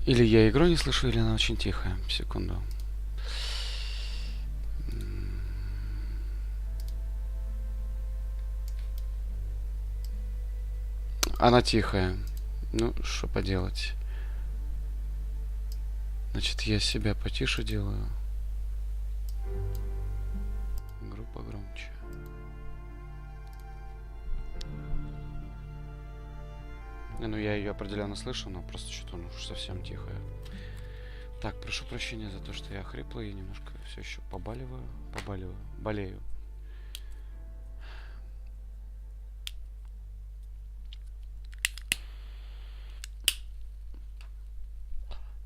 Или я игру не слышу, или она очень тихая. Секунду. Она тихая. Ну, что поделать. Значит, я себя потише делаю. Игру погромче. Не, ну я ее определенно слышу, но просто что-то ну, совсем тихая. Так, прошу прощения за то, что я хриплый и немножко все еще болею.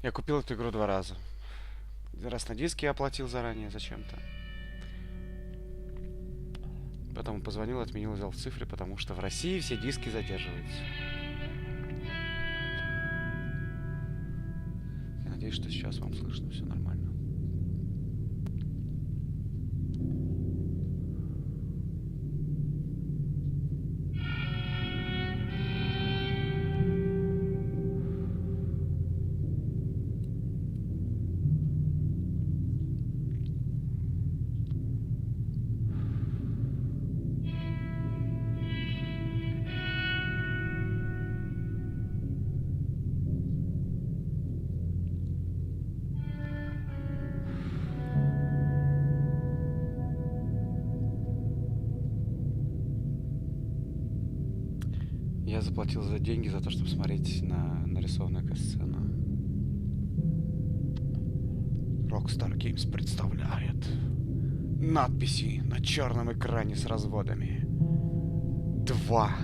Я купил эту игру 2 раза. 1 раз на диске я оплатил заранее зачем-то. Потом позвонил, отменил, взял в цифре, потому что в России все диски задерживаются. Я надеюсь, что сейчас вам слышно, все нормально. Я заплатил за деньги за то, чтобы смотреть на нарисованную касцену. Rockstar Games представляет надписи на черном экране с разводами. 2.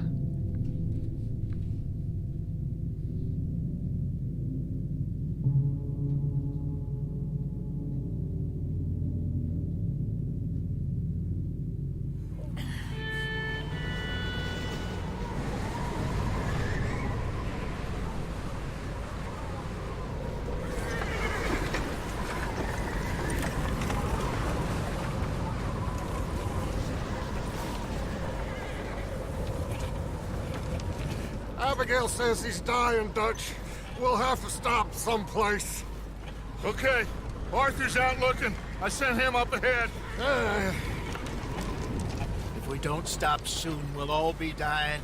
Abigail says he's dying, Dutch. We'll have to stop someplace. Okay. Arthur's out looking. I sent him up ahead. If we don't stop soon, we'll all be dying.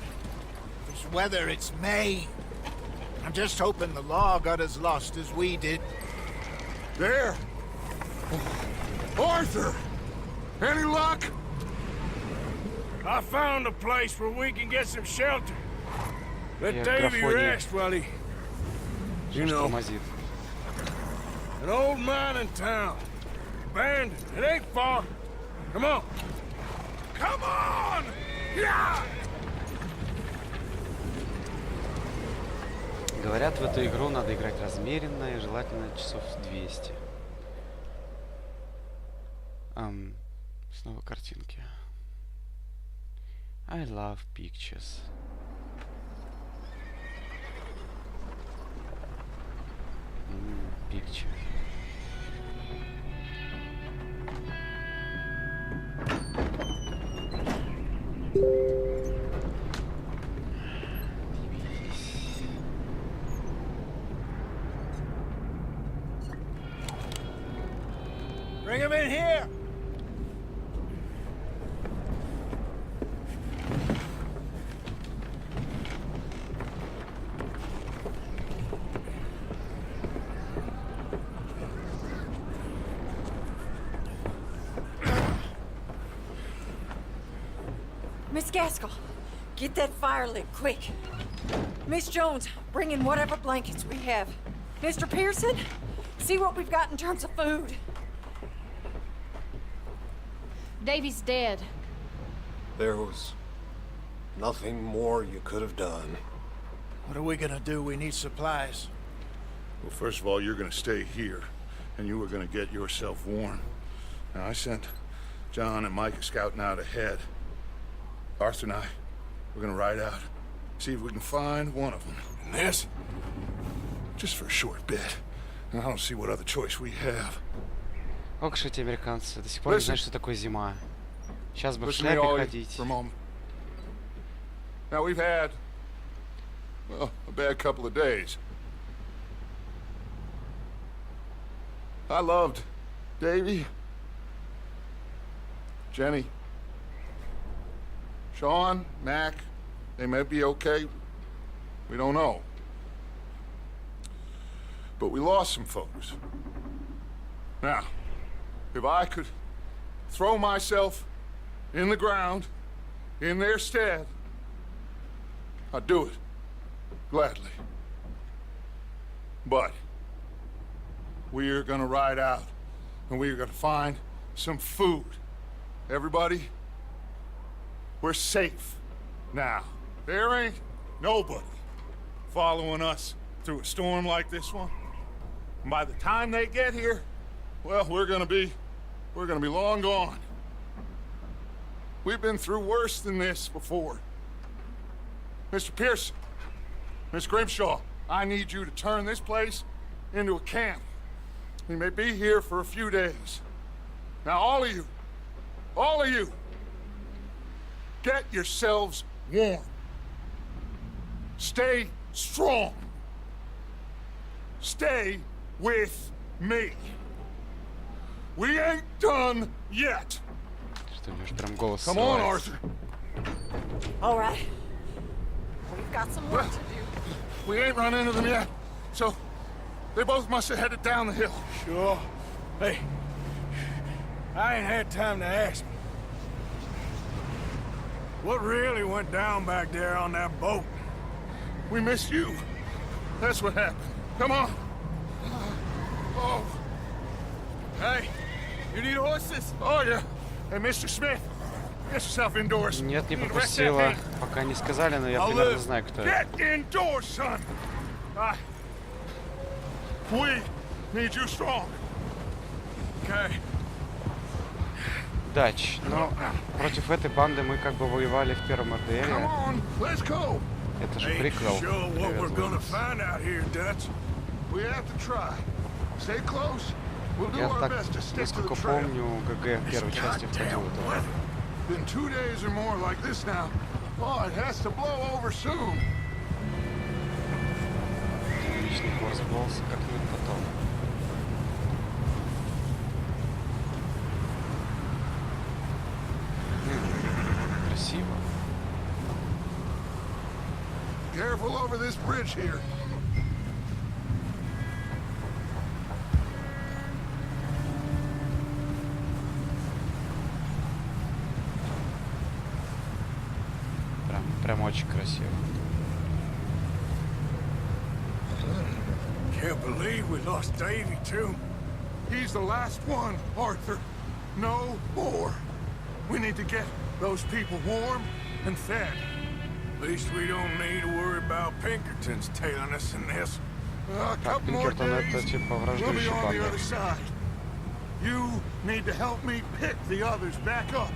This weather, it's May. I'm just hoping the law got as lost as we did. There. Arthur! Any luck? I found a place where we can get some shelter. Let Yeah, Davy Grafoni. rest while he... You know, Тормозит. an old mining town. Abandoned. It ain't far. Come on. Come on! Yeah! Говорят, в эту игру надо играть размеренно и желательно часов 200. Снова картинки. I love pictures. Picture. Bring him in here! Miss Gaskell, get that fire lit, quick. Miss Jones, bring in whatever blankets we have. Mr. Pearson, see what we've got in terms of food. Davy's dead. There was nothing more you could have done. What are we gonna do? We need supplies. Well, first of all, you're gonna stay here, and you are gonna get yourself warm. Now, I sent John and Mike scouting out ahead. Arthur and I, we're gonna ride out, see if we can find one of them. And this? Just for a short bit. And I don't see what other choice we have. Ох уж эти американцы, до сих пор не знают, что такое зима. Сейчас бы в шляпе ходить. For a moment. Now we've had, well, a bad couple of days. I loved Davy, Jenny, Sean, Mac. They may be okay. We don't know. But we lost some folks. Now, if I could throw myself in the ground in their stead, I'd do it gladly. But we are gonna ride out and we are gonna find some food. Everybody, we're safe now. There ain't nobody following us through a storm like this one. And by the time they get here, well, we're gonna be long gone. We've been through worse than this before. Mr. Pearson, Miss Grimshaw, I need you to turn this place into a camp. We may be here for a few days. Now, all of you, get yourselves warm. Stay strong. Stay with me. We ain't done yet. Что у него ж прям голос Come on, срывается. Arthur. All right. We've got some work to do. We ain't run into them yet, so they both must have headed down the hill. Sure. Hey, I ain't had time to ask. What really went down back there on that boat? We missed you. That's what happened. Come on. Oh. Hey, you need horses? Oh, yeah. Hey, Mr. Smith, get yourself indoors. Нет, не You need to rest that пропустила. hand. Пока не сказали, но я I'll примерно live. знаю, кто это. Get indoors, son. We need you strong. Okay. Дач, но против этой банды мы как бы воевали в первом Come РДРе. on, let's go. Это же Ain't приквел. sure what we're Привет, gonna Луис. find out here, Dutch. We have to try. Stay close. We'll do Я our так, best to stick to the насколько trail. помню, ГГ в первой части входил в это. Been 2 days or more like this now. Oh, it has to blow over soon. Личный курс волосы как-нибудь потом. Красиво. Careful over this bridge here. Прям очень красиво. Can't believe we lost Davy, too. He's the last one, Arthur. No more. We need to get those people warm and fed. At least we don't need to worry about Pinkertons tailing us in this. A couple more Pinkerton это days, типа we'll be враждующая on the банда. other side. You need to help me pick the others back up.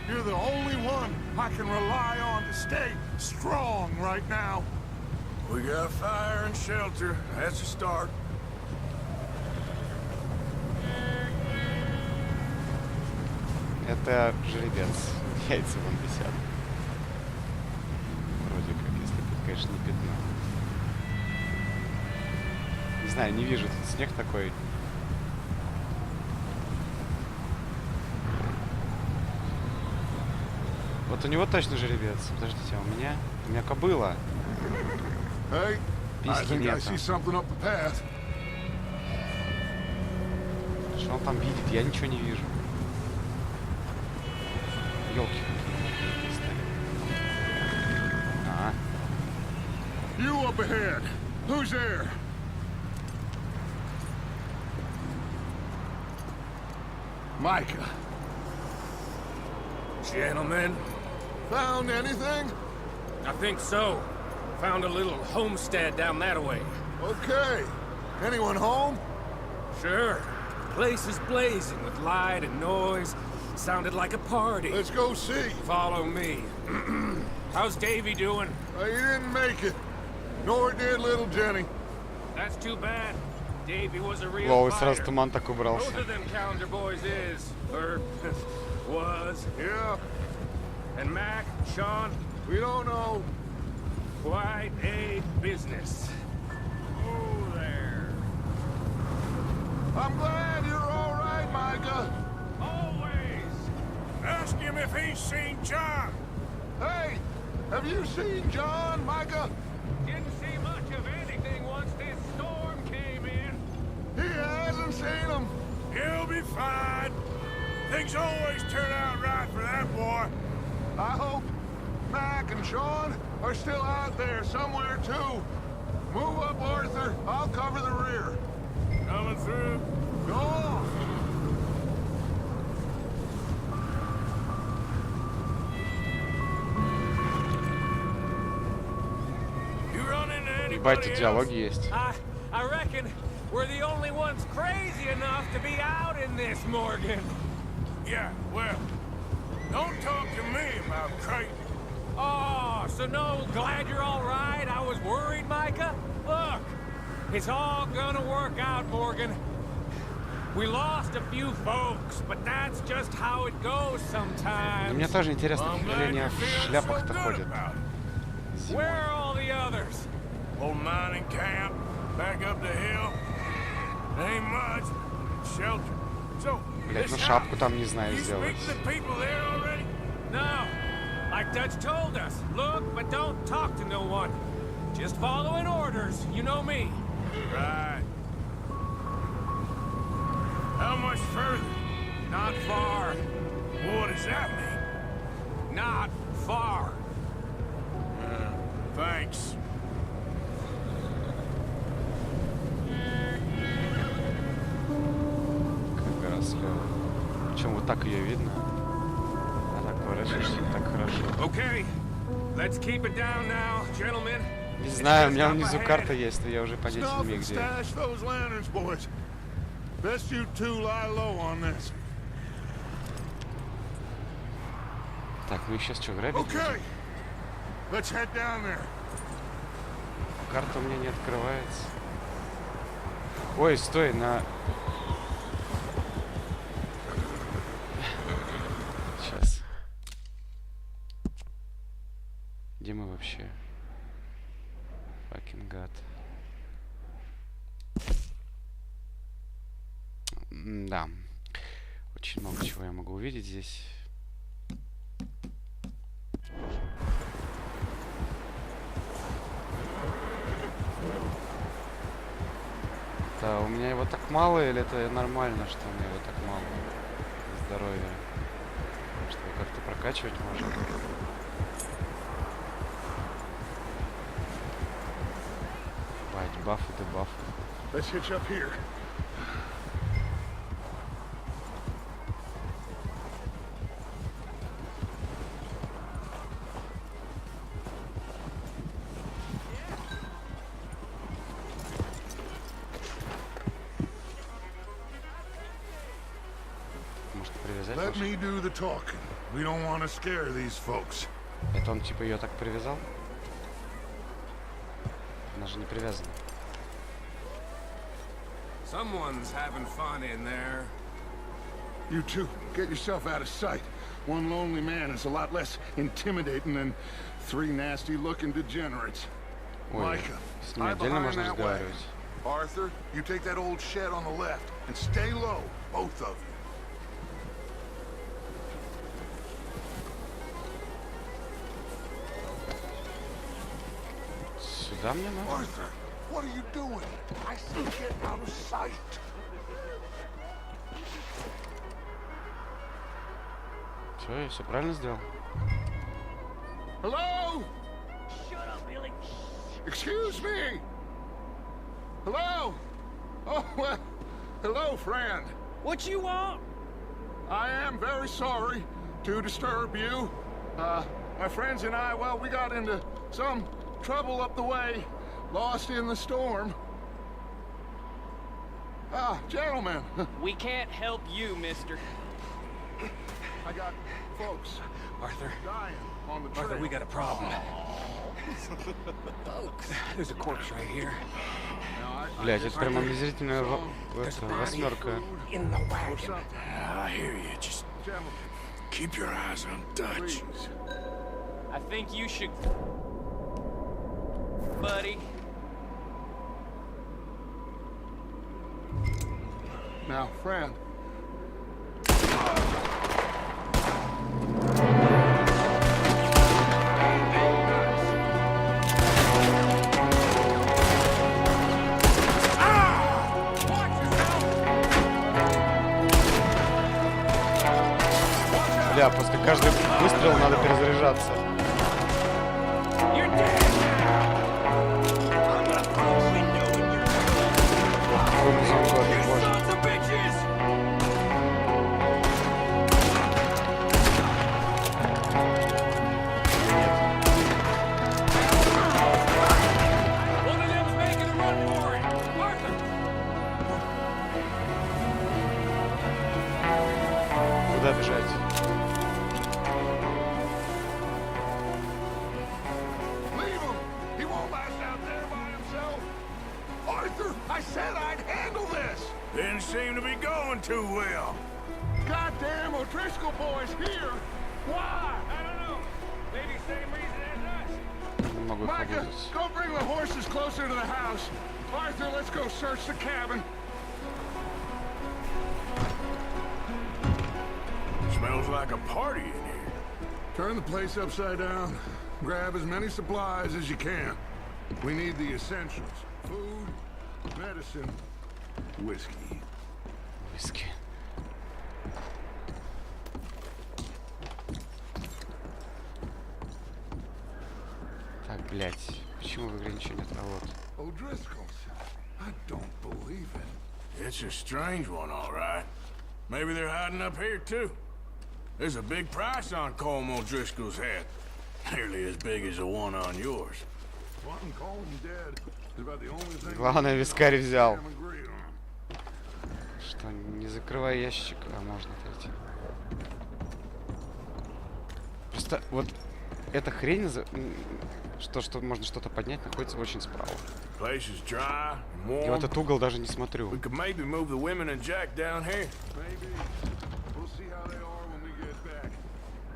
You're the only one I can rely on to stay strong right now. We got fire and shelter. That's a start. Это жеребец. Яйца вон висят. Вроде как, если тут, конечно, не пятно. Не знаю, не вижу, тут снег такой. Вот у него точно жеребец. Подождите, а у меня кобыла. Hey, I Письки think I нету. see something up the path. Что он там видит? Я ничего не вижу. Ёлки какие стоят. А, You up ahead. Who's there? Micah. Gentlemen, Found anything? I think so. Found a little homestead down that way. Okay. Anyone home? Sure. Place is blazing with light and noise. Sounded like a party. Let's go see. Follow me. How's Davy doing? He didn't make it. Nor did little Jenny. That's too bad. Davy was a real лол, и сразу fighter. туман так убрался. Both of them calendar boys is, or was. Yeah, And Mac, Sean, we don't know. quite a business. Oh, there. I'm glad you're all right, Micah. Always. Ask him if he's seen John. Hey, have you seen John, Micah? Didn't see much of anything once this storm came in. He hasn't seen him. He'll be fine. Things always turn out right for that boy. I hope Mac and Sean are still out there somewhere, too. Move up, Arthur. I'll cover the rear. Coming through. Go on. You run into Ебать, anybody тут else? диалоги есть. I reckon we're the only ones crazy enough to be out in this, Morgan. Yeah, well, don't talk to me about crazy. Oh, so no, glad you're all right. I was worried, Micah. Look, it's all gonna work out, Morgan. We lost a few folks, but that's just how it goes Но sometimes. мне тоже интересно, I'm как glad они you're в feeling so шляпах-то good ходят. about it. Where Зимой. are all the others? Old mining camp, back up the hill. Ain't much. Shelter. So, Блять, ну this шапку house, там не знаю you сделать. speak to the people there already? No. Like Dutch told us, look, but don't talk to no one. Just following orders, you know me. Right. How much further? Not far. What does that mean? Not far. Thanks. Как раз причем вот так ее видно. А так поворачиваешься не так хорошо. Okay, let's keep it down now, gentlemen. Не знаю, у меня внизу карта есть, но я уже понятия не Stop имею, and где. stash those lanterns, boys. Best you two lie low on this. Так, ну и сейчас что, грабить Okay. будем? Let's head down there. Карта у меня не открывается. Ой, стой, на... Сейчас. Где мы вообще? Fucking God. Да. Очень много чего я могу увидеть здесь. Да, у меня его так мало, или это нормально, что у меня его так мало? Здоровья. Что его как-то прокачивать можно. Бать, бафы, дебафы. Let's hitch up here. Может привязать? Let может? me do the talking. We don't want to scare these folks. Это он типа ее так привязал? Она же не привязана. Someone's having fun in there. You two, get yourself out of sight. One lonely man is a lot less intimidating than three nasty-looking degenerates. Ой, Micah, с ними hide отдельно behind можно that wagon. разговаривать. Arthur, you take that old shed on the left and stay low, both of you. Сюда мне надо? Arthur, what are you doing? I said get out of sight. Все, я все правильно сделал. Hello? Shut up, Billy. Excuse me. Hello? Oh, well, hello, friend. What you want? I am very sorry to disturb you. My friends and I, well, we got into some trouble up the way, lost in the storm. Gentlemen, We can't help you, mister. I got folks Arthur, dying on the trail. Arthur, we got a problem. There's a corpse right here. Блять, это прям омерзительная восьмерка. In the wagon. I hear you. Just Gentlemen, keep your eyes on Dutch. please. I think you should... Buddy. Now, friend. Бля, после каждого выстрела надо перезаряжаться. Какой музыку, боже. Куда бежать? Leave him! He won't last out there by himself! Arthur, I said I'd handle this! Didn't seem to be going too well. Goddamn O'Driscoll boys here! Why? I don't know. Maybe same reason as us. Не могу их Micah, побудить. go bring the horses closer to the house. Arthur, let's go search the cabin. Smells like a party in here. Turn the place upside down. Grab as many supplies as you can. We need the essentials. Food, medicine, whiskey. Виски. Так, блядь. Почему в игре ничего нет? А вот. O'Driscoll's. I don't believe it. It's a strange one, all right. Maybe they're hiding up here, too. There's a big price on Colm O'Driscoll's head. Nearly as big as the one on yours. Wanting Colm dead is about the only thing. Главное, вискарь взял. I'm agreed on. Что, не закрывай ящик. А, можно отойти. Просто вот эта хрень, что можно что-то поднять, находится очень справа. Place is dry and И в warm. этот угол даже не смотрю. We could maybe move the women and Jack down here. Maybe. We'll see how they are when we get back.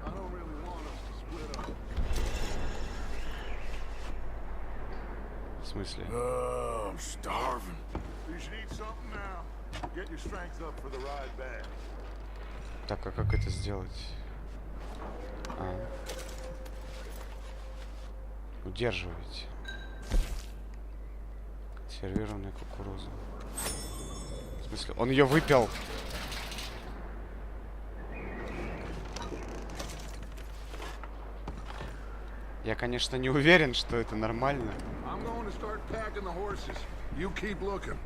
I don't really want us to split up. В смысле? I'm starving. You should eat something now. Get your strength up for the ride back. Так, а как это сделать? А. Удерживайте. Консервированная кукуруза. В смысле? Он ее выпил. Я, конечно, не уверен, что это нормально. I'm going to start packing the horses. You keep looking.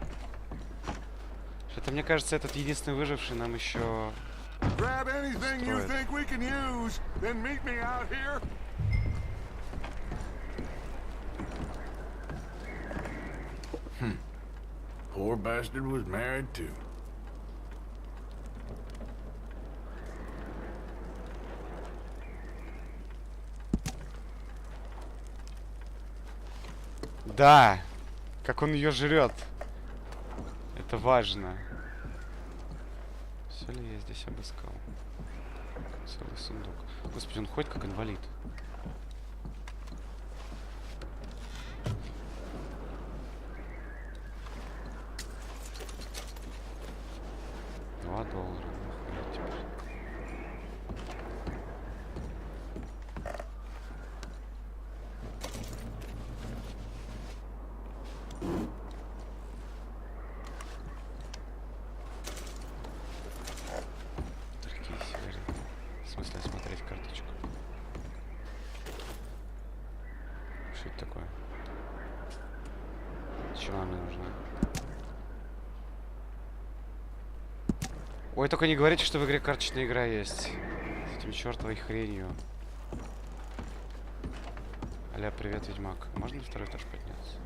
Что-то мне кажется, этот единственный выживший нам еще... Grab anything you Стоит. think we can use, then meet me out here. Poor bastard was married too. Да! Как он ее жрет. Это важно. Все ли я здесь обыскал? Целый сундук. Господи, он ходит как инвалид. $2. Нахуя теперь? Дорогие сигареты. В смысле осмотреть карточку? Что это такое? Зачем она мне нужна? Ой, только не говорите, что в игре карточная игра есть. С этим чертовой хренью. Аля, привет, Ведьмак. Можно на второй этаж подняться?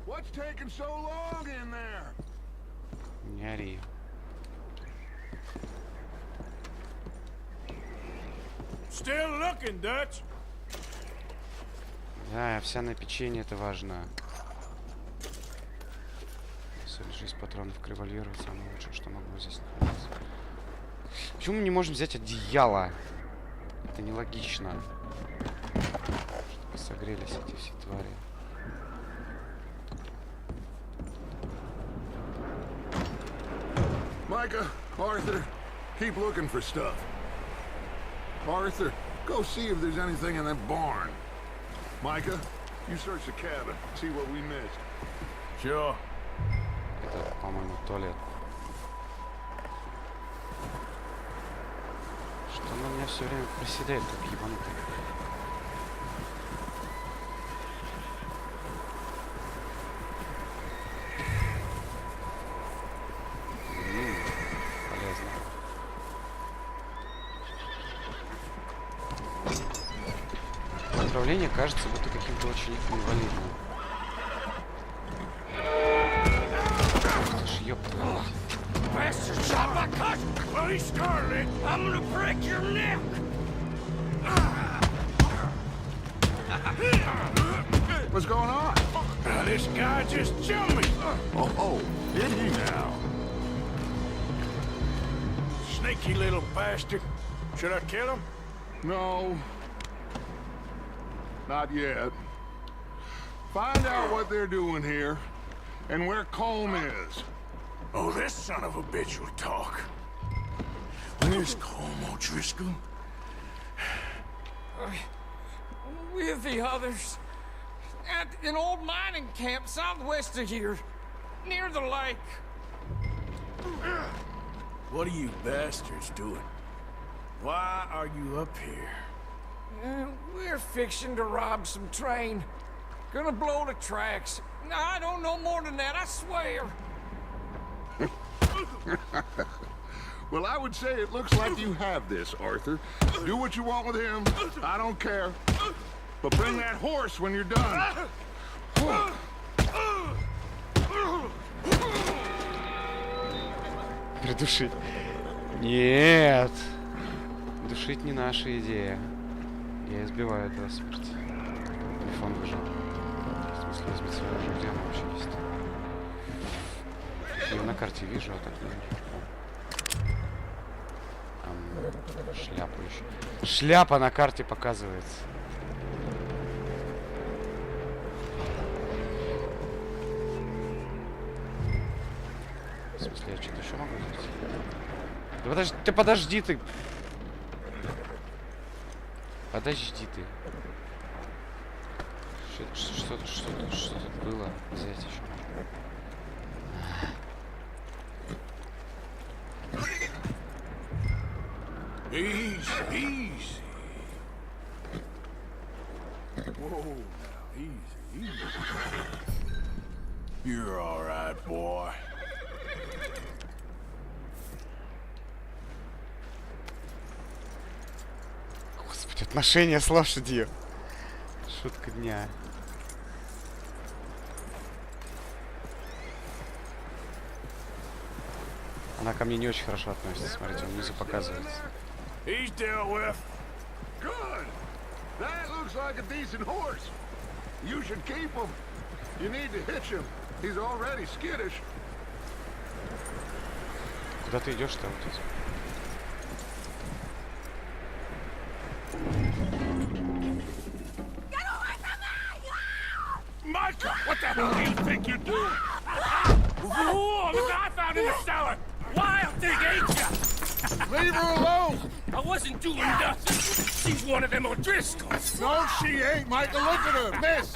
What's taking so long in there? Не ори. Still looking, Dutch. Да, овсяное печенье, это важно. 46 патронов к револьверу, самое лучшее, что могло здесь находиться. Почему мы не можем взять одеяло? Это нелогично. Чтобы согрелись эти все твари. Micah, Arthur, keep looking for stuff. Arthur, go see if there's anything in that barn. Micah, you search the cabin, see what we missed. Sure. Это, по-моему, туалет. Что она у меня все время приседает, как ебанутый. Полезно. Управление кажется будто каким-то очень инвалидным. Ах ты ж, ёб твою мать. Bastard shot my cut! Bloody Scarlet! I'm gonna break your neck! What's going on? Now, this guy just jumped me. Oh, did he now? Sneaky little bastard. Should I kill him? No. Not yet. Find out what they're doing here and where Colm is. Oh, this son of a bitch will talk. Where's Colm O'Driscoll? With the others. At an old mining camp southwest of here. Near the lake. What are you bastards doing? Why are you up here? We're fixing to rob some train. Gonna blow the tracks. I don't know more than that, I swear. Well, I would say it looks like you have this, Arthur. Do what you want with him. I don't care. But bring that horse when you're done. Придушить. Нет. Душить не наша идея. Я избиваю до смерти. Телефон выжил. В смысле, возьмите свое оружие, где оно вообще есть? Я на карте вижу, а так не вижу. Шляпу еще. Шляпа на карте показывается. В смысле, я что-то еще могу сделать? Да подожди ты! Подожди ты. Что тут было? Взять еще можно. Easy. Whoa, now, easy. You're all right, boy. Господи, отношения с лошадью. Шутка дня. Она ко мне не очень хорошо относится. Смотрите, он внизу показывается. He's dealt with. Good. That looks like a decent horse. You should keep him. You need to hitch him. He's already skittish. Куда ты идешь-то вот здесь? Micah, what the hell do you think you're doing? Whoa, look what I found in the cellar! Wild thing, ain't ya? Leave her alone. I wasn't doing nothing. She's one of them O'Driscolls. No, she ain't, Micah. Look at her. Miss.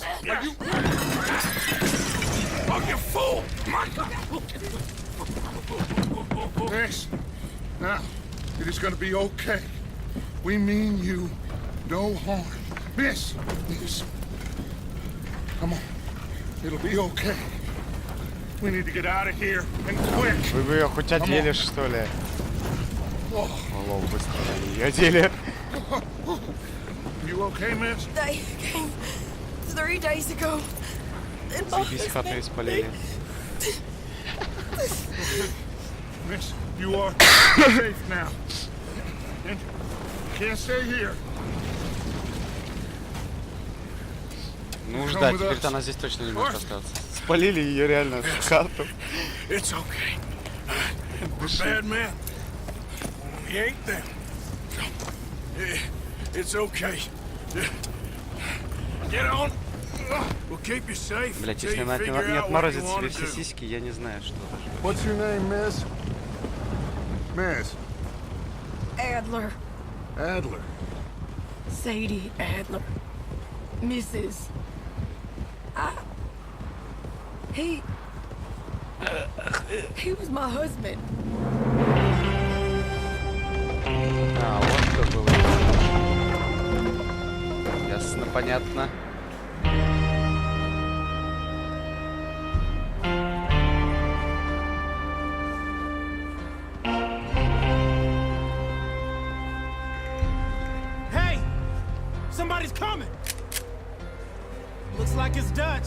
Are you... Oh, you fool! Micah! Miss. Now, it is going to be okay. We mean you no harm. Miss. Come on. It'll be okay. We need to get out of here and quick. Вы бы ее хоть одели, что ли? Лол, быстро они ее одели. You okay, miss? They came 3 days ago. Заебись, хату испалили. Miss, you are safe now. And can't stay here. Ну ждать, теперь-то она здесь точно не может остаться. Спалили ее реально в хату. It's okay. We're bad men. You ain't them. It's okay. Get on. We'll keep you safe. Блять, till если you она figure не out what you отморозит wanna себе все do. сиськи, я не знаю, что даже. What's your name, miss? Miss Adler. Adler. Sadie Adler. Mrs. He was my husband. А, вот кто был. Ясно, понятно. Hey! Somebody's coming! Looks like it's Dutch.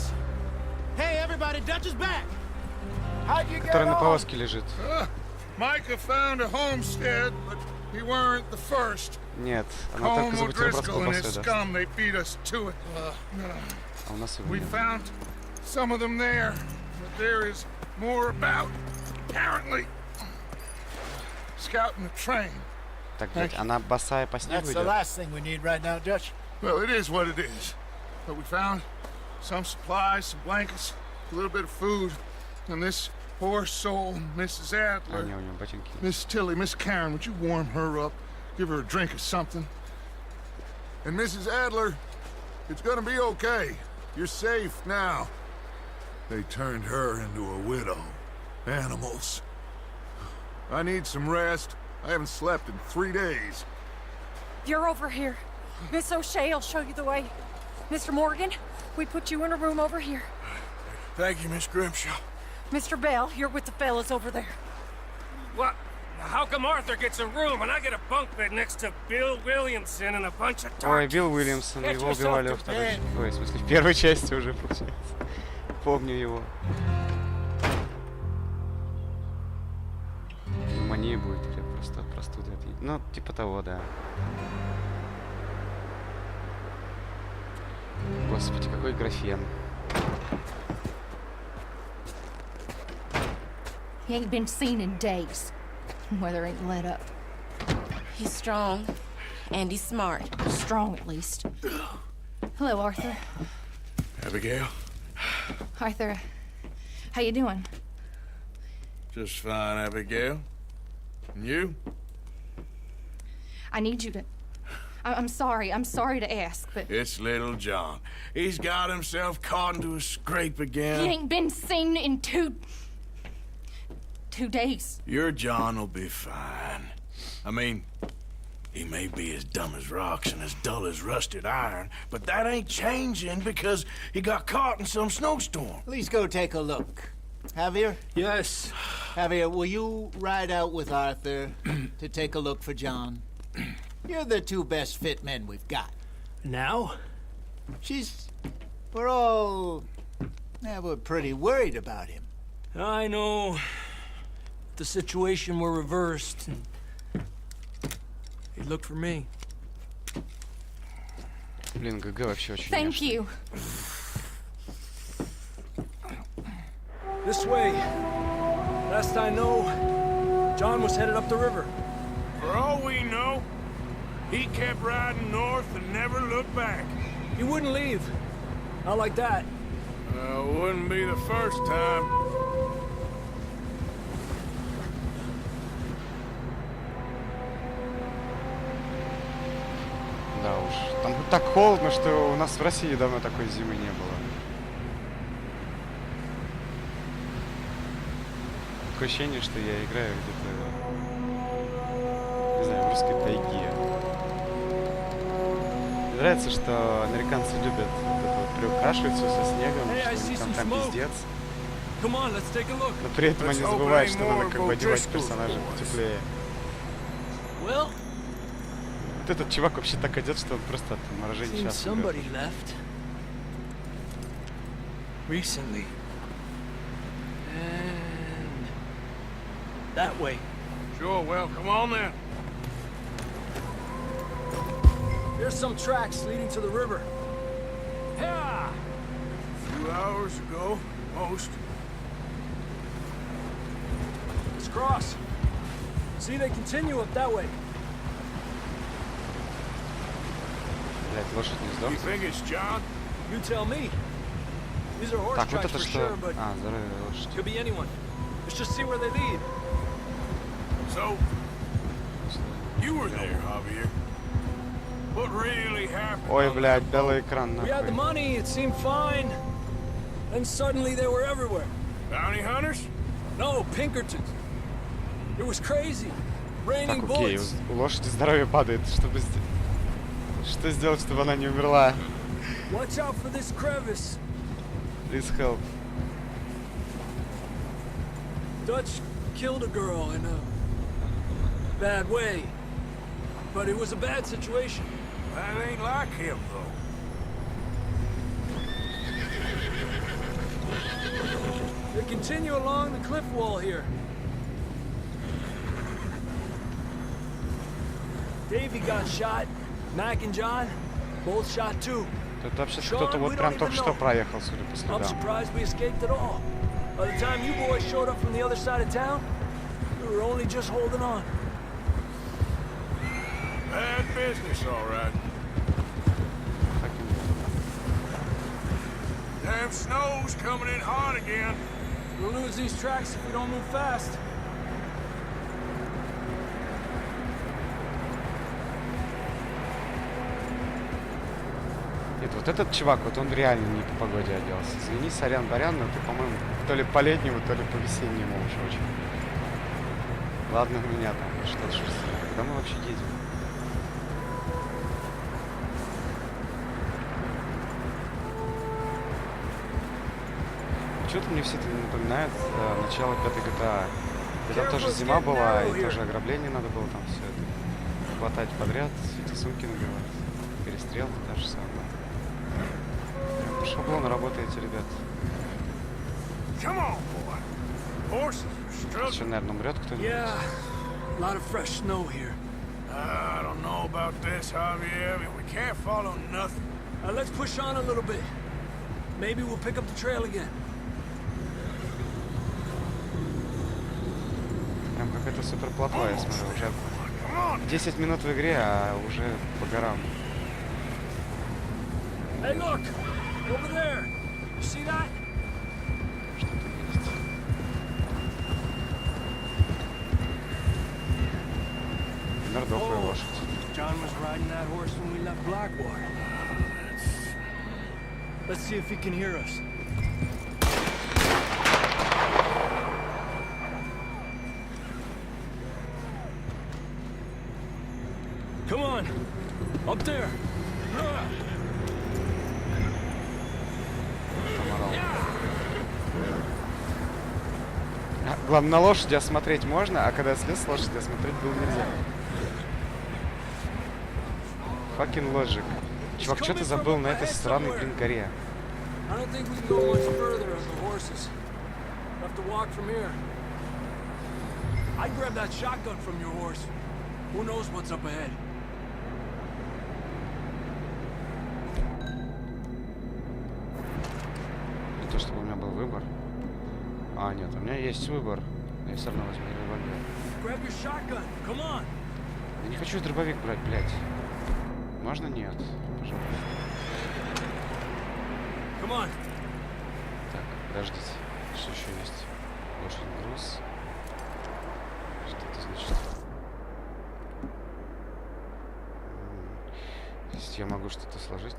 Hey, everybody, Dutch is back! How'd you get Который на on? повозке лежит. Micah found a homestead, but he weren't the first. Нет, она только Colm за бутерброд с O'Driscoll and his колбасой даст. scum, they beat us to it. А у нас его We нет. found some of them there, but there is more about, apparently. Scouting the train. Так, блядь, она босая по снегу That's the идет? last thing we need right now, Dutch. Well, it is what it is. But we found some supplies, some blankets, a little bit of food, and this poor soul, Mrs. А, Adler, не, у него ботинки. Miss Tilly, Miss Karen, would you warm her up? Give her a drink or something? And Mrs. Adler, it's gonna be okay. You're safe now. They turned her into a widow. Animals. I need some rest. I haven't slept in 3 days. You're over here. Miss O'Shea will show you the way. Mr. Morgan, we put you in a room over here. Thank you, Miss Grimshaw. Mr. Bell, you're with the fellas over there. What? How come Arthur gets a room and I get a bunk bed next to Bill Williamson and a bunch of Ой, darkies? Билл Уильямсон, Get его yourself убивали to во второй... bed. Ой, в смысле, в первой части уже, получается. Помню его. Пневмония будет или просто простуда. Ну, типа того, да. Господи, какой графен. He ain't been seen in days. Weather ain't let up. He's strong, and he's smart. Strong, at least. Hello, Arthur. Abigail? Arthur, how you doing? Just fine, Abigail. And you? I need you to... I'm sorry to ask, but... It's little John. He's got himself caught into a scrape again. He ain't been seen in 2 days. Your John will be fine. I mean, he may be as dumb as rocks and as dull as rusted iron, but that ain't changing because he got caught in some snowstorm. Please go take a look. Javier? Yes. Javier, will you ride out with Arthur to take a look for John? You're the 2 best fit men we've got. Now? We're pretty worried about him. I know. The situation were reversed. He looked for me. Блин, ГГ вообще очень Thank няшный. you. This way. Last I know, John was headed up the river. For all we know, he kept riding north and never looked back. He wouldn't leave. Not like that. Wouldn't be the first time. Да уж. Там так холодно, что у нас в России давно такой зимы не было. Такое ощущение, что я играю где-то, не знаю, в русской тайге. Мне нравится, что американцы любят вот это вот приукрашивать всё со снегом, Hey, I что у see них some там smoke. пиздец. Come on, let's take a look. Но при этом они Let's hope it забывают, ain't что надо more как бы одевать O'Driscoll's персонажей boys. потеплее. Well, Вот этот чувак вообще так одет, что он просто от морожения seems сейчас somebody left. Recently. And that way. Sure, well, come on then. There's some tracks leading to the river. Yeah. 2 hours ago, most. Let's cross. See, they continue up that way. Блядь, лошадь не You сдохла. think it's John? You tell me. These are horse Так, вот tracks это for что? sure, but А, здоровье лошадь. could be anyone. Let's just see where they lead. So, you were there, Javier. What really happened? Ой, блядь, белый экран, We had the нахуй. money, it seemed fine. Then suddenly they were everywhere. Bounty hunters? No, Pinkertons. It was crazy. Raining Так, окей, bullets. у лошади здоровье падает. Что сделать, чтобы она не умерла? Watch out for this crevice. Please help. Dutch killed a girl in a bad way. But it was a bad situation. That ain't like him, though. They continue along the cliff wall here. Davey got shot. Mac and John, both shot too. Тут вообще-то кто-то вот прям только что проехал, судя по I'm следам. surprised we escaped at all. By the time you boys showed up from the other side of town, we were only just holding on. Bad business, all right. Damn snow's coming in hot again. We'll lose these tracks if we don't move fast. Нет, вот этот чувак, вот он реально не по погоде оделся. Извини, сорян, Барян, но ты, по-моему, то ли по-летнему, то ли по-весеннему уж очень. Ладно, у меня там что-то шерстяное. Когда мы вообще едем? Что-то мне все это напоминает начало 5-й GTA. И там тоже зима была, и тоже ограбление надо было там все это хватать подряд, эти сумки набивать. Перестрелка та же самая. По шаблону работаете, ребят. Come on, boy. Horses are struggling. Еще, наверное, умрет кто-нибудь. Yeah, a lot of fresh snow here. I don't know about this, Javier. I mean, we can't follow nothing. Let's push on a little bit. Maybe we'll pick up the trail again. Прям какая-то супер плотва, я смотрю, уже 10 минут в игре, а уже по горам. Hey, look! Over there! You see that? Что-то есть. Мордовая лошадь. John was riding that horse when we left Blackwater. Let's see if he can hear us. Come on! Up there! Главное, на лошади осмотреть можно, а когда я слез с лошади, осмотреть было нельзя. Fucking logic. Чувак, что ты забыл на этой странной, блин, горе? I don't think we can go much further on the horses. We'll have to walk from here. I'd grab that shotgun from your horse. Who knows what's up ahead? Не то, чтобы у меня был выбор. А, нет, у меня есть выбор. Но я все равно возьму револьвер. Grab your shotgun. Come on. Я не хочу дробовик брать, блядь. Можно? Нет. Пожалуйста. Come on. Так, подождите. Что еще есть? Лошадь, груз. Что это значит? То есть я могу что-то сложить?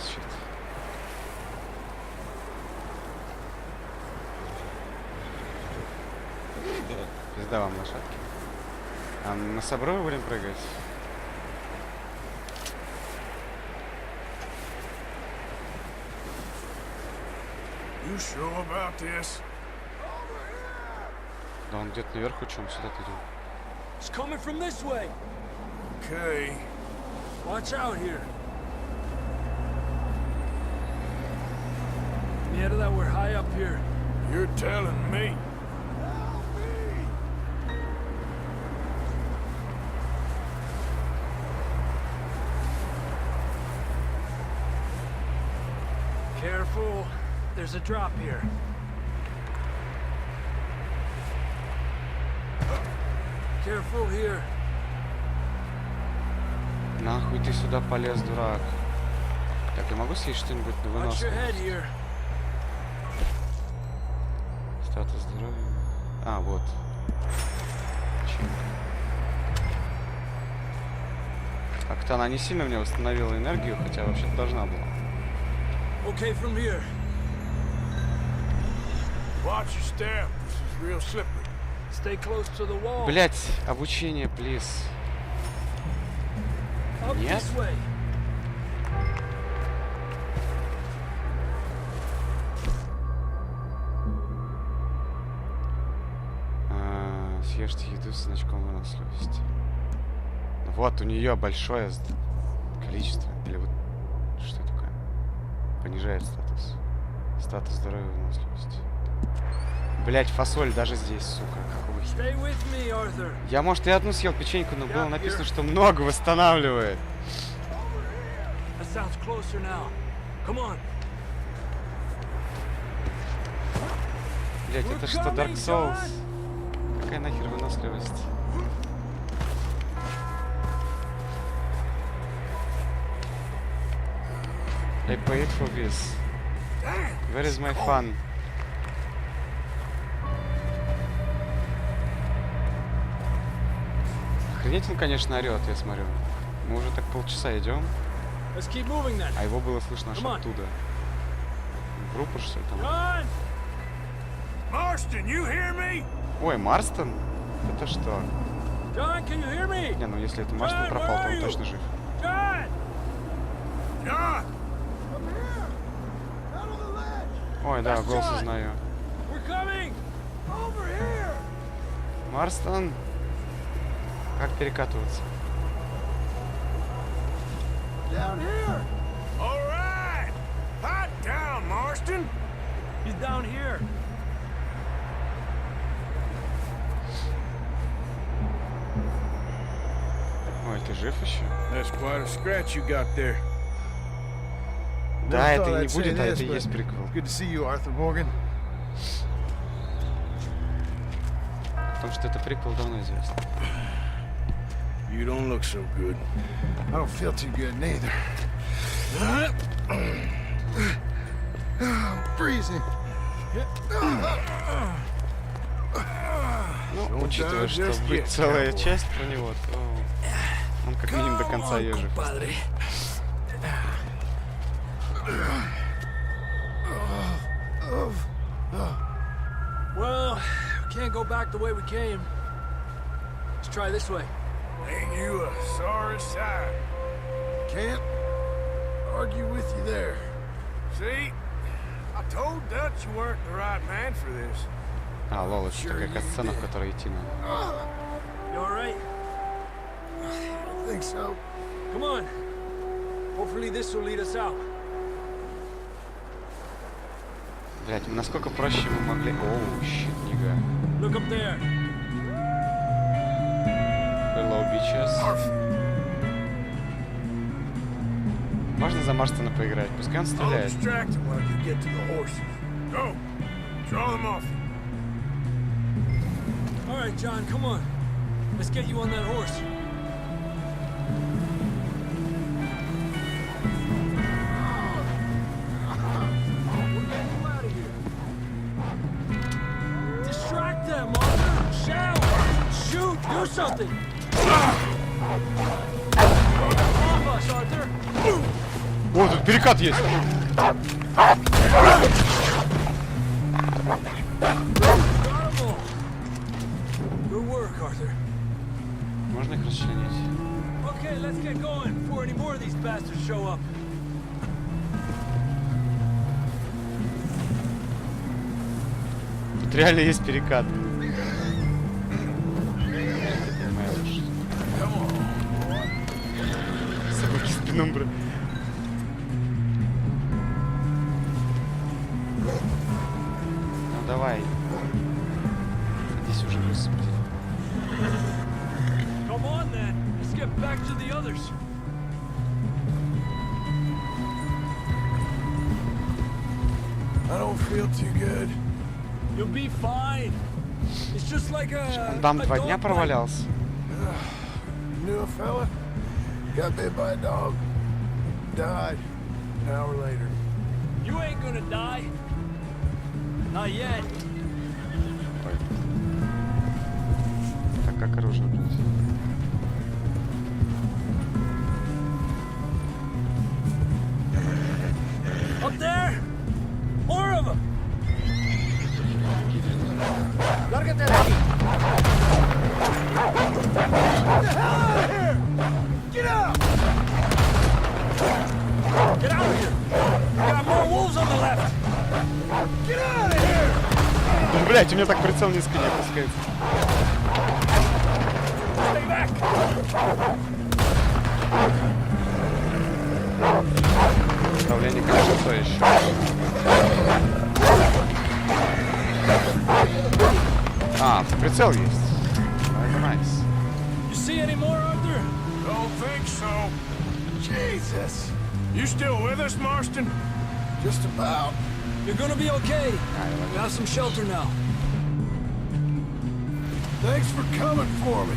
Щит. Пизда вам лошадки. А на Собровой будем прыгать? You sure about this? Да он где-то наверху, чем сюда-то идем. It's coming from this way. Okay. Watch out here. Mierda, that we're high up here. You're telling me. Careful. There's a drop here. Careful here. Нахуй ты сюда полез, дурак. Так, я могу съесть что-нибудь на Watch your head выносливость? here. Статус здоровья. А, вот. Печенька. Как-то она не сильно мне восстановила энергию, хотя вообще-то должна была. Okay from here. Watch your step. This is real slippery. Stay close to the wall. Блять, обучение, плиз. Up Нет? this way. Съешьте еду с значком выносливости. Вот, у нее большое количество. Или вот что такое? Понижает статус. Статус здоровья и выносливости. Блять, фасоль даже здесь, сука. Какого хера? Stay with me, Arthur. Я, может, и одну съел печеньку, но было написано, что много восстанавливает. That sounds closer now. Come on. Блять, это что, Dark Souls? Какая нахер выносливость? I paid for this. Where is my fun? Охренеть он, конечно, орет, я смотрю. Мы уже так полчаса идем, Let's keep moving then. а его было слышно аж Come on. оттуда. В группу, что ли, там? John! Marston, you hear me? Ой, Марстон? Это что? John, can you hear me? Не, ну если это Марстон пропал, то он точно жив. John! John! Ой, да, That's голос John. узнаю. We're coming! Over here! Марстон? Как перекатываться? Down here! All right! Hot down, Marston! He's down here. Ой, ты жив еще? That's quite a scratch you got there. Да, это и не будет, а это и есть приквел. Good to see you, Arthur Morgan. Потому что это приквел давно известно. You don't look so good. I don't feel too good neither. Freezing. Ну, учитывая, что будет целая часть про него, то он как минимум до конца ее жив. Well, we can't go back the way we came. Let's try this way. Ain't you a sorry sight? Can't argue with you there. See? I told Dutch you weren't the right man for this. А, лол, это такая катсцена, в которой идти надо. You alright? I don't think so. Come on. Hopefully this will lead us out. Блять, насколько проще мы могли... Оу, щит, нига. Look up there. Hello, bitches. Можно за Марстона поиграть? Пускай он I'll стреляет. distract him while you get to the horses. Go. Draw them off. All right, John, come on. Let's get you on that horse. Distract them, Arthur! Shout! Shoot! Do something! Off us, Arthur! О, тут перекат есть! Got 'em all. Good work, Arthur. Можно их расчленить? Okay, let's get going before any more of these bastards show up. Тут реально есть перекат. Моя лошадь. Собаки с пенумбры. Ну давай. Садись уже, господи. Come on, then. Let's get back to the others. I don't feel too good. You'll be fine. It's just like a Там a 2 dog дня bite. провалялся. Knew a fella, got bit by a dog, died an hour later. You ain't gonna die. Not yet. Ой. Так, как оружие будет? Up there! More of them! Lárgate de aquí! Get the hell out of here! Get out! Get out of here! We got more wolves on the left! Get out of here! Блять, у меня так прицел низко не опускается. Stay back! Управление, конечно, то еще. А, прицел есть. Это nice. You see any more, Arthur? Don't think so. Jesus, You still with us, Marston? just about. You're gonna be okay. We have some shelter now. Thanks for coming for me.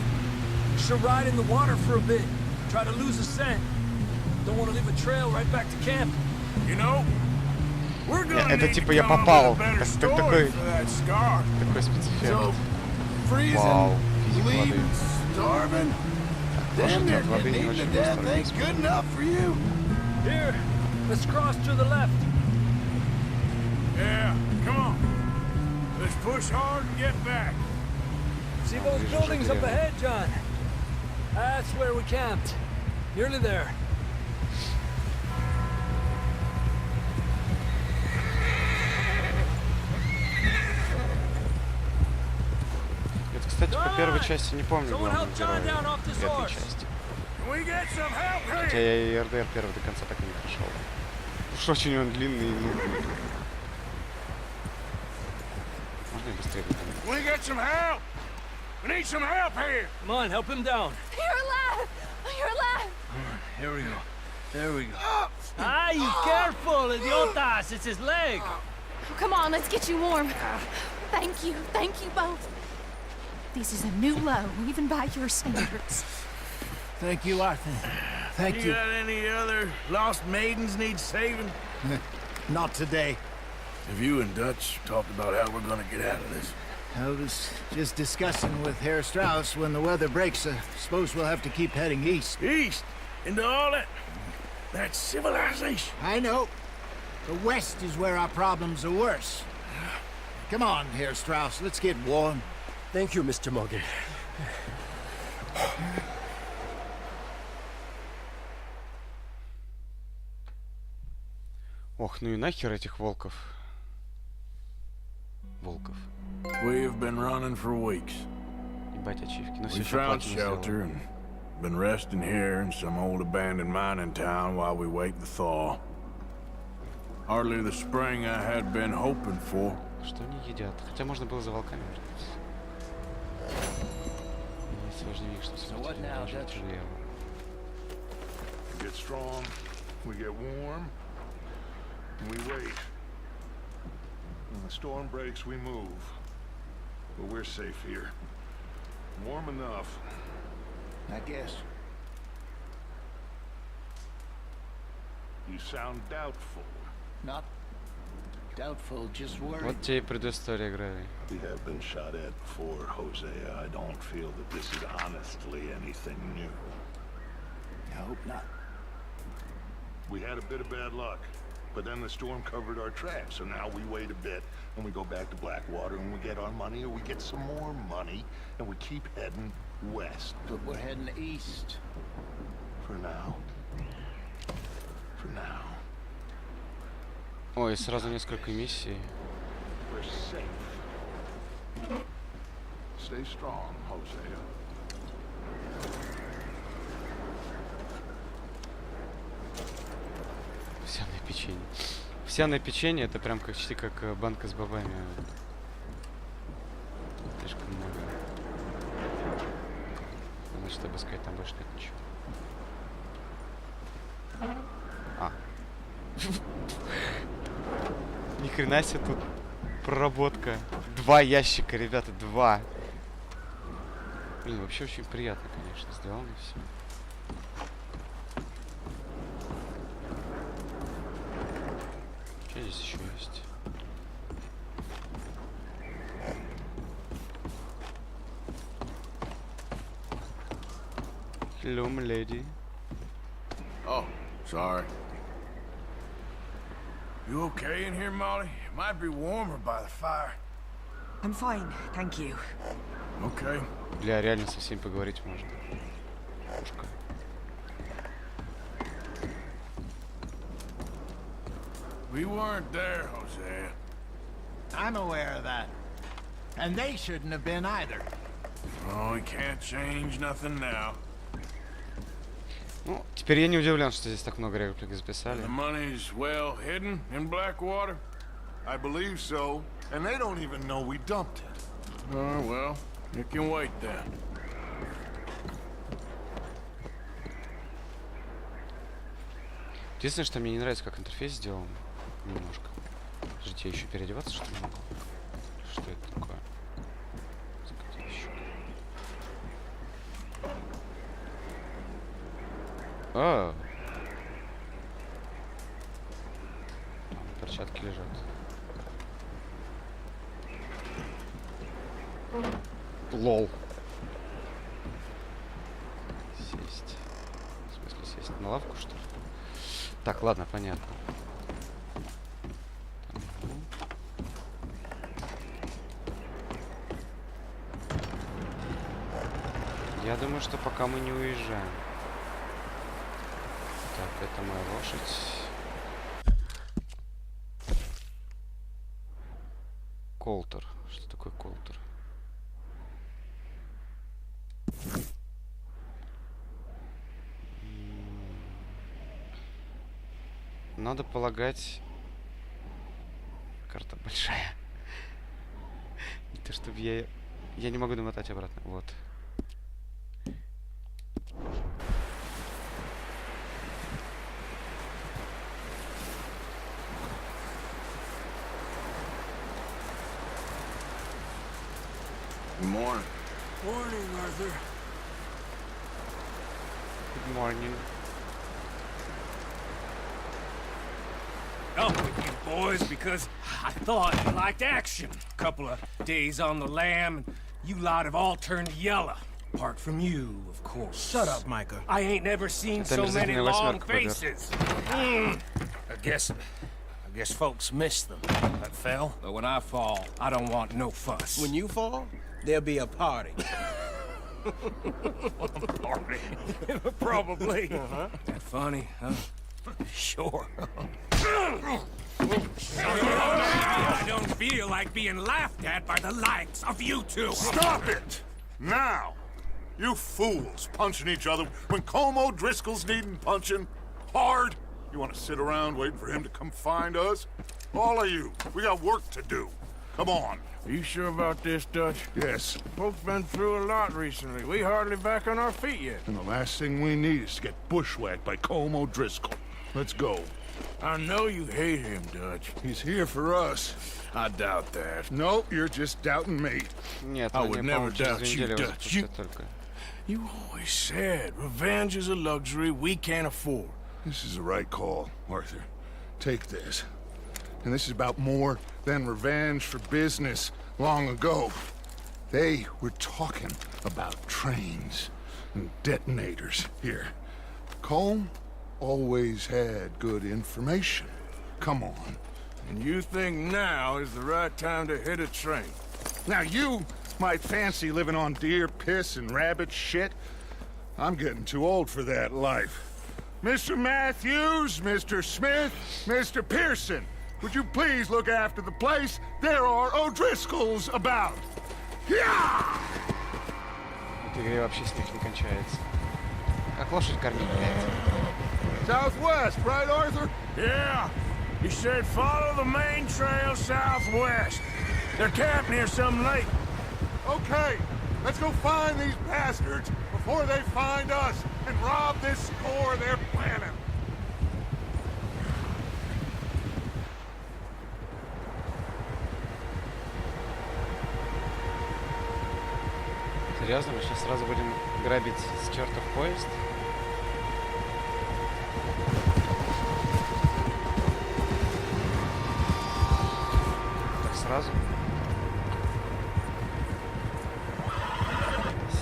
You should ride in the water for a bit. Try to lose a scent. Don't want to leave a trail right back to camp. You know, we're gonna Это need типа to я come up попал. with a better Так, story такой for that scar. спецэффект. So, freezing, Вау, физик воды. bleeding, starving. Damn near от воды getting не eaten очень to death быстро ain't good enough for you. Here, let's cross to the left. Yeah, come on. Let's push hard and get back. See those buildings up ahead, John? That's where we camped. Nearly there. Это, кстати, по первой части не помню Someone главного help John героя. down off this Этой horse. части. Can we get some help Хотя here? я и РДР первый до конца так и не прошел. Уж очень он длинный и нудный. Можно и быстрее выполнить? We get some help. We need some help here. Come on, help him down. You're alive! You're alive! Here we go. There we go. Ay, careful, idiotas. It's his leg. Come on, let's get you warm. Thank you both. This is a new low, even by your standards. Thank you, Arthur. Thank You got any other lost maidens need saving? Not today. Have you and Dutch talked about how we're gonna get out of this? I was just discussing with Herr Strauss when the weather breaks. I suppose we'll have to keep heading east. East? Into all that civilization? I know. The west is where our problems are worse. Come on, Herr Strauss, let's get warm. Thank you, Mr. Morgan. Ох, ну и нахер этих волков. Волков. We've been running for weeks. Ебать ачивки. Ну We все, что found платим, shelter сделал. and been resting here in some old abandoned mining town while we wait the thaw. Hardly the spring I had been hoping for. Что они едят? Хотя можно было за волками вернуться. Есть важнее, что сопротивление даже тяжелее. We get strong, we get warm, and we wait. When the storm breaks, we move. But we're safe here. Warm enough. I guess. You sound doubtful. Not doubtful, just worried. Вот тебе и предыстория игры. We have been shot at before, Hosea. I don't feel that this is honestly anything new. I hope not. We had a bit of bad luck, but then the storm covered our tracks, so now we wait a bit, and we go back to Blackwater, and we get our money, or we get some more money, and we keep heading west. But we're heading east. For now. For now. Ой, сразу несколько миссий. We're safe. Stay strong, Hosea. Овсяное печенье. Овсяное печенье это прям как почти как банка с бобами. Слишком много. Значит, я бы сказать, там больше нет ничего. А. Ни хрена себе тут проработка. 2 ящика, ребята, 2. Блин, вообще очень приятно, конечно, сделано все. Что здесь еще есть? Hello, my lady. Oh, sorry. You okay in here, Molly? It might be warmer by the fire. I'm fine, thank you. Okay. Бля, реально со всеми поговорить можно. Пушка. We weren't there, Hosea. I'm aware of that. And they shouldn't have been either. Oh, we can't change nothing now. Ну, теперь я не удивлен, что здесь так много реплик записали. The money's well hidden in Blackwater? I believe so. And they don't even know we dumped it. Oh, well, it can wait then. Единственное, что мне не нравится, как интерфейс сделан. Немножко. Подождите, я еще переодеваться, что ли, могу? Что это такое? Закатить еще. А. Там перчатки лежат. Лол. Сесть. В смысле сесть на лавку, что ли? Так, ладно, понятно. Я думаю, что пока мы не уезжаем. Так, это моя лошадь. Колтер. Что такое колтер? Надо полагать... Карта большая. Не то, чтобы я... Я не могу домотать обратно. Вот. Good morning. Morning, Arthur. Good morning. Up with you boys because I thought you liked action. Couple of days on the lam, and you lot have all turned yellow. Apart from you, of course. Shut up, Micah. I ain't never seen Это so many обязательно long восьмерка пойдет. faces. I guess folks miss them. That fell. But when I fall, I don't want no fuss. When you fall, there'll be a party. Party. Probably. That funny, huh? Sure. I don't feel like being laughed at by the likes of you two. Stop it! Now! You fools punching each other when Como Driscoll's needing punching. Hard? You want to sit around waiting for him to come find us? All of you, we got work to do. Come on. Are you sure about this, Dutch? Yes. Folks been through a lot recently. We hardly back on our feet yet. And the last thing we need is to get bushwhacked by Como Driscoll. Let's go. I know you hate him, Dutch. He's here for us. I doubt that. No, you're just doubting me. Нет, I они, would по-моему, never через doubt 2 you, недели его Dutch. You- запускают только. You always said revenge is a luxury we can't afford. This is the right call, Arthur. Take this. And this is about more than revenge for business long ago. They were talking about trains and detonators here. Colm always had good information. Come on. And you think now is the right time to hit a train? Now you might fancy living on deer piss and rabbit shit. I'm getting too old for that life. Mr. Matthews, Mr. Smith, Mr. Pearson, would you please look after the place? There are O'Driscolls about. Yeah! В этой игре вообще смех не кончается. Как лошадь кормить, блядь. Southwest, right, Arthur? Yeah. He said follow the main trail southwest. They're camped near some lake. Okay, let's go find these bastards before they find us and rob this score they're planning. Серьезно, мы сейчас сразу будем грабить с чертов поезд? Так сразу?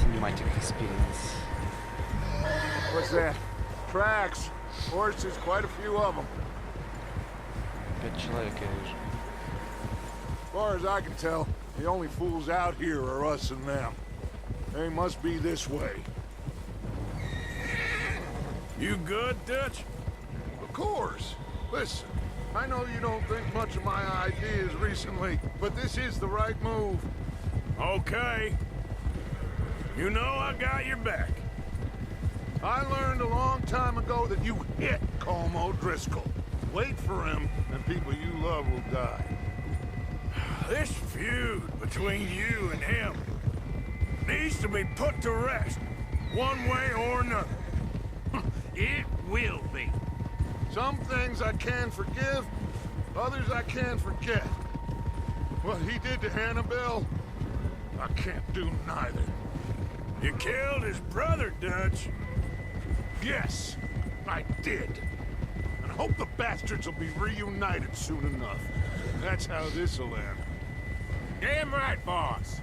Cinematic experience. What's that? Tracks. Horses, quite a few of them. 5 человек я вижу. As far as I can tell, the only fools out here are us and them. They must be this way. You good, Dutch? Of course. Listen, I know you don't think much of my ideas recently, but this is the right move. Okay. You know I got your back. I learned a long time ago that you hit Colm O'Driscoll. Wait for him, and people you love will die. This feud between you and him needs to be put to rest, one way or another. It will be. Some things I can forgive, others I can't forget. What he did to Annabelle, I can't do neither. You killed his brother, Dutch. Yes, I did. And I hope the bastards will be reunited soon enough. That's how this'll end. Damn right, boss.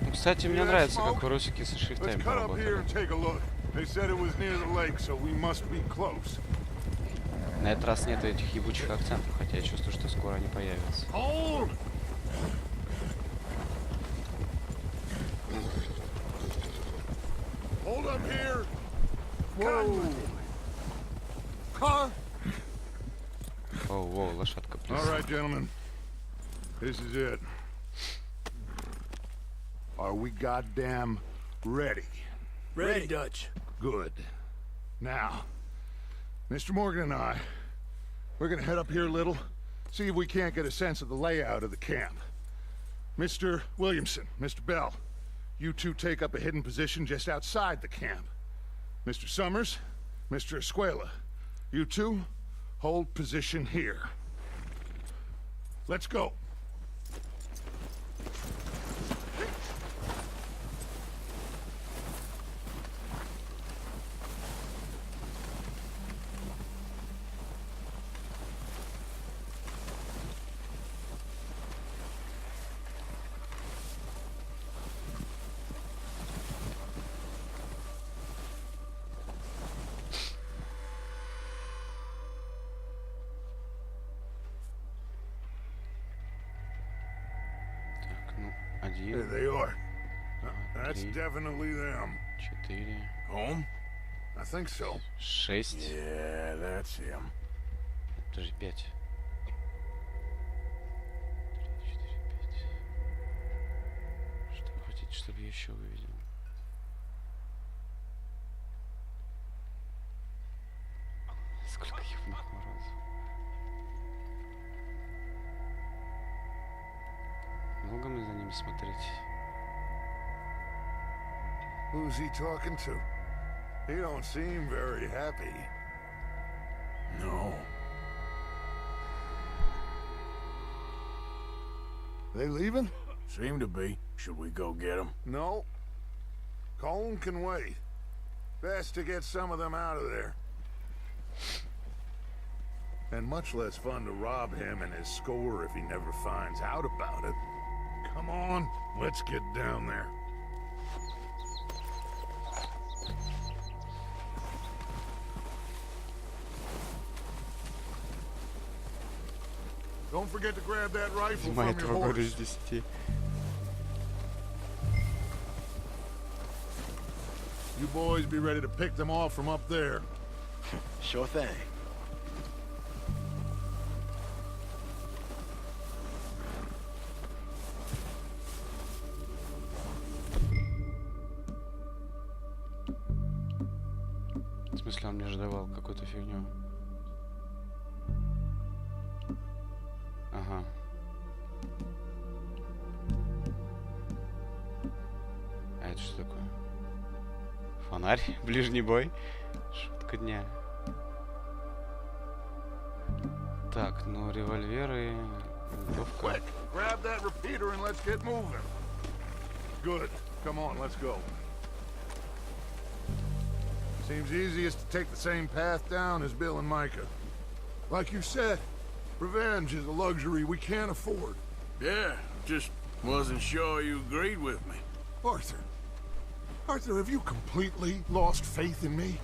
Ну, кстати, мне нравится, как русики со шрифтами Let's cut up here поработали. and take a look. They said it was near the lake, so we must be close. На этот раз нет этих ебучих акцентов, хотя я чувствую, что скоро они появятся. Hold! Hold up here! Whoa! Car! Оу, воу, лошадка, плюс. All right, gentlemen. This is it. Are we goddamn ready? Ready, Dutch. Good. Now, Mr. Morgan and I, we're gonna head up here a little, see if we can't get a sense of the layout of the camp. Mr. Williamson, Mr. Bell, you two take up a hidden position just outside the camp. Mr. Summers, Mr. Escuela, you two hold position here. Let's go. Так, ну, There 1, they are. That's 3, definitely them. 4, Home? I think so. 6. Yeah, that's him. Подожди, 5. 3, 4, 5. Что вы хотите, чтобы я еще увидел? Сколько ебных морозов. Долго мне за ними смотреть? Who's he talking to? He don't seem very happy. No. They leaving? Seem to be. Should we go get them? No. Colm can wait. Best to get some of them out of there. And much less fun to rob him and his score if he never finds out about it. Come on, let's get down there. Don't forget to grab that rifle Моя from your этого года horse. из 10. You boys be ready to pick them off from up there. Sure thing. В смысле, он мне же давал какую-то фигню. Ага. А это что такое? Фонарь? Ближний бой? Шутка дня. Так, ну револьверы Quick, grab that repeater and let's get moving. Good. Come on, let's go. Seems easiest to take the same path down as Bill and Micah. Like you said, revenge is a luxury we can't afford. Yeah, just wasn't sure you agreed with me. Arthur, have you completely lost faith in me?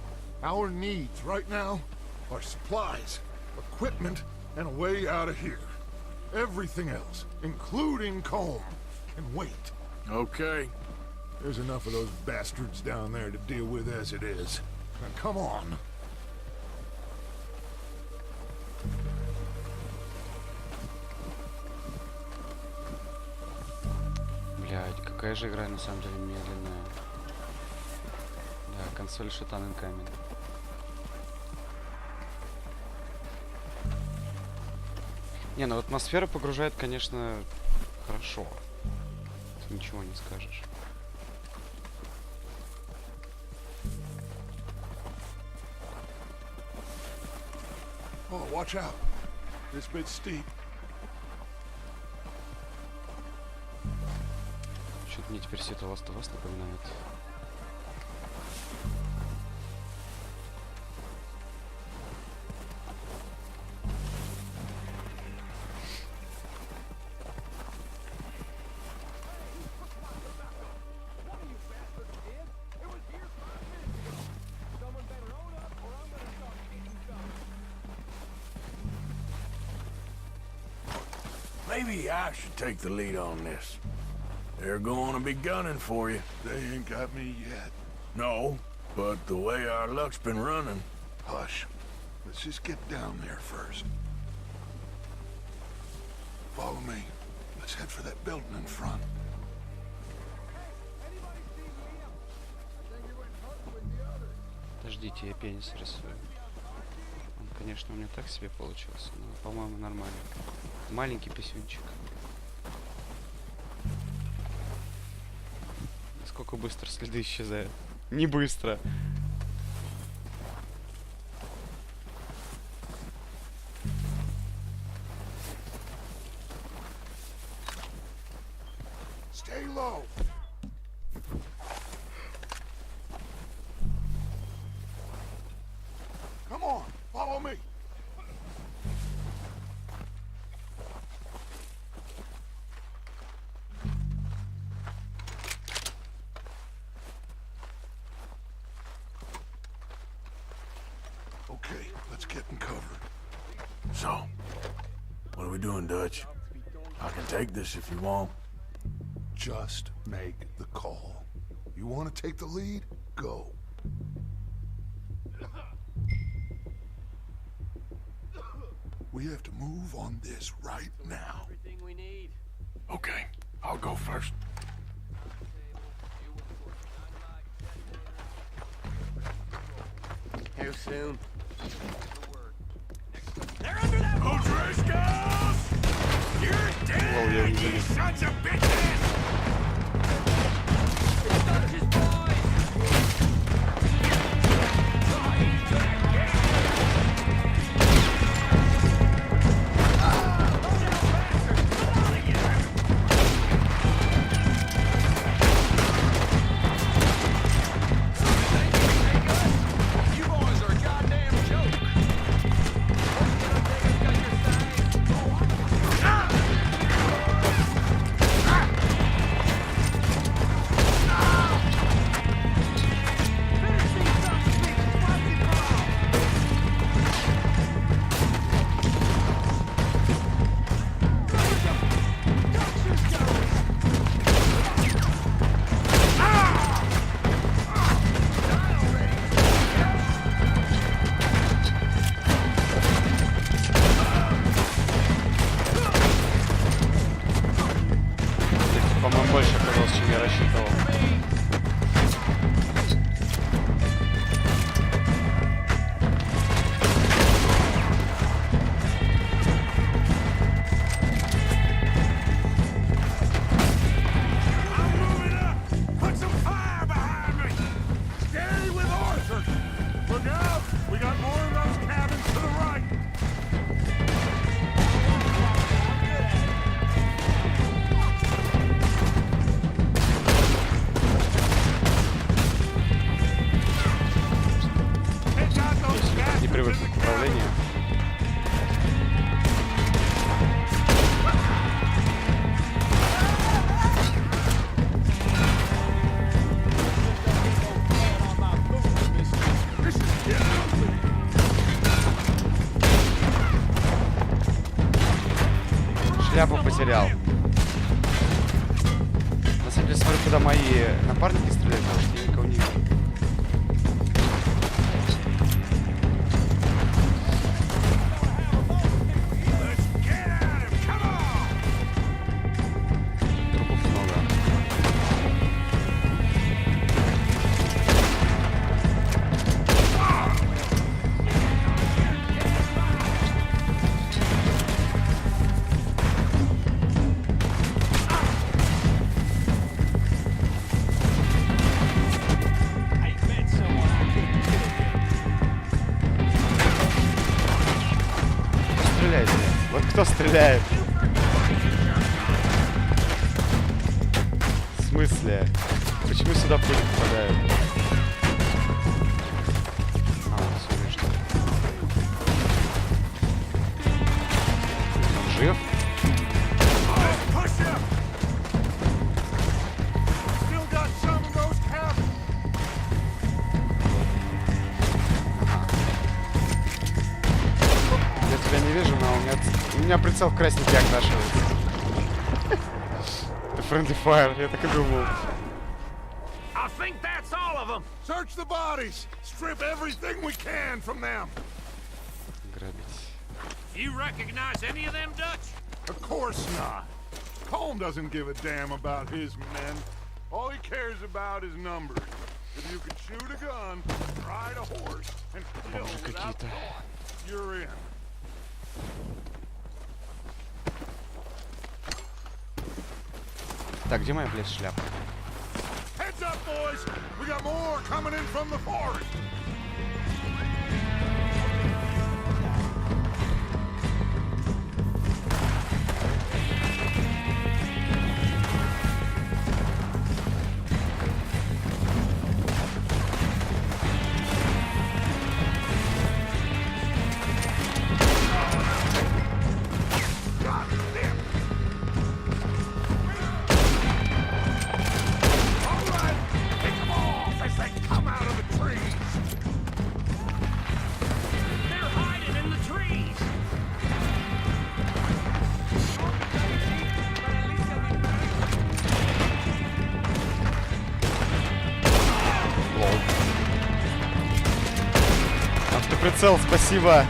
Our needs right now are supplies, equipment, and a way out of here. Everything else, including Colm, can wait. Okay. There's enough of those bastards down there to deal with as it is. Now, come on. Блядь, какая же игра на самом деле медленная. Да, консоль шатан incoming. Не, ну атмосфера погружает, конечно, хорошо. Тут ничего не скажешь. Oh, watch out. This bit's steep. Что-то мне теперь все это Last of Us напоминает. Maybe I should take the lead on this. They're going to be gunning for you. They ain't got me yet. No, but the way our luck's been running... Hush. Let's just get down there first. Follow me. Let's head for that building in front. Подождите, я пенис рисую. Он, конечно, у меня так себе получился, но, по-моему, нормально. Маленький писюнчик. Насколько быстро следы исчезают. Не быстро. Stay low. Come on, follow me. Okay, let's get in cover. So, what are we doing, Dutch? I can take this if you want. Just make the call. You want to take the lead? Go. We have to move on this right now. Everything we need. Okay, I'll go first. How soon? They're under that O'Driscolls! You're dead, you sons of bitches! шляпу потерял. На самом деле, смотрю, куда мои напарники стреляют, потому что я никого не вижу. Трупов много. Стреляйте. Вот кто стреляет? В смысле? Почему сюда пули попадают? А, все, вижу. Он жив? Я тебя не вижу, но у меня прицел в красненький окрашивается. Это friendly fire, я так и думал. I think that's all of them. Search the bodies! Strip everything we can from them! Грабить. You recognize any of them, Dutch? Of course not. Colm doesn't give a damn about his men. All he cares about is numbers. If you can shoot a gun, ride a horse, and kill without thought, you're in. Так, где моя, блядь, шляпа? Heads up, boys! We got more coming in from the forest! Автоприцел, спасибо.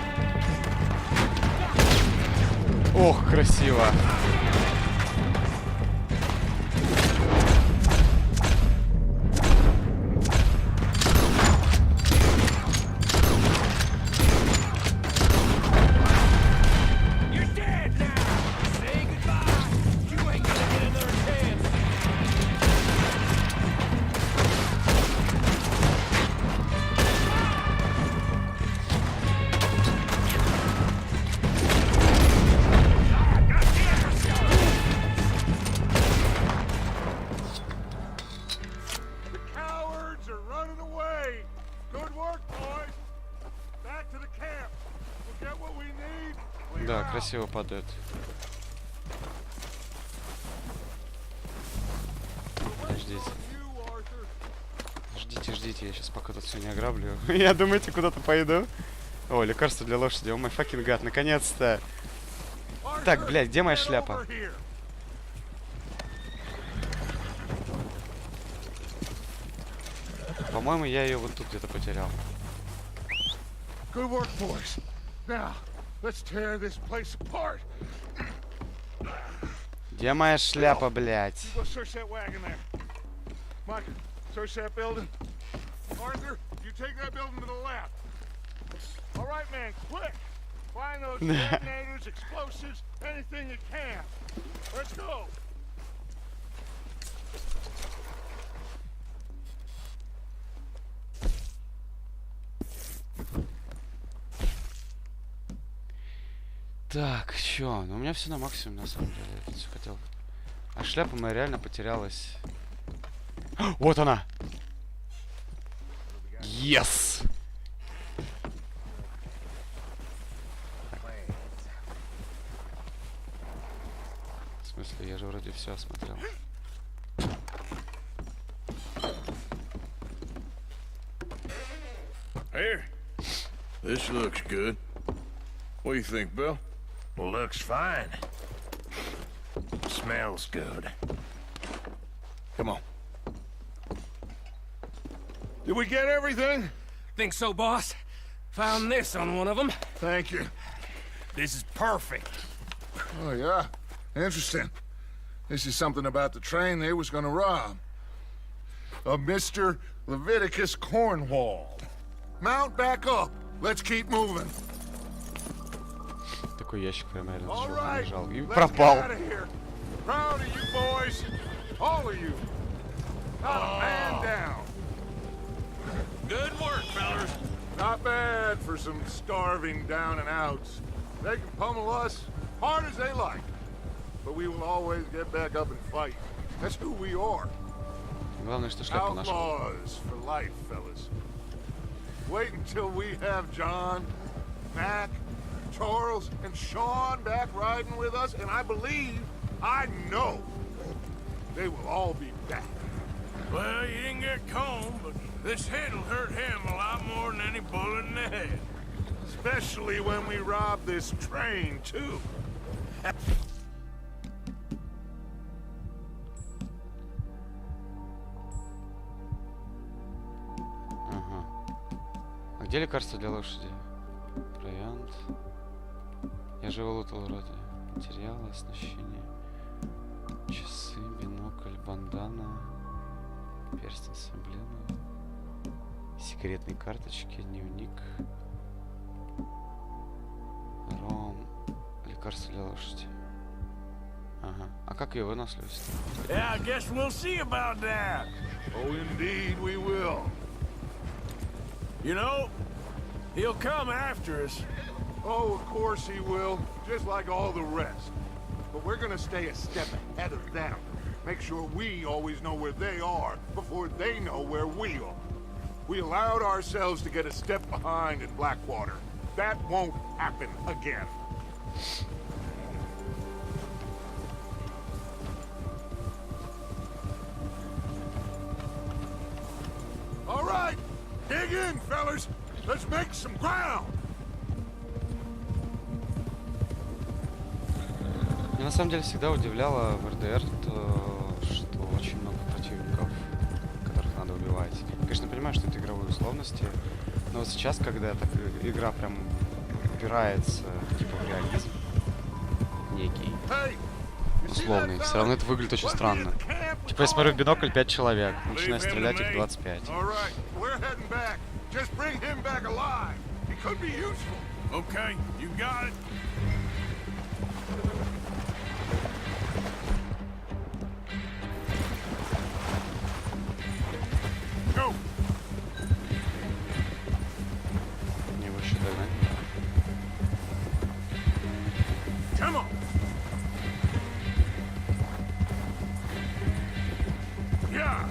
Ох, красиво. Да, красиво падает. Ждите. Ждите, я сейчас пока тут все не ограблю. Я думаете, куда-то пойду? О, лекарство для лошади. О май факинг гад, наконец-то. Так, блядь, где моя шляпа? По-моему, я ее вот тут где-то потерял. Good work, boys. Now, let's tear this place apart. Где моя шляпа, блядь? Go search that wagon there. Mike, search that building. Arthur, you take that building to the left. All right, man, quick. Find those detonators, explosives, anything you can. Let's go. Так, чё? Ну у меня все на максимум, на самом деле. Я все хотел. А шляпа моя реально потерялась. Вот она! Yes! В смысле, я же вроде все осмотрел. Here. This looks good. What do you think, Bill? Looks fine. Smells good. Come on. Did we get everything? Think so, boss? Found this on one of them. Thank you. This is perfect. Oh, yeah? Interesting. This is something about the train they was gonna rob. A Mr. Leviticus Cornwall. Mount back up. Let's keep moving. Такой ящик прямо рядом All с right, лежал. И let's пропал. get out of here. Proud of you boys. All of you. Not a man down. Good work, fellas. Not bad for some starving down and outs. They can pummel us hard as they like. But we will always get back up and fight. That's who we are. Главное, что шляпу нашел. Outlaws for life, fellas. Wait until we have John, Mac, Charles, and Sean back riding with us, and I believe, I know, they will all be back. Well, you didn't get Combe, but this hit'll hurt him a lot more than any bullet in the head. Especially when we rob this train, too. Ага. А где лекарство для лошади? Провиант. Я же его лутал вроде. Материалы, оснащение. Часы, бинокль, бандана. Перстень с эмблемой. Секретные карточки, дневник. Ром. Лекарство для лошади. Ага. А как ее выносливость? Yeah, I guess we'll see about that. Oh, indeed we will. You know, he'll come after us. Oh, of course he will, just like all the rest. But we're gonna stay a step ahead of them. Make sure we always know where they are before they know where we are. We allowed ourselves to get a step behind in Blackwater. That won't happen again. All right, dig in, fellas. Let's make some ground. Меня на самом деле всегда удивляло в РДР то, что очень много противников, которых надо убивать. Я, конечно, понимаю, что это игровые условности, но вот сейчас, когда так игра прям упирается типа в реализм некий, условный, все равно это выглядит очень странно. Типа я смотрю в бинокль 5 человек, начинаю стрелять их 25. Okay, you got it. Go. Не выше догнать. Come on. Yeah.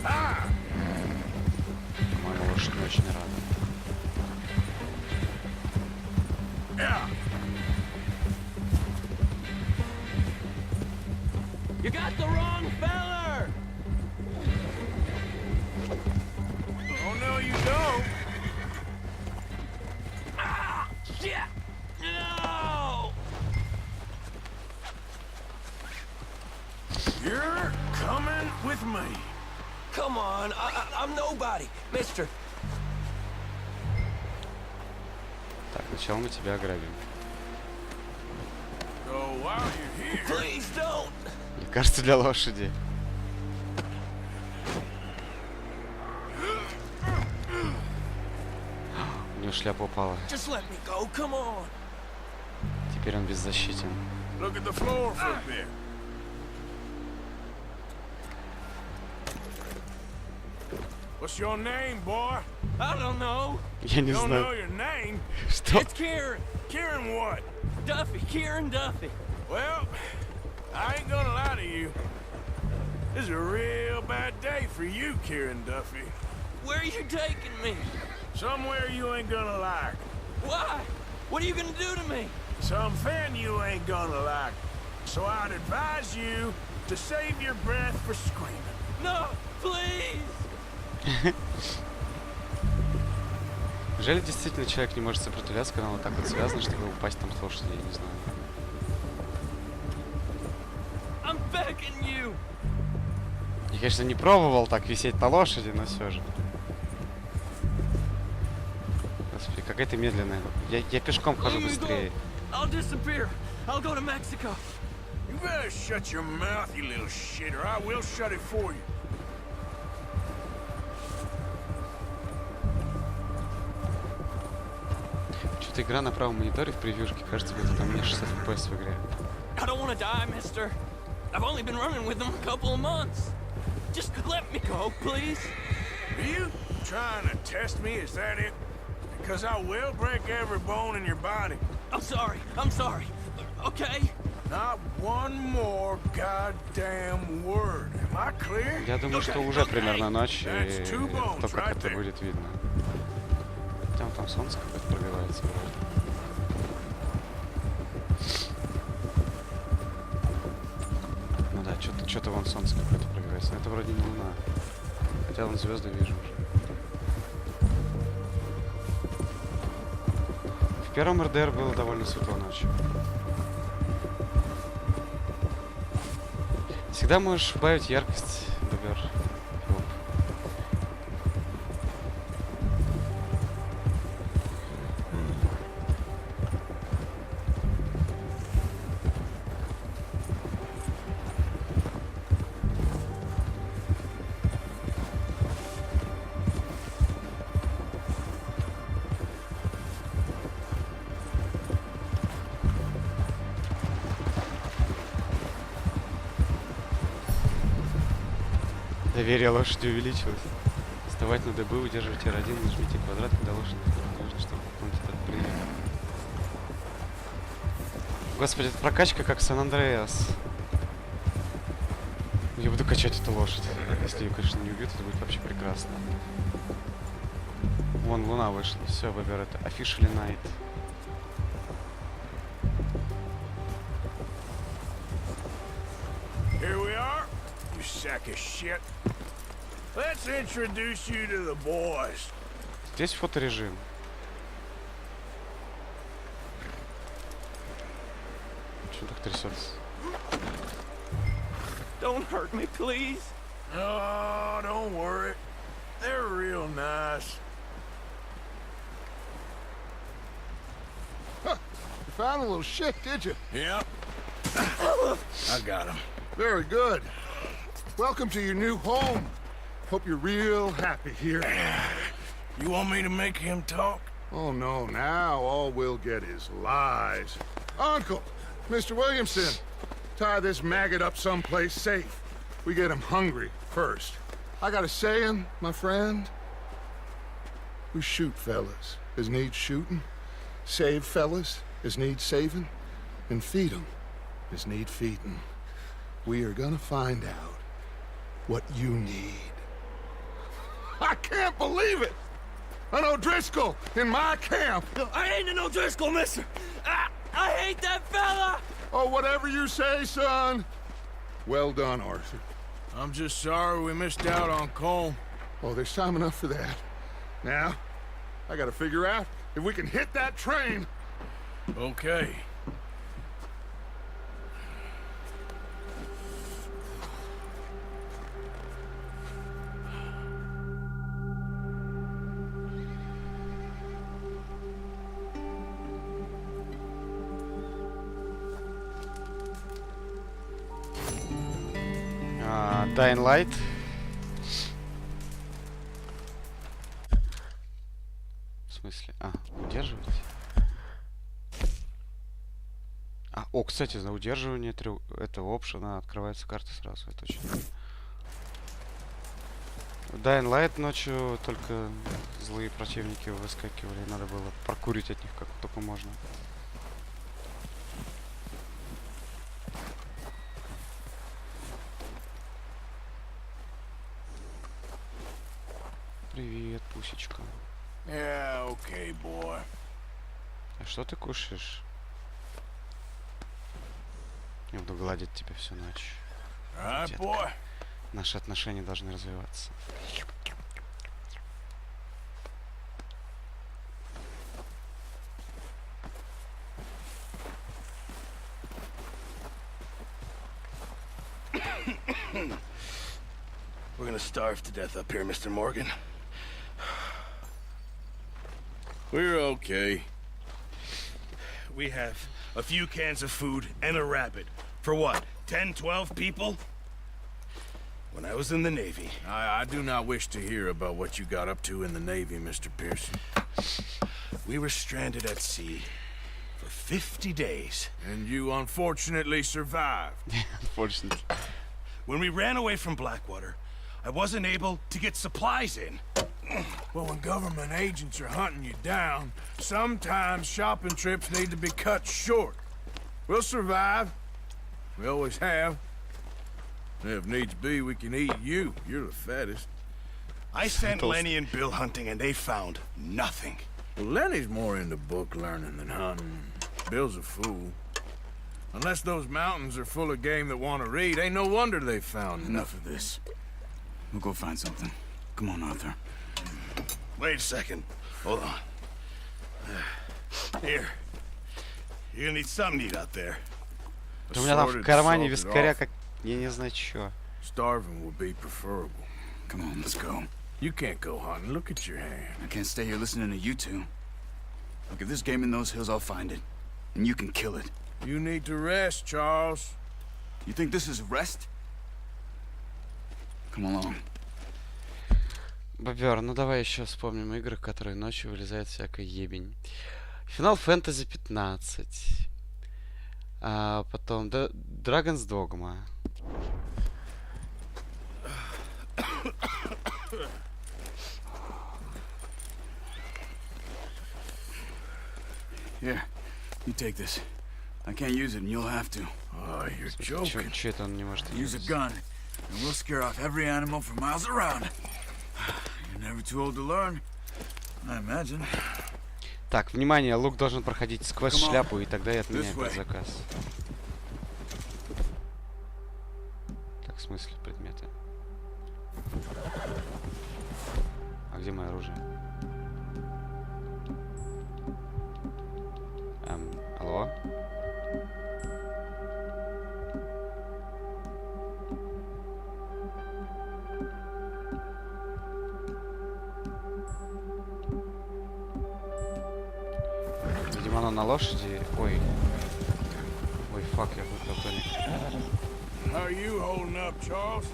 Ah. По-моему, лошадь не очень рада. Yeah. You got the wrong feller! Oh no, you don't. Ah! Shit! No! You're coming with me. Come on, I'm nobody, mister. Так, сначала мы тебя ограбим. So while you're here, Please don't! Лекарство для лошади. У него шляпа упала. Just let me go, come on. Теперь он беззащитен. look at the floor for a bit. What's your name, boy? I don't know. Я не You don't know знаю. your name? Что? It's Kieran. Kieran what? Duffy, Kieran Duffy. Well, I ain't gonna lie to you. This is a real bad day for you, Kieran Duffy. Where are you taking me? Somewhere you ain't gonna like. Why? What are you gonna do to me? Something you ain't gonna like. So I'd advise you to save your breath for screaming. No, please! Неужели действительно человек не может сопротивляться, когда он вот так вот связан, чтобы упасть там с лошади, я не знаю. I'm begging you. Я, конечно, не пробовал так висеть на лошади, но все же. Господи, какая ты медленная. Я пешком хожу быстрее. I'll disappear. I'll go to Mexico. You better shut your mouth, you little shit, or I will shut it for you. Что-то игра на правом мониторе в превьюшке, кажется, будто там не 60 FPS в игре. I don't want to die, mister. I've only been running with them a couple of months. Just let me go, please. Are you trying to test me? Is that it? Because I will break every bone in your body. I'm sorry. I'm sorry. Okay? Not one more goddamn word. Am I clear? Я думаю, что уже примерно ночь, и то, как это будет видно. Там солнце какое-то пробивается вроде. Ну да, что-то вон солнце какое-то пробивается. Но это вроде не луна. Хотя вон звезды вижу уже. В первом РДР было довольно светло ночью. Всегда можешь убавить яркость, ДВР. Доверие лошади увеличилось. Вставать на ДБ, удерживайте R1, нажмите квадрат, когда лошадь нужно, чтобы выполнить этот прием. Господи, это прокачка как Сан-Андреас. Я буду качать эту лошадь. Если ее, конечно, не убьют, это будет вообще прекрасно. Вон, луна вышла. Все, выбер это. Officially Night. Here we are, you sack of shit. Let's introduce you to the boys. Здесь фоторежим. Чего так трясется? Don't hurt me, please. Oh, don't worry. They're real nice. Huh. You found a little shit, did you? Yep. I got him. Very good. Welcome to your new home. Hope you're real happy here. You want me to make him talk? Oh, no. Now all we'll get is lies. Uncle, Mr. Williamson, tie this maggot up someplace safe. We get him hungry first. I got a saying, my friend. We shoot fellas as need shooting, save fellas as need saving, and feed them as need feeding. We are gonna find out what you need. I can't believe it! An O'Driscoll in my camp! I ain't an O'Driscoll, mister! I hate that fella! Oh, whatever you say, son. Well done, Arthur. I'm just sorry we missed out on Colm. Oh, there's time enough for that. Now, I gotta figure out if we can hit that train. Okay. Dying Light. В смысле? Удерживать? Кстати, за удерживание этого опшена открывается карта сразу. Это очень... Dying Light ночью только злые противники выскакивали. Надо было прокурить от них как только можно. Привет, пусечка. Yeah, okay, boy. А что ты кушаешь? Я буду гладить тебя всю ночь. Right, boy. Наши отношения должны развиваться. We're gonna starve to death up here, Mr. Morgan. We're okay. We have a few cans of food and a rabbit. For what, 10, 12 people? When I was in the Navy... I do not wish to hear about what you got up to in the Navy, Mr. Pearson. We were stranded at sea for 50 days. And you unfortunately survived. Unfortunately. When we ran away from Blackwater, I wasn't able to get supplies in. Well, when government agents are hunting you down, sometimes shopping trips need to be cut short. We'll survive. We always have. If needs be, we can eat you. You're the fattest. I sent Lenny and Bill hunting, and they found nothing. Well, Lenny's more into book learning than hunting. Bill's a fool. Unless those mountains are full of game that want to read, ain't no wonder they found Enough of this. We'll go find something. Come on, Arthur. Wait a second. Hold on. Here. You're gonna need something to eat out there. У меня там в кармане вискаря как... Я не знаю чё. Starving would be preferable. Come on, let's go. You can't go hunting. Look at your hand. I can't stay here listening to you two. Look, if there's game in those hills, I'll find it. And you can kill it. You need to rest, Charles. You think this is rest? Come along. Бобер, ну давай еще вспомним игры, в которые ночью вылезает всякая ебень. Final Fantasy 15. А потом Dragon's Dogma. Here, you take this. I can't use it, and you'll have to. Oh, you're joking. Чё это он не может Use a gun, and we'll scare off every animal for miles around. You're never too old to learn, I imagine. Так, внимание, лук должен проходить сквозь шляпу, и тогда я отменяю этот заказ. Так, в смысле предметы? А где мое оружие? Алло? Видимо, оно на лошади. Ой. Ой, фак, я выпал тоник. How are you holding up, Charles?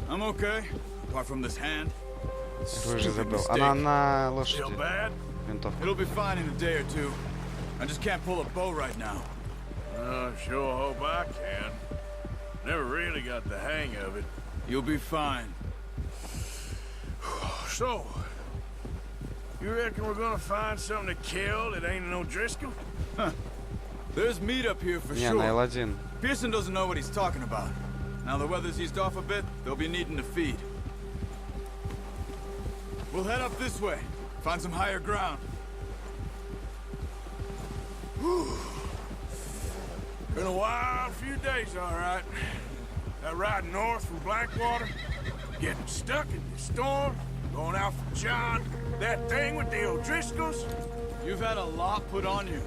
I'm okay, apart from this hand. Оружие забыл. Она на лошади. Still bad? Винтовка. It'll be fine in a day or two. I just can't pull a bow right now. I sure hope I can. Never really got the hang of it. You'll be fine. So, you reckon we're gonna find something to kill that ain't no Driscoll? Huh. There's meat up here for Не, на sure. L1. Pearson doesn't know what he's talking about. Now the weather's eased off a bit, they'll be needing to feed. We'll head up this way. Find some higher ground. Been a wild few days, all right. That ride north from Blackwater, getting stuck in the storm, going out for John, that thing with the O'Driscolls. You've had a lot put on you.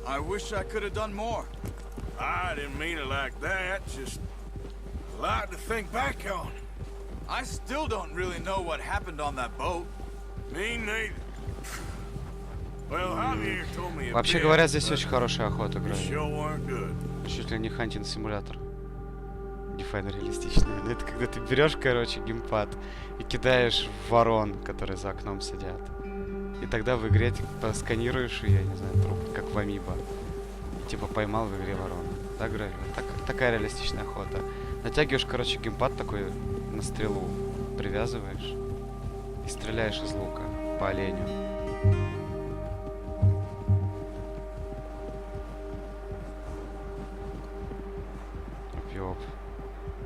I wish I could have done more. I didn't mean it like that, just a lot to think back on. I still don't really know what happened on that boat. Me neither. Well, Javier told me a Вообще bit, говоря, здесь but очень хорошая охота, it играет. sure weren't good. Чуть ли не хантинг-симулятор. Дефайно реалистичный. Ну, это когда ты берешь, короче, геймпад и кидаешь ворон, которые за окном сидят. И тогда в игре типа сканируешь ее, я не знаю, труп, как в Амибо. И типа поймал в игре ворон. Так, такая реалистичная охота. Натягиваешь, короче, геймпад такой на стрелу, привязываешь и стреляешь из лука по оленю. Ёп.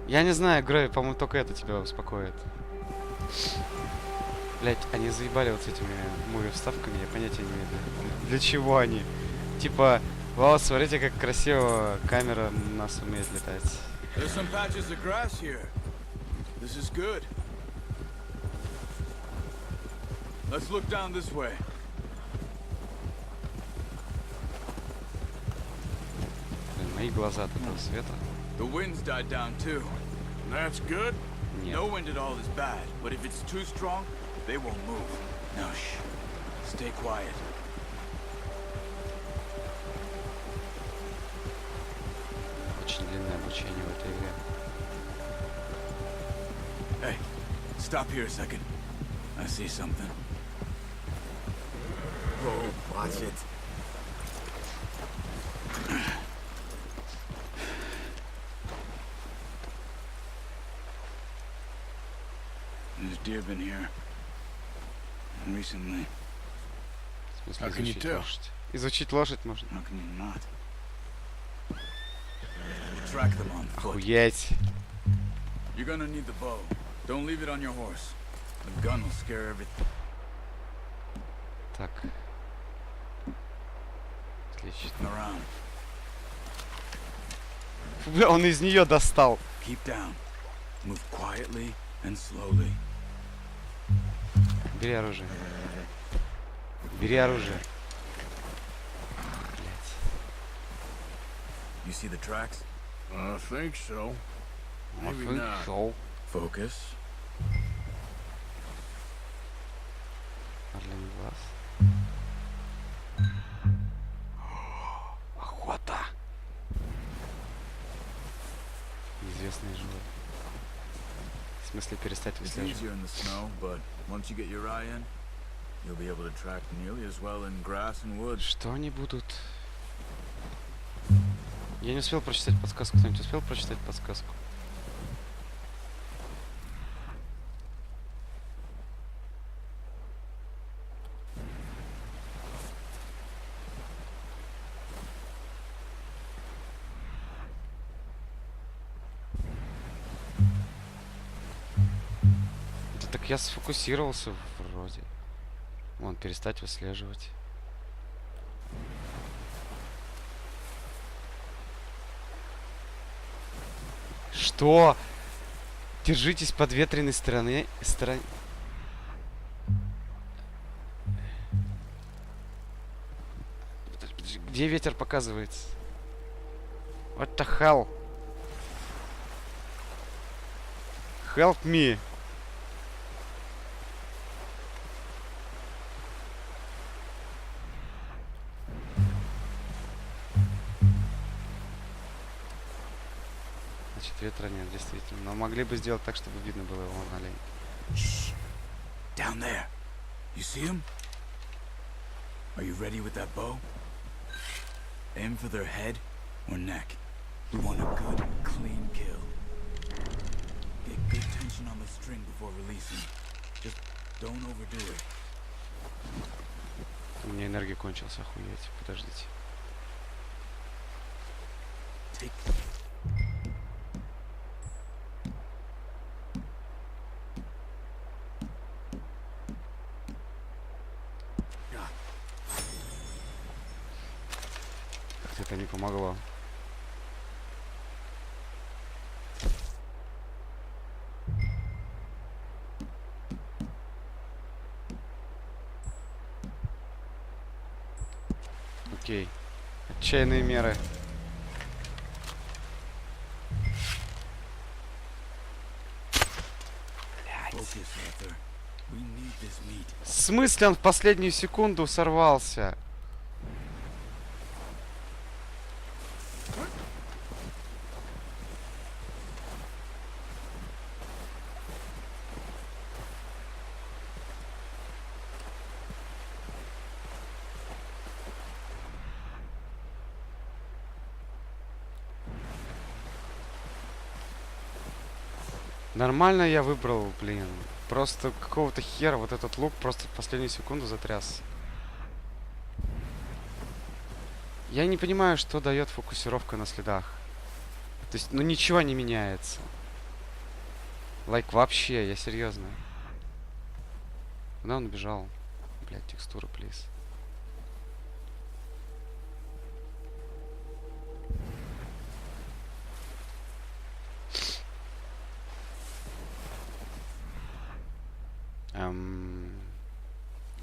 Я не знаю, Грей, по-моему, только это тебя успокоит. Блять, они заебали вот с этими муви-вставками, я понятия не имею. Для чего они? Типа, вау, смотрите, как красиво камера у нас умеет летать. There's some patches of grass here. This is good. Let's look down this way. Блин, мои глаза от этого света. The wind's died down too. That's good. Нет. No wind at all is bad, but if it's too strong, they won't move. Now, shh. Stay quiet. Очень длинное обучение в этой игре. Hey, stop here a second. I see something. Oh, watch it. There's deer been here. Recently. В смысле, How can you изучить tell? лошадь? Изучить лошадь можно. How can you not? Track them on foot. Охуеть. You're gonna need the bow. Don't leave it on your horse. The gun will scare everything. Так. Отлично. Around. Бля, он из нее достал. Keep down. Move quietly and slowly. Бери оружие. Бери оружие. You see the tracks? I think so. Maybe Блять. not. Шел. Focus. Орлиный глаз. Охота. Неизвестные животные. В смысле перестать It's выслеживать? easier in the snow, but once you get your eye in, you'll be able to track nearly as well in grass and wood. Что они будут? Я не успел прочитать подсказку. Кто-нибудь успел прочитать подсказку? Да так я сфокусировался вроде. Вон, перестать выслеживать. Что? Держитесь подветренной стороны. Подожди, где ветер показывается? What the hell? Help me. Значит, ветра нет, действительно. Но могли бы сделать так, чтобы видно было его на олень. Shh. Down there. You see him? Are you ready with that bow? Aim for their head or neck. You want a good, clean kill. Get good tension on the string before releasing. Just don't overdo it. У меня энергия кончилась, охуеть. Подождите. Take. Как-то это не помогло. Окей. Отчаянные меры. В смысле он в последнюю секунду сорвался? Нормально я выбрал, блин. Просто какого-то хера вот этот лук просто в последнюю секунду затряс. Я не понимаю, что дает фокусировка на следах. То есть, ну ничего не меняется. Лайк вообще, я серьезно. Куда он убежал? Блять, текстура, плиз.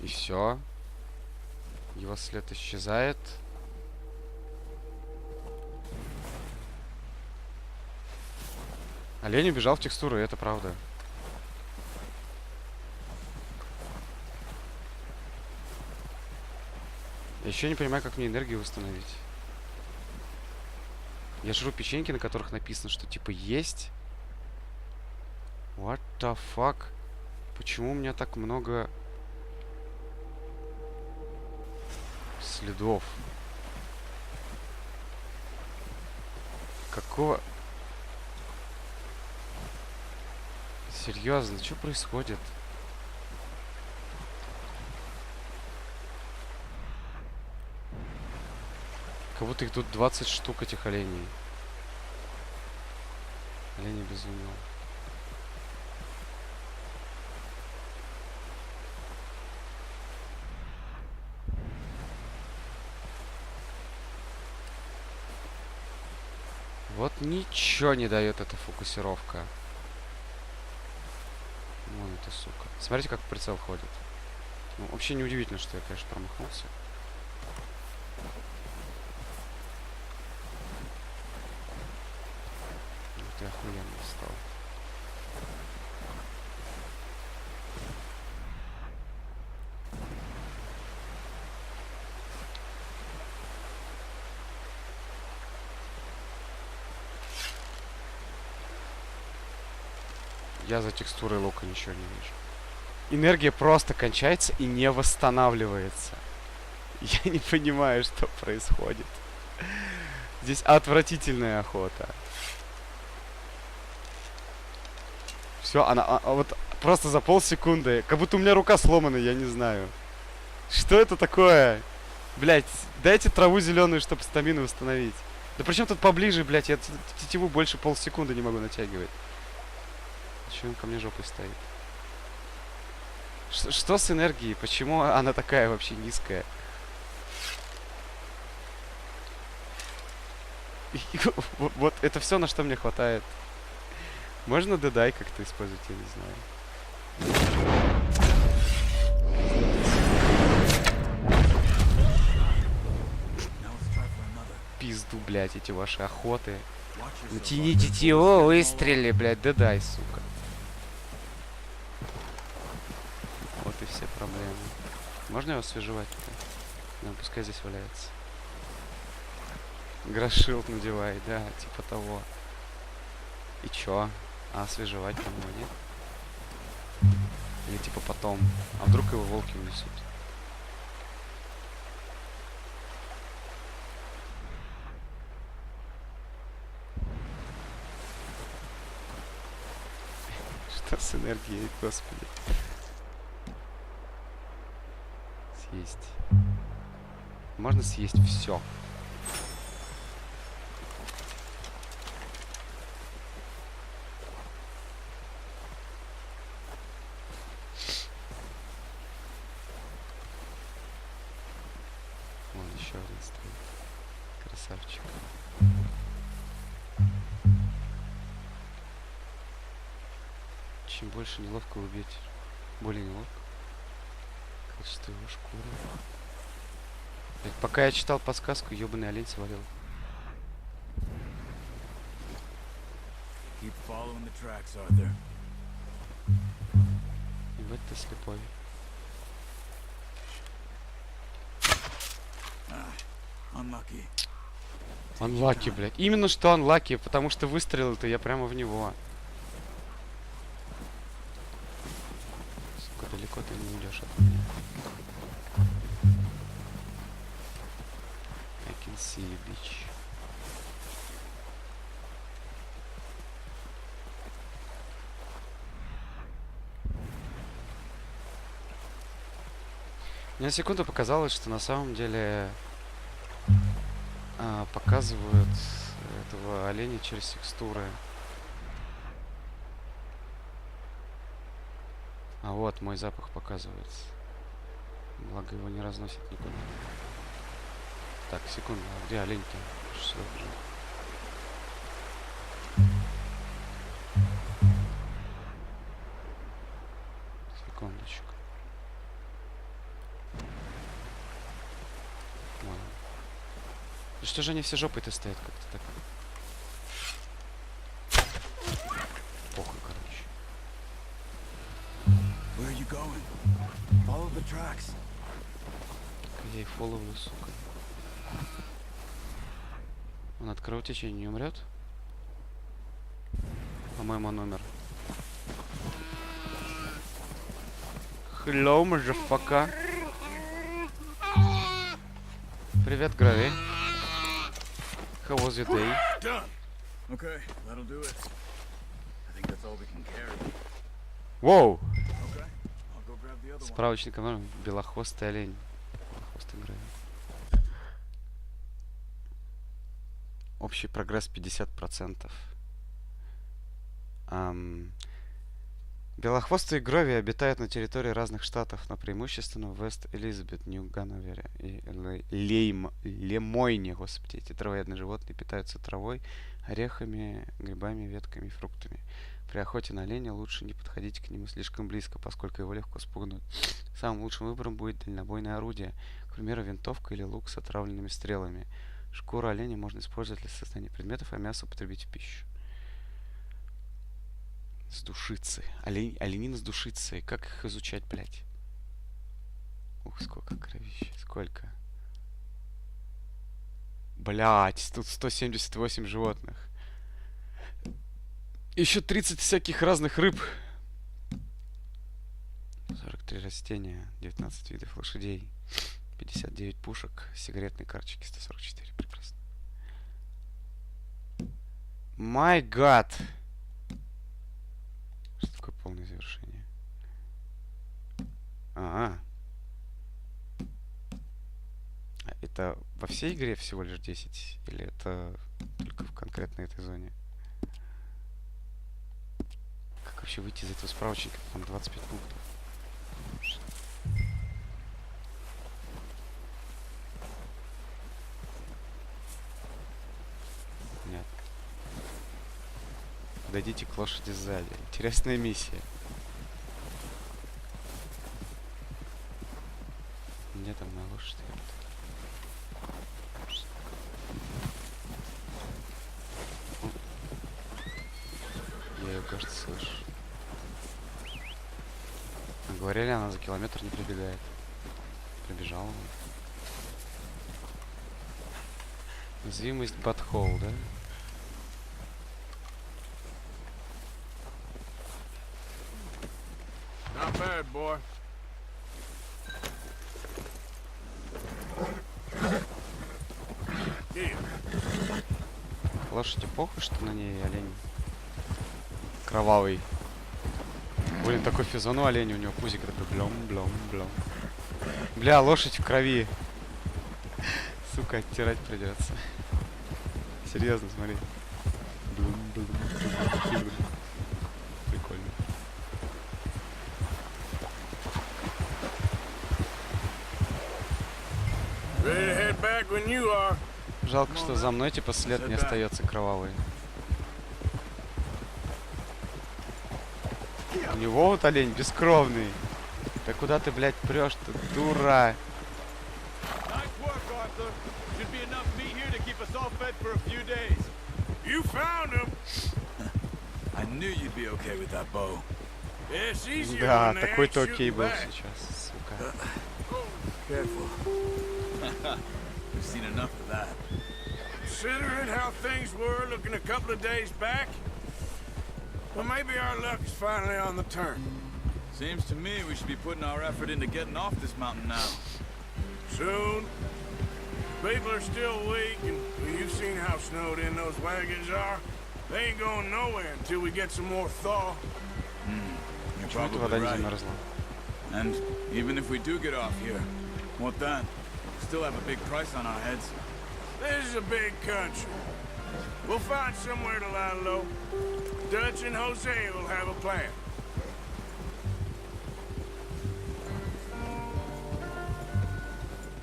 И все. Его след исчезает. Олень убежал в текстуру, и это правда. Я еще не понимаю, как мне энергию восстановить. Я жру печеньки, на которых написано, что типа есть. What the fuck? Почему у меня так много следов? Какого? Серьезно, что происходит? Как будто их тут 20 штук, этих оленей. Олени безумно. Вот ничего не дает эта фокусировка. Вон это, сука. Смотрите, как прицел ходит. Ну, вообще неудивительно, что я, конечно, промахнулся. Вот и охуенно стал. Я за текстурой лука ничего не вижу. Энергия просто кончается и не восстанавливается. Я не понимаю, что происходит. Здесь отвратительная охота. Все, она вот просто за полсекунды. Как будто у меня рука сломана, я не знаю. Что это такое? Блять, дайте траву зеленую, чтобы стамину восстановить. Да причем тут поближе, блять, я тетиву больше полсекунды не могу натягивать. Чего он ко мне жопой стоит? Что с энергией? Почему она такая вообще низкая? Вот это все, на что мне хватает. Можно дедай как-то использовать, я не знаю. Пизду, блядь, эти ваши охоты. Натяните тетиву, выстрели, блядь, дедай, сука. Вот и все проблемы. Можно его освежевать-то? Ну, пускай здесь валяется. Грошилд надевай, да, типа того. И чё? А освежевать там его нет? Или типа потом? А вдруг его волки унесут? Что с энергией, господи? Съесть. Можно съесть все. Вон еще один стоит. Красавчик. Чем больше неловко убить, более неловко. Качество его шкуры. Блядь, пока я читал подсказку, ёбаный олень свалил. Ебать ты слепой. Unlucky, блядь. Именно что unlucky, потому что выстрелил-то я прямо в него. Сука, далеко ты не уйдешь от меня. I can see you, bitch. Мне на секунду показалось, что на самом деле показывают этого оленя через текстуры. А вот мой запах показывается. Благо его не разносит никуда. Так, секунду, а где олень-то? Сюда бежит. Секундочку. Вон. Да что же они все жопой-то стоят как-то так? the tracks. Я их фолловлю, сука. Он от кровотечения не умрет? По-моему, он умер. Hello, motherfucker. Привет, Грави. How was your day? Done. Okay, that'll do it. I think that's all we can carry. Воу! Okay, I'll go grab the other one. Справочник номер белохвостый олень. Белохвостый Грави. Общий прогресс 50%. Белохвостые грови обитают на территории разных штатов, но преимущественно в Вест-Элизабет, Нью-Ганновере и Лемойне, господи. Эти травоядные животные питаются травой, орехами, грибами, ветками и фруктами. При охоте на оленя лучше не подходить к нему слишком близко, поскольку его легко спугнуть. Самым лучшим выбором будет дальнобойное орудие, к примеру, винтовка или лук с отравленными стрелами. Шкуру оленя можно использовать для создания предметов, а мясо употребить в пищу. С душицей. Оленина с душицей. Как их изучать, блядь? Ух, сколько кровища. Сколько? Блядь, тут 178 животных. Еще 30 всяких разных рыб. 43 растения, 19 видов лошадей, 59 пушек, сигаретные карточки 144. Прекрасно. My God! Что такое полное завершение? Ага. Это во всей игре всего лишь 10? Или это только в конкретной этой зоне? Как вообще выйти из этого справочника? Там 25 пунктов. Нет. Дойдите к лошади сзади. Интересная миссия. Где там моя лошадь? Я ее, кажется, слышу. А говорили, она за километр не прибегает. Пробежала. Уязвимость Батхол, да? Not bad, boy. Лошади похуй, что на ней олень кровавый. Блин, такой физон у оленя, у него пузик такой блом. Бля, лошадь в крови. Сука, оттирать придется. Серьезно, смотри. Прикольно. Жалко, что за мной типа след не остается кровавый. У него вот олень бескровный. Да куда ты, блядь, прешь-то, дура? Да, такой-то окей был сейчас, сука. We've seen enough of that. Considering how things were looking a couple of days back, well, maybe our luck is finally on the turn. Seems to me we should be putting our effort into getting off this mountain now. Soon. People are still weak, and well, you've seen how snowed in those wagons are. They ain't going nowhere until we get some more thaw. You're probably right. And even if we do get off here, what then? Still have a big price on our heads. This is a big country. We'll find somewhere to lie low. Dutch and Jose will have a plan.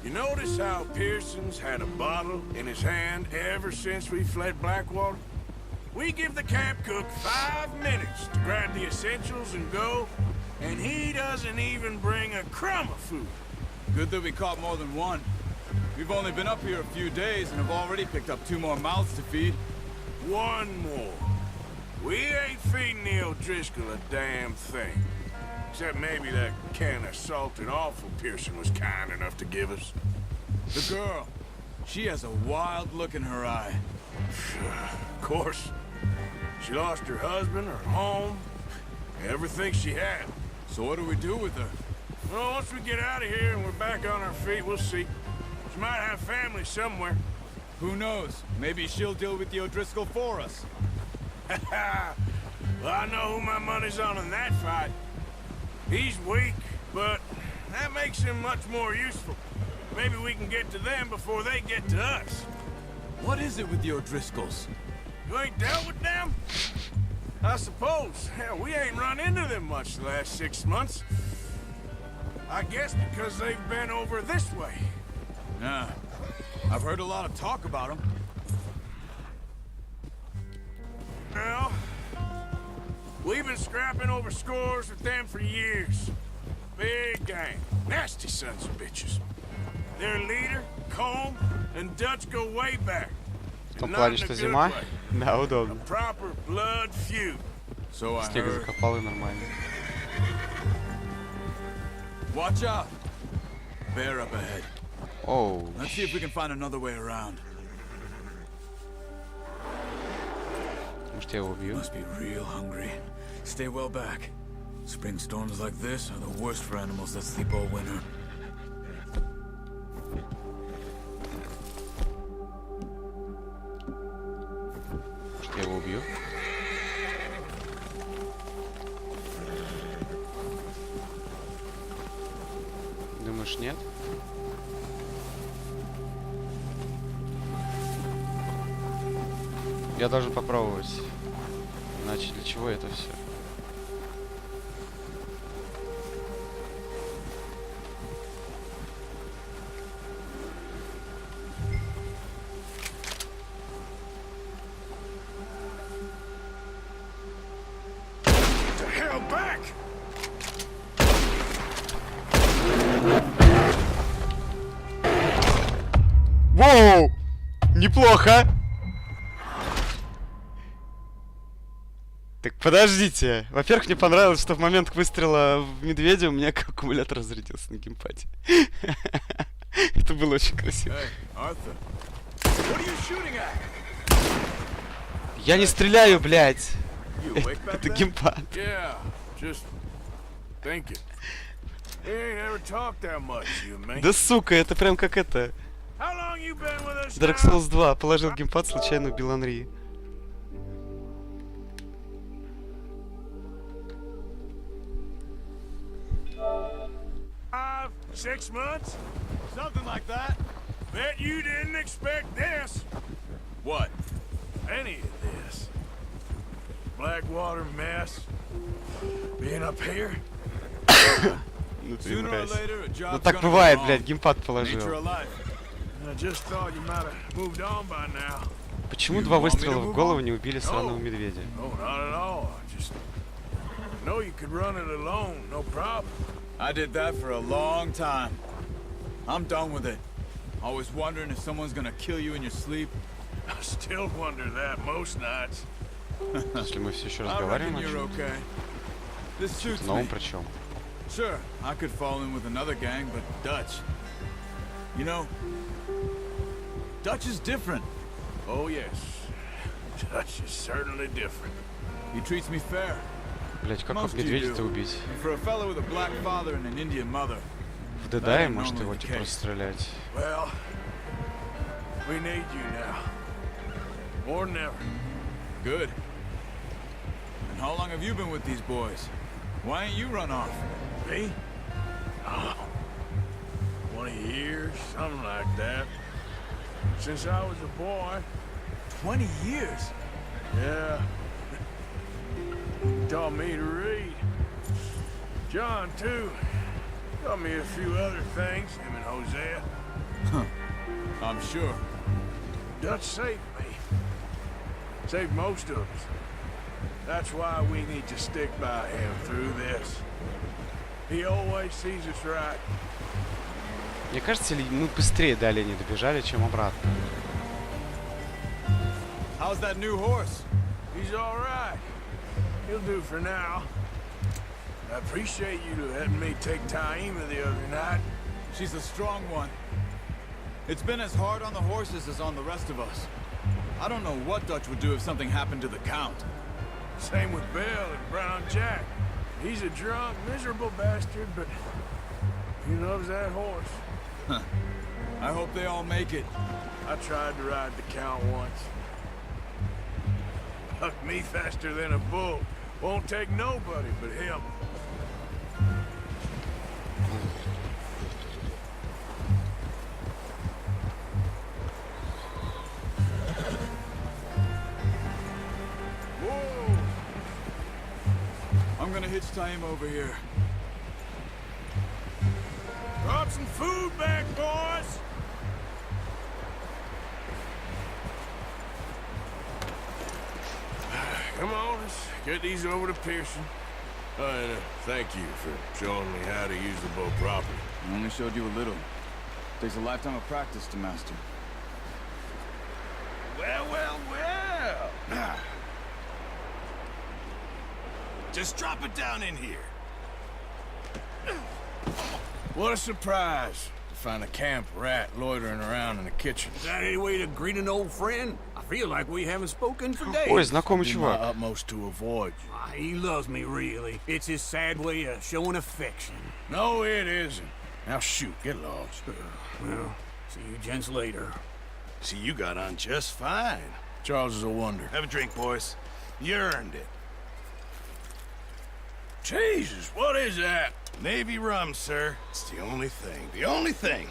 You notice how Pearson's had a bottle in his hand ever since we fled Blackwater? We give the camp cook 5 minutes to grab the essentials and go, and he doesn't even bring a crumb of food. Good that we caught more than one. We've only been up here a few days and have already picked up 2 more mouths to feed. 1 more. We ain't feeding the O'Driscoll a damn thing. Except maybe that can of salted offal Pearson was kind enough to give us. The girl. She has a wild look in her eye. Of course. She lost her husband, her home, everything she had. So what do we do with her? Well, once we get out of here and we're back on our feet, we'll see. She might have family somewhere. Who knows? Maybe she'll deal with the O'Driscoll for us. Well, I know who my money's on in that fight. He's weak, but that makes him much more useful. Maybe we can get to them before they get to us. What is it with the O'Driscolls? You ain't dealt with them? I suppose. Hell, we ain't run into them much the last 6 months. I guess because they've been over this way. Yeah. I've heard a lot of talk about them. Well, we've been scrapping over scores with them for years. Big gang. Nasty sons of bitches. Their leader, Colm, and Dutch go way back. В том плане, что зима? Да, удобно. Proper blood feud. So I Снега heard. закопал и нормально. Watch out! Bear up ahead. Оу. Let's see if we can find another way around. Может, я его убью? Must be real hungry. Stay well back. Spring storms like this are the worst for animals that sleep all winter. Может, я его убью? Думаешь, нет? Я должен попробовать. Иначе для чего это все? Воу! Неплохо! Так, подождите. Во-первых, мне понравилось, что в момент выстрела в медведя у меня аккумулятор разрядился на геймпаде. Это было очень красиво. Я не стреляю, блядь! Это геймпад. Да сука, это прям как это... Dark Souls 2. Положил геймпад, случайно убил Анри. Six months? Something like that. Bet you didn't expect this. What? Any of this. Blackwater mess. Being up here. Ну ты мразь. Ну так бывает, блядь, геймпад положил. Почему два выстрела в голову не убили сраного медведя? I did that for a long time. I'm done with it. Always wondering if someone's gonna kill you in your sleep. I still wonder that most nights. Если мы все еще разговариваем о чем-то. На ум причем. Sure, I could fall in with another gang, but Dutch. You know, Dutch is different. Oh yes, Dutch is certainly different. He treats me fair. Блять, как вот медведя-то убить? For a fellow with a black father and an Indian mother. В Дедаe может его типа расстрелять. Well, we need you now. More than ever. Good. And how long have you been with these boys? Why ain't you run off? Me? Oh, 20 years, something like that. Since I was a boy. 20 years? Yeah. He taught me to read. John, too. Taught me a few other things, him and Hosea. Huh. I'm sure. Dutch saved me. Saved most of us. That's why we need to stick by him through this. He always sees us right. Мне кажется, мы быстрее до оленя добежали, чем обратно. How's that new horse? He's all right. He'll do for now. I appreciate you letting me take Taima the other night. She's a strong one. It's been as hard on the horses as on the rest of us. I don't know what Dutch would do if something happened to the Count. Same with Bill and Brown Jack. He's a drunk, miserable bastard, but he loves that horse. Huh. I hope they all make it. I tried to ride the Count once. Hucked me faster than a bull. Won't take nobody but him. Whoa! I'm gonna hitch Taima over here. Brought some food back, boys! Come on, let's get these over to Pearson. And thank you for showing me how to use the bow properly. I only showed you a little. Takes a lifetime of practice to master. Well, well, well. Just drop it down in here. What a surprise to find a camp rat loitering around in the kitchen. Is that any way to greet an old friend? I feel like we haven't spoken for days. Ой, знакомый Do my чувак. utmost to avoid you. He loves me, really. It's his sad way of showing affection. No, it isn't. Now shoot, get lost. Well, see you gents later. See, you got on just fine. Charles is a wonder. Have a drink, boys. You earned it. Jesus, what is that? Navy rum, sir. It's the only thing. The only thing.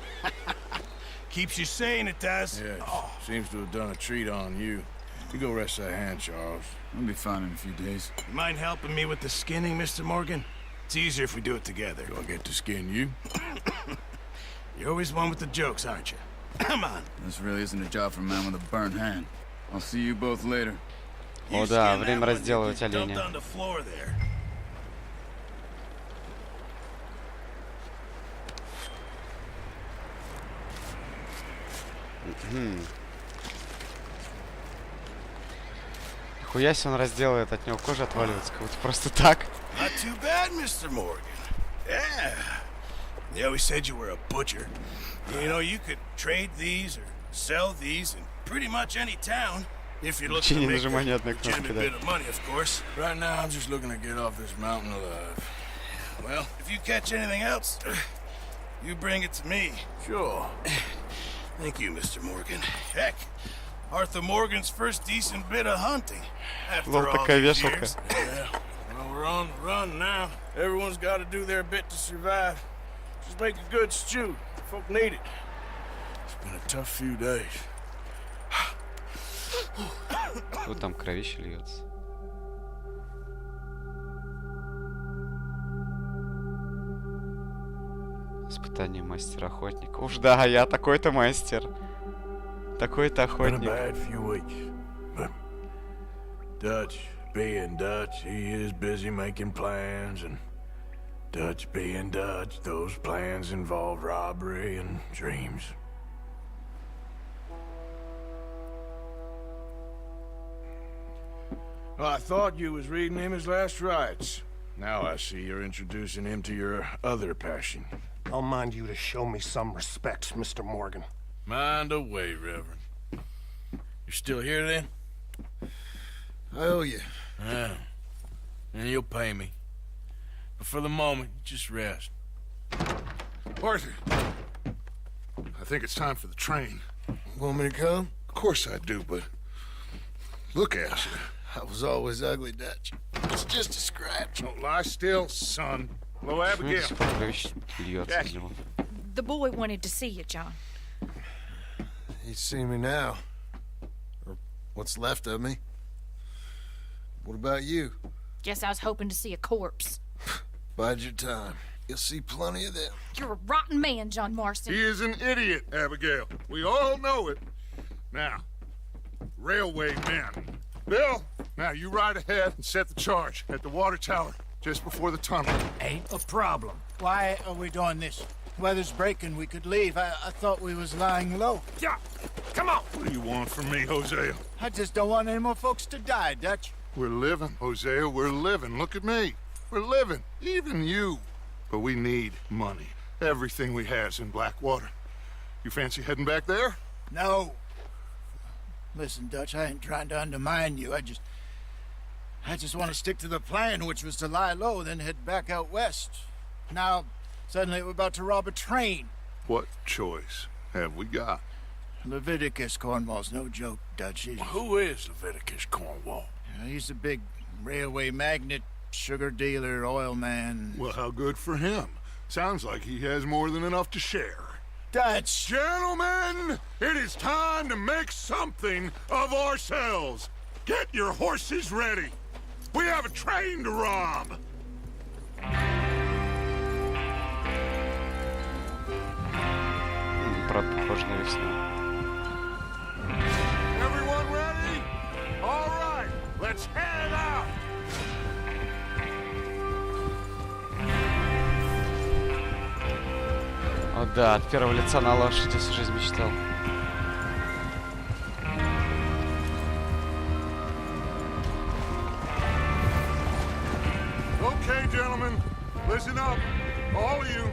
Keeps you sane, it does. Yeah, seems to have done a treat on you. You go rest that hand, Charles. I'll be fine in a few days. You mind helping me with the skinning, Mr. Morgan? It's easier if we do it together. Do I get to skin you? You're always one with the jokes, aren't you? Come on. This really isn't a job for a man with a burnt hand. I'll see you both later. О да, время разделывать Dumped оленя. on the floor there. Хуя себе он разделает, от него кожа отваливается, как будто просто так. Not too bad, Mr. Morgan. Yeah. They always said you were a butcher. You know, you could trade these or sell these in pretty much any town. If you're looking to make a legitimate bit of money, of course. Right now, I'm just looking to get off this mountain alive. Well, if you catch anything else, you bring it to me. Sure. Thank you, Mr. Morgan. Heck, Arthur Morgan's first decent bit of hunting. After all these years. Yeah. Well, we're on the run now. Everyone's got to do their bit to survive. Just make a good stew. Folk need it. It's been a tough few days. Вот там кровище льется. Испытание мастера-охотника. Уж да, я такой-то мастер. Такой-то охотник. Dutch being Dutch, he is busy making plans, and Dutch being Dutch, those plans involve robbery and dreams. Well, I thought you was reading him his last rites. Now I see you're introducing him to your other passion. I'll mind you to show me some respect, Mr. Morgan. Mind away, Reverend. You're still here, then? I owe you. Yeah. And you'll pay me. But for the moment, just rest. Arthur, I think it's time for the train. Want me to come? Of course I do, but look at you. I was always ugly, Dutch. It's just a scratch. Don't lie still, son. Hello, Abigail. The boy wanted to see you, John. He's seen me now. Or what's left of me. What about you? Guess I was hoping to see a corpse. Bide your time. You'll see plenty of them. You're a rotten man, John Marston. He is an idiot, Abigail. We all know it. Now, railway men. Bill, now you ride ahead and set the charge at the water tower just before the tunnel. Ain't a problem. Why are we doing this? Weather's breaking, we could leave. I thought we was lying low. Yeah, come on. What do you want from me, Hosea? I just don't want any more folks to die, Dutch. We're living, Hosea, we're living. Look at me. We're living, even you. But we need money. Everything we has in Blackwater. You fancy heading back there? No. Listen, Dutch, I ain't trying to undermine you. I just want to stick to the plan, which was to lie low, then head back out west. Now, suddenly we're about to rob a train. What choice have we got? Leviticus Cornwall's no joke, Dutch. Who is Leviticus Cornwall? He's a big railway magnate, sugar dealer, oil man. Well, how good for him. Sounds like he has more than enough to share. Dutch! Gentlemen, it is time to make something of ourselves. Get your horses ready. We have a train to rob. Правда, похоже на весну. Everyone ready? All right, let's head out. О да, от первого лица на лошади всю жизнь мечтал. Okay, gentlemen, listen up, all of you.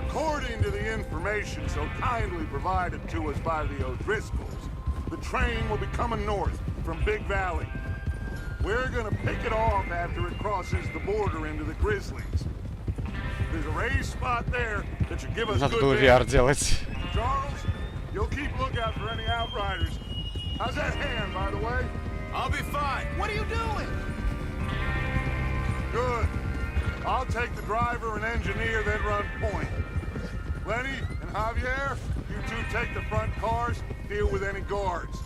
According to the information so kindly provided to us by the O'Driscolls, the train will be coming north from Big Valley. We're gonna pick it off after it crosses the border into the Grizzlies. There's a raised spot there that should give us Надо good было VR делать. Charles, you'll keep lookout for any outriders. How's that hand, by the way? I'll be fine. What are you doing? Good. I'll take the driver and engineer that run point. Lenny and Javier, you two take the front cars, deal with any guards.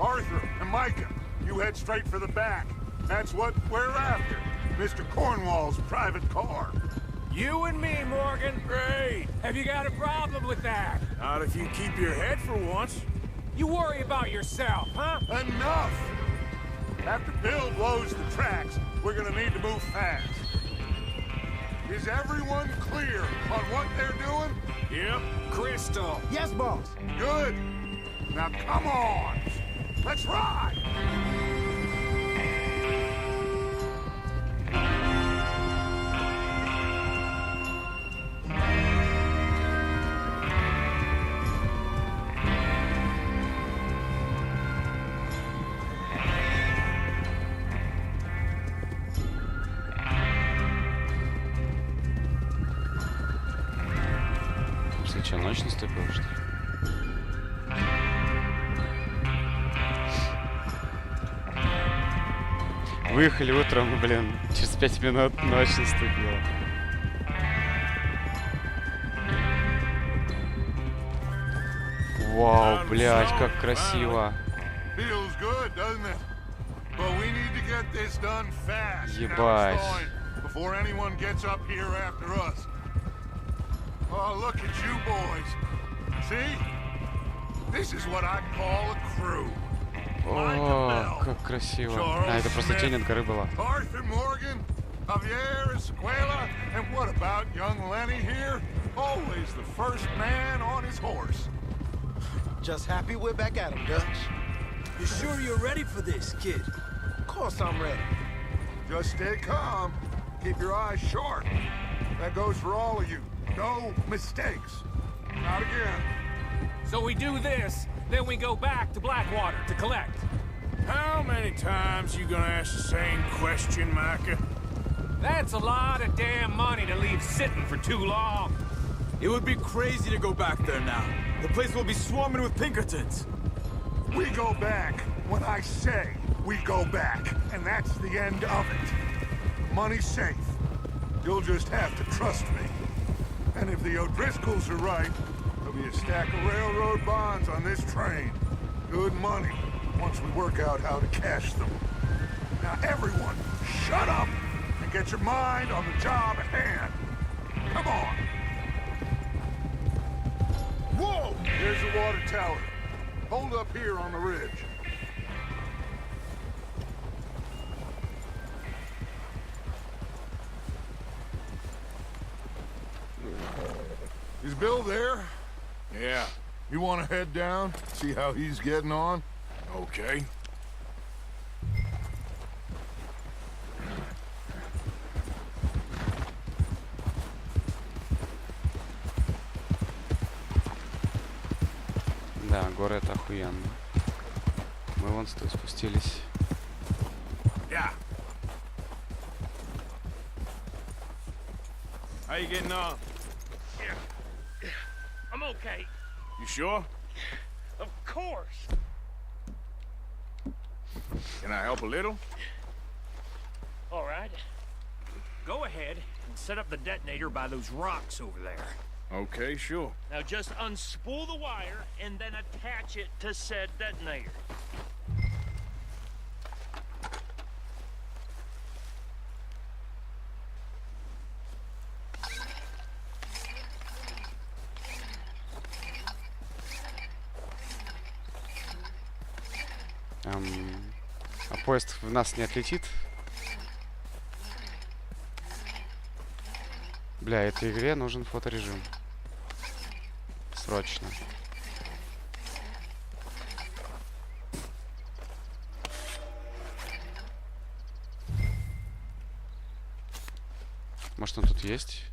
Arthur and Micah, you head straight for the back. That's what we're after. Mr. Cornwall's private car. You and me, Morgan. Great. Have you got a problem with that? Not if you keep your head for once. You worry about yourself, huh? Enough! After Bill blows the tracks, we're gonna need to move fast. Is everyone clear on what they're doing? Yep. Crystal. Yes, boss. Good. Now come on. Let's ride. Что, ночь наступила, что ли? Выехали утром, блин, через 5 минут ночь наступила. Вау, блядь, как красиво. Feels good, doesn't it? But we need to get this done fast. Ебать. Before anyone gets up here after us. Oh, look at you boys. See? This is what I call a crew. О, как красиво. А, это просто тень от горы была. Arthur Morgan, Javier Escuela, and what about young Lenny here? Always the first man on his horse. Just happy we're back at him, Dutch. You sure you're ready for this, kid? Of course I'm ready. Just stay calm. Keep your eyes sharp. That goes for all of you. No mistakes. Not again. So we do this, then we go back to Blackwater to collect. How many times you gonna ask the same question, Micah? That's a lot of damn money to leave sitting for too long. It would be crazy to go back there now. The place will be swarming with Pinkertons. We go back when I say we go back, and that's the end of it. Money's safe. You'll just have to trust me. And if the O'Driscolls are right, there'll be a stack of railroad bonds on this train. Good money, once we work out how to cash them. Now everyone, shut up and get your mind on the job at hand. Come on. Whoa! Here's the water tower. Hold up here on the ridge. Is Bill there? Yeah. You want to head down, see how he's getting on? Okay. Да, горы это охуенно. Мы вон спустились. Yeah. How you getting on? Yeah. I'm okay. You sure? Of course. Can I help a little? All right. Go ahead and set up the detonator by those rocks over there. Okay, sure. Now just unspool the wire and then attach it to said detonator. А поезд в нас не отлетит? Бля, этой игре нужен фоторежим. Срочно. Может, он тут есть?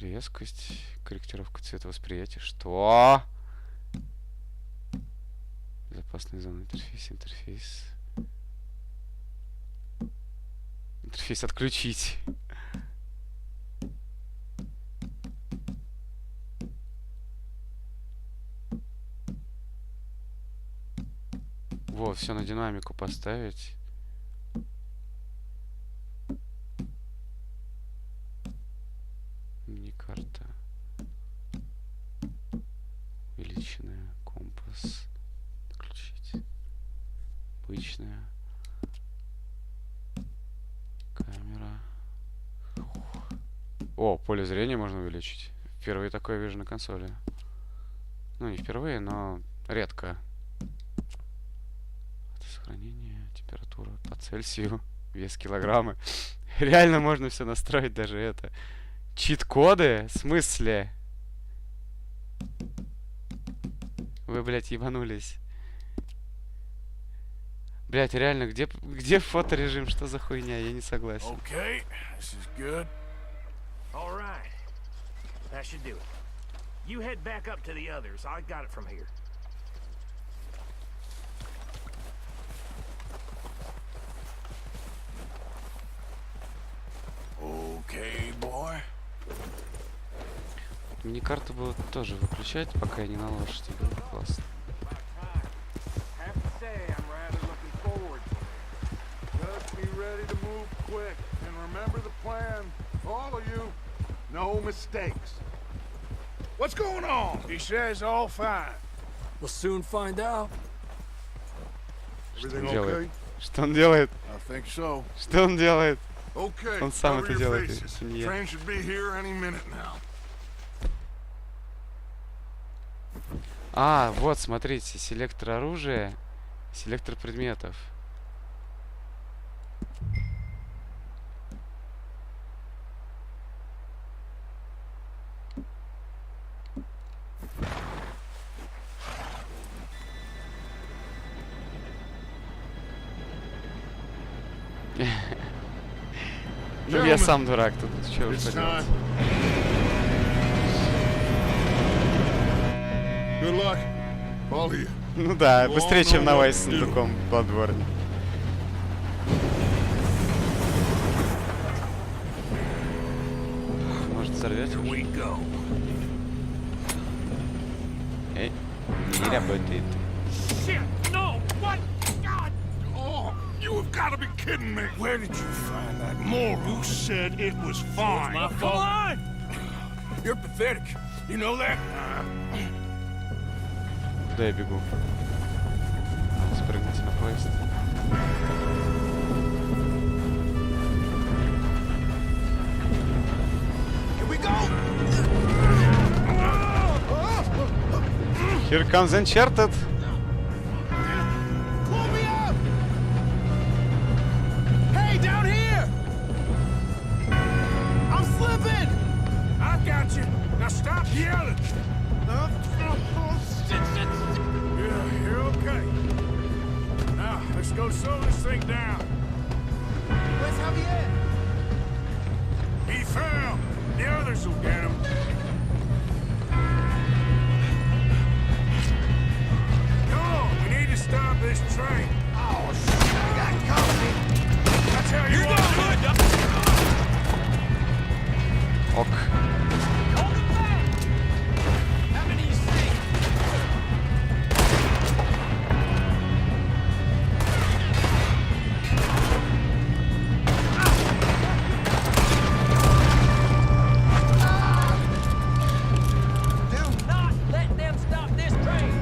Резкость, корректировка цвета восприятия. Что? Безопасная зона, интерфейс. Интерфейс отключить. Вот, все на динамику поставить. Карта. Увеличенная. Компас. Отключить. Обычная. Камера. О, поле зрения можно увеличить. Впервые такое вижу на консоли. Ну, не впервые, но редко. Сохранение, температура по Цельсию, вес килограммы. Реально можно все настроить, даже это. Чит-коды? В смысле? Вы, блядь, ебанулись. Блядь, реально, где фоторежим? Что за хуйня? Я не согласен. Okay, this is good. All right. That should do it. You head back up to the others. I got it from here. Okay, boy. Мини-карту было тоже выключать, пока я не на лошади был. Классно. Just be ready to move quick. And remember the plan. All of you. No mistakes. What's going on? He says all fine. We'll soon find out. Everything делает? okay? Что он делает? I think so. Что он делает? Okay. Он сам cover это your делает, faces. не я. Train should be here any minute now. А, вот, смотрите, селектор оружия, селектор предметов. Ну, я сам дурак, тут что уж поделать. Good luck, all of you. Ну да, быстрее, чем на Вайс с сундуком в Bloodborne. Может, сорвёте? Эй, не работает. Shit! No! What? God! Oh, you have got to be kidding me. Where did you find that moron? Who said it was fine? My fault. Come on! You're pathetic. You know that? Куда я бегу? Спрыгните на поезд. Here we go! Here comes Uncharted. Pull me up! Hey, down here! We'll slow this thing down. Where's Javier? He fell. The others will get him. Come on, we need to stop this train. Oh, shit, I got company. That's how you want to do it. Ok. Hold it back! How many you see? Do not let them stop this train!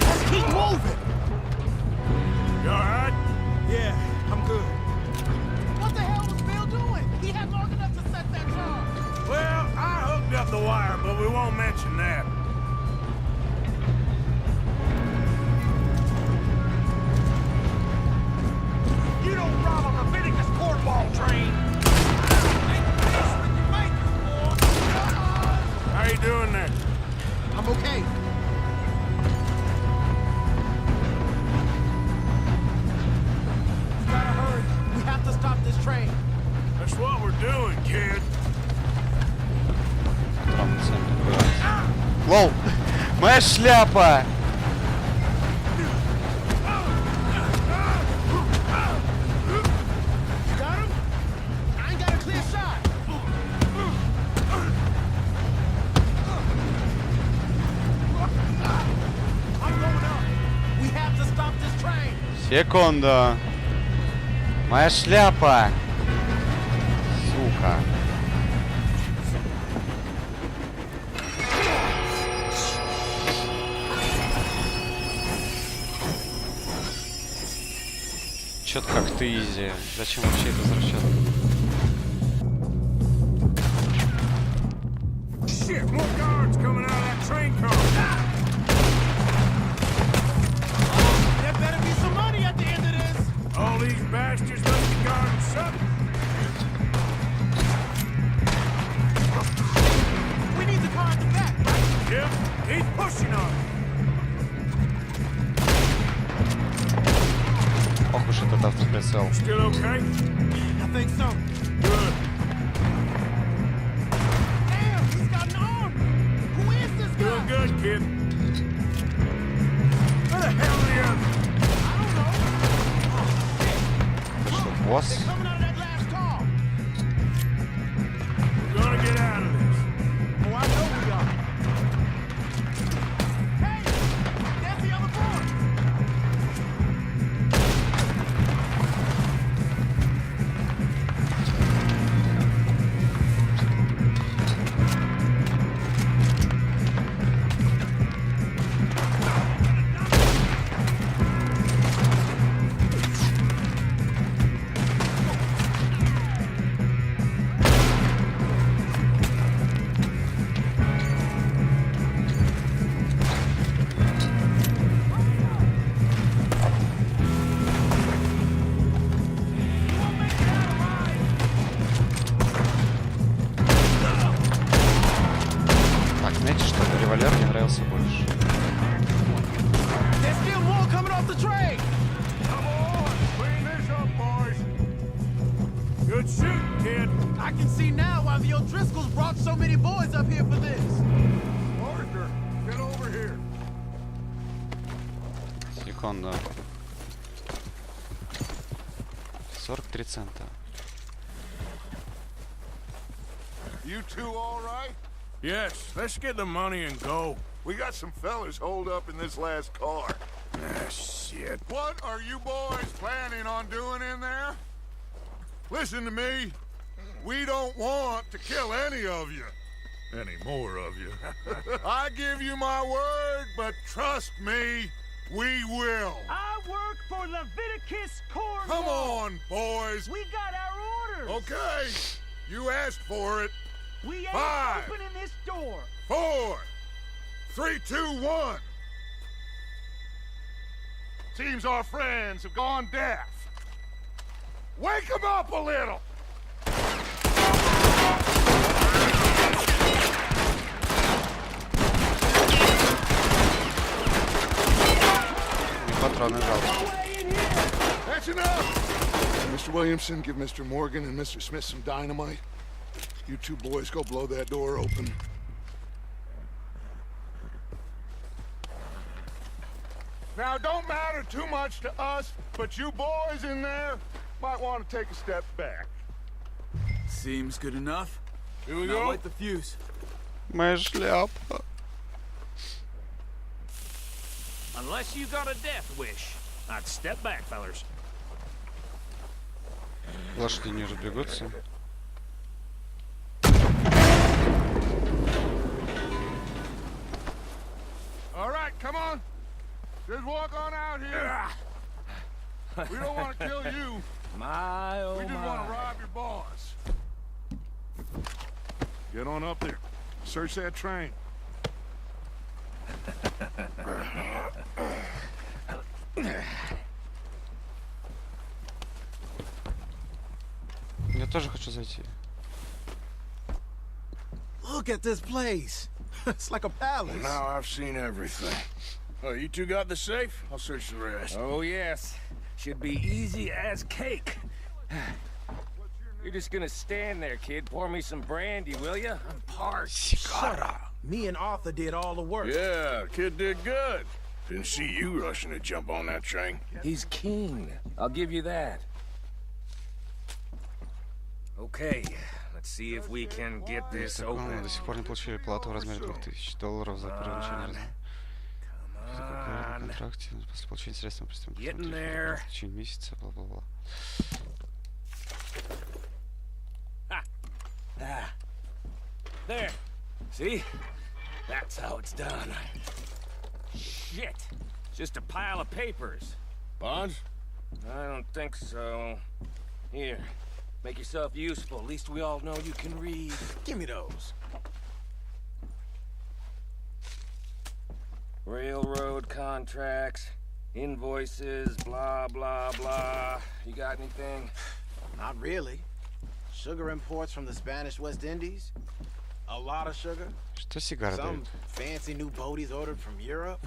Let's keep moving. You alright? Yeah, I'm good. What the hell was Bill doing? He had long enough to set that charge. Well, I hooked up the wire, but we won't mention that. You don't rob a Leviticus cornball train! How you doing there? I'm okay. We gotta hurry. We have to stop this train. That's what we're doing, kid. Странный центр. Лол! Моя шляпа! Got him? I ain't got a clear shot. I'm going up. We have to stop this train. Секунду. Моя шляпа! Сука. Чё-то как-то изи. Зачем вообще это возвращаться? Shit, more guards coming out of that train car. There better be some money at the end of this. All these bastards must be guarding something. We need the car at the back, right? Yep, he's pushing on it. Ох уж этот автоприцел. Still okay? I think so. Good. Damn, he's got an arm. Who is this guy? Doing good, kid. Where the hell are the others? I don't know. Oh, shit. Look, Босс? they're coming out of that last car. We're gonna get out of this. Oh, I know we are. Hey, there's the other boy. Так, знаете, что револьвер мне нравился больше. There's still more coming off the train. Come on, clean this up, boys. Good shooting, kid. I can see now why the O'Driscolls brought so many boys up here for this. Arthur, get over here. Секунду. 43 цента. You two all right? Yes, let's get the money and go. We got some fellas holed up in this last car. Ah, shit. What are you boys planning on doing in there? Listen to me. We don't want to kill any of you. Any more of you. I give you my word, but trust me, we will. I work for Leviticus Cornwall. Come on, boys. We got our orders. Okay, you asked for it. We ain't 5, opening this door. 4, 3, 2, 1. Seems our friends have gone deaf. Wake them up a little! патроны жалко. That's enough! Mr. Williamson, give Mr. Morgan and Mr. Smith some dynamite. You two boys go blow that door open. Now, it don't matter too much to us, but you boys in there might want to take a step back. Seems good enough. Here we Now go. light the fuse. Моя шляпа. Unless you got a death wish, I'd step back, fellers. Лошади не разбегутся. All right, come on. Just walk on out here. We don't want to kill you. My, oh We just my. want to rob your boss. Get on up there. Search that train. Я тоже хочу зайти. Look at this place. It's like a palace. Now I've seen everything. Oh, you two got the safe? I'll search the rest. Oh, yes. Should be easy as cake. You're just gonna stand there, kid. Pour me some brandy, will ya? I'm parched. Shut up. Me and Arthur did all the work. Yeah, kid did good. Didn't see you rushing to jump on that train. He's keen. I'll give you that. Okay, let's see if we can get this Мы open. до сих пор не получили плату в размере $2000 за ограничение размера. В контракте после получения средств на Getting there. в течение месяца, бла-бла-бла. There. See? That's how it's done. Shit. Just a pile of papers. Bonds? I don't think so. Here. Make yourself useful. At least we all know you can read. Give me those. Railroad contracts, invoices, blah, blah, blah. You got anything? Not really. Sugar imports from the Spanish West Indies. A lot of sugar. Что сигары Some дают? fancy new boaties ordered from Europe.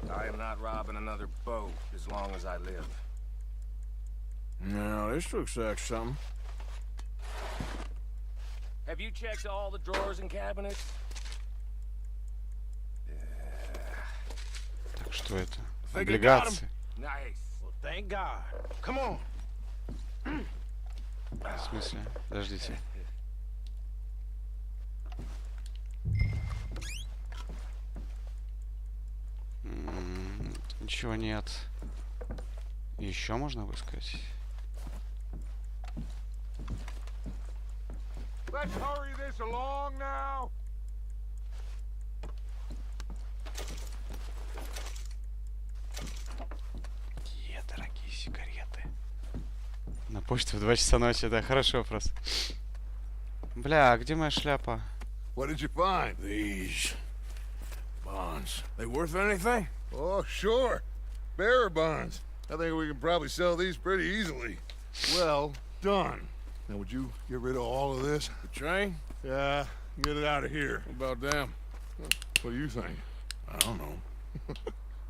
I am not robbing another boat as long as I live. No, this looks like something. Have you checked all the drawers and cabinets? Так, что это? Think I got 'em. Облигации. Nice. Well, thank God. Come on. В смысле? Подождите. Ничего нет. Еще можно выскать? Let's hurry this along now. Какие дорогие сигареты. На почту в 2 часа ночи, да, хороший вопрос. Бля, а где моя шляпа? What did you find? These bonds. They worth anything? Oh, sure. Bearer bonds. I think we can probably sell these pretty easily. Well done. Now, would you get rid of all of this? The train? Yeah, get it out of here. What about them? What do you think? I don't know.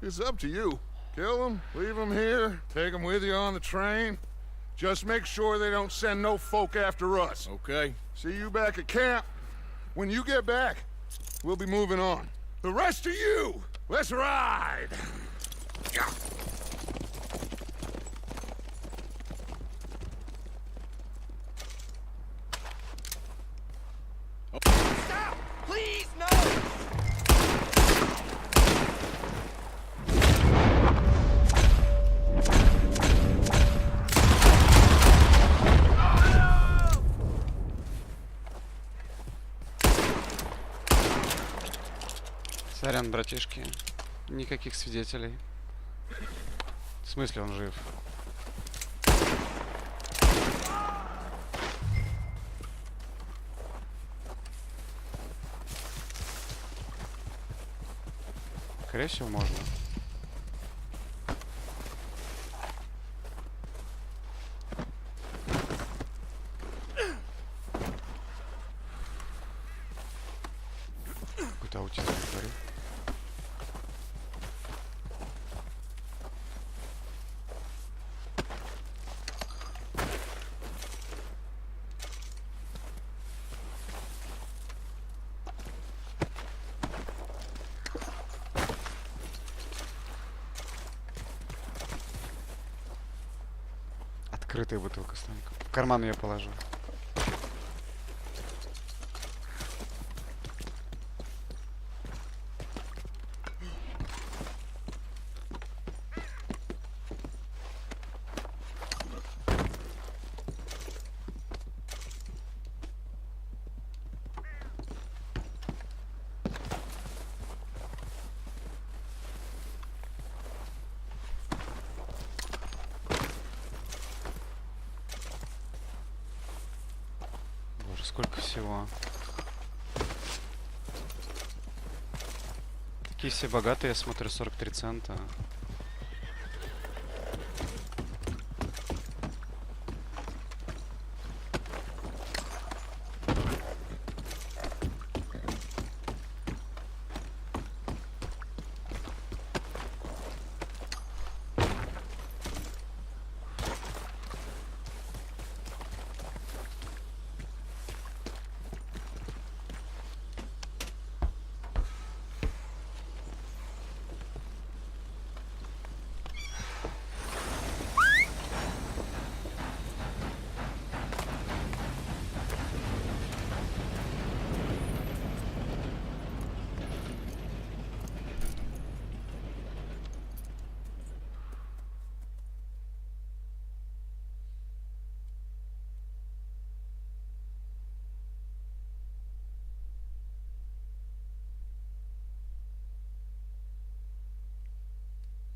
It's up to you. Kill them, leave them here, take them with you on the train. Just make sure they don't send no folk after us. Okay. See you back at camp. When you get back, we'll be moving on. The rest of you, let's ride! Stop! Please, no! Сорян, братишки. Никаких свидетелей. В смысле он жив? Скорее всего, можно. Какой-то аутизм говорит. Открытая бутылка с тоником. В карман ее положу. Сколько всего. Такие все богатые, я смотрю, 43 цента.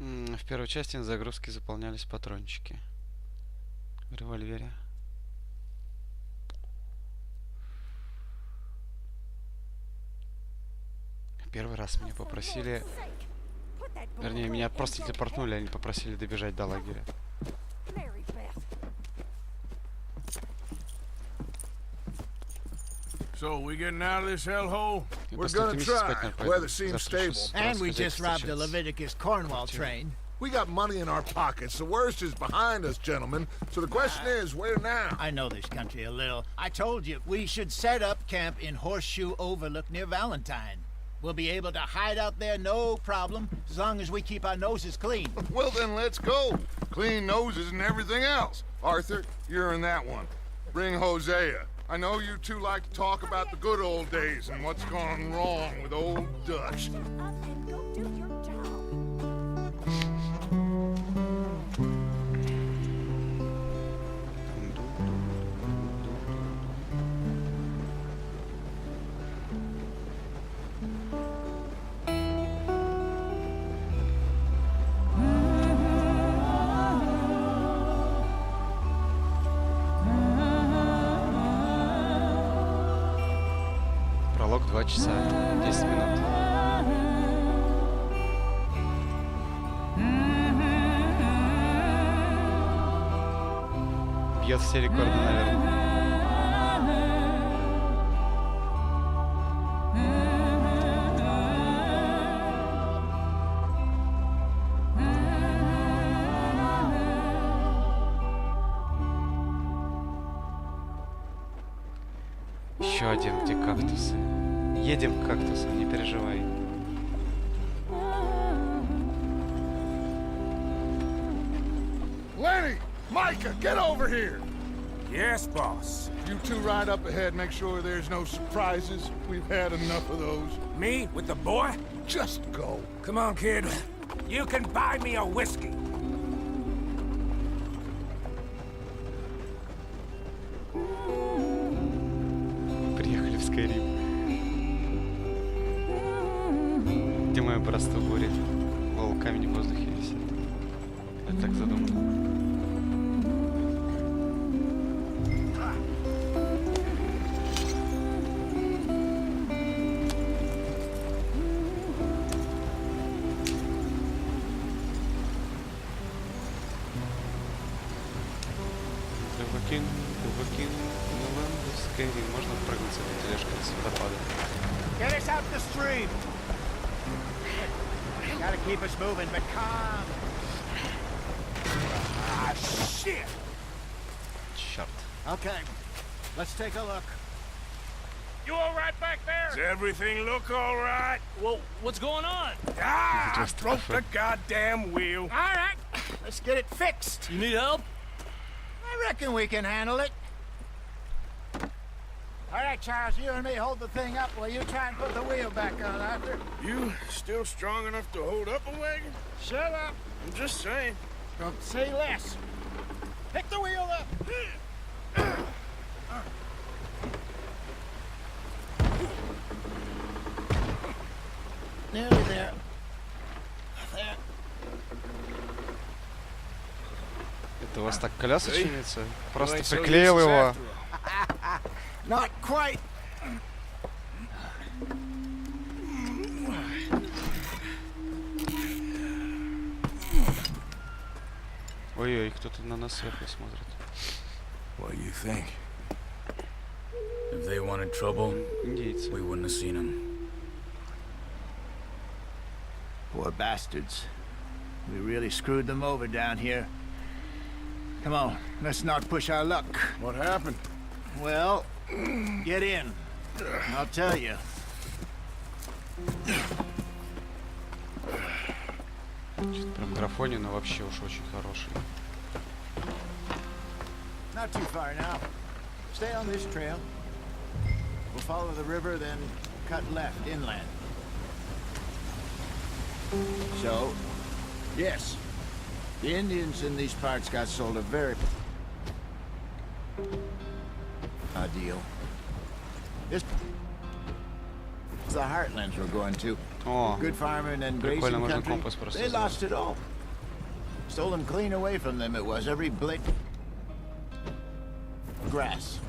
В первой части на загрузке заполнялись патрончики в револьвере. Первый раз меня попросили... Вернее, меня просто телепортнули, они попросили добежать до лагеря. So, we getting out of this hellhole? We're gonna try. Weather seems stable. And we just robbed a Leviticus Cornwall train. We got money in our pockets. The worst is behind us, gentlemen. So the question is, where now? I know this country a little. I told you, we should set up camp in Horseshoe Overlook near Valentine. We'll be able to hide out there, no problem, as long as we keep our noses clean. Well, then let's go. Clean noses and everything else. Arthur, you're in that one. Bring Hosea. I know you two like to talk about the good old days and what's gone wrong with old Dutch. Пролог 2 часа 10 минут. Бьет все рекорды, наверное. Еще один, где кактусы. Едем к кактусам, не переживай. Lenny! Micah, get over here! Yes, boss. You two ride up ahead, make sure there's no surprises. We've had enough of those. Me with the boy? Just go. Come on, kid. You can buy me a whiskey. Приехали в Скайрим. Где мое братство бури? Лол, камень в воздухе висит. Я так задумал. Дувакин, Миланду, Скайрим. Можно прыгнуть с этой тележкой с водопада? Get us out the stream. Gotta keep us moving, but calm. Ah, shit! Черт. Okay, let's take a look. You all right back there? Does everything look all right? Well, what's going on? Ah, I Just broke the goddamn wheel. All right, let's get it fixed. You need help? I reckon we can handle it. All right, Charles, you and me hold the thing up while you try and put the wheel back on, Arthur. You still strong enough to hold up a wagon? Shut up. I'm just saying. Don't say less. Pick the wheel up. Nearly there. There. Это у вас так колеса чинится? Просто приклеил его. Not quite. Ой-ой, кто-то на нас сверху смотрит. What do you think? If they wanted trouble, Индейцы. we wouldn't have seen them. Poor bastards. We really screwed them over down here. Come on, let's not push our luck. What happened? Well, get in. I'll tell you. Прям графоний, но вообще уж очень хороший. Not too far now. Stay on this trail. We'll follow the river, then cut left inland. So, yes, the Indians in these parts got sold a very deal. This is the heartlands we're going to. О, Good farming and прикольно, grazing можно country. компас просто They сделать. lost it all. Stole them clean away from them. It was every blade grass.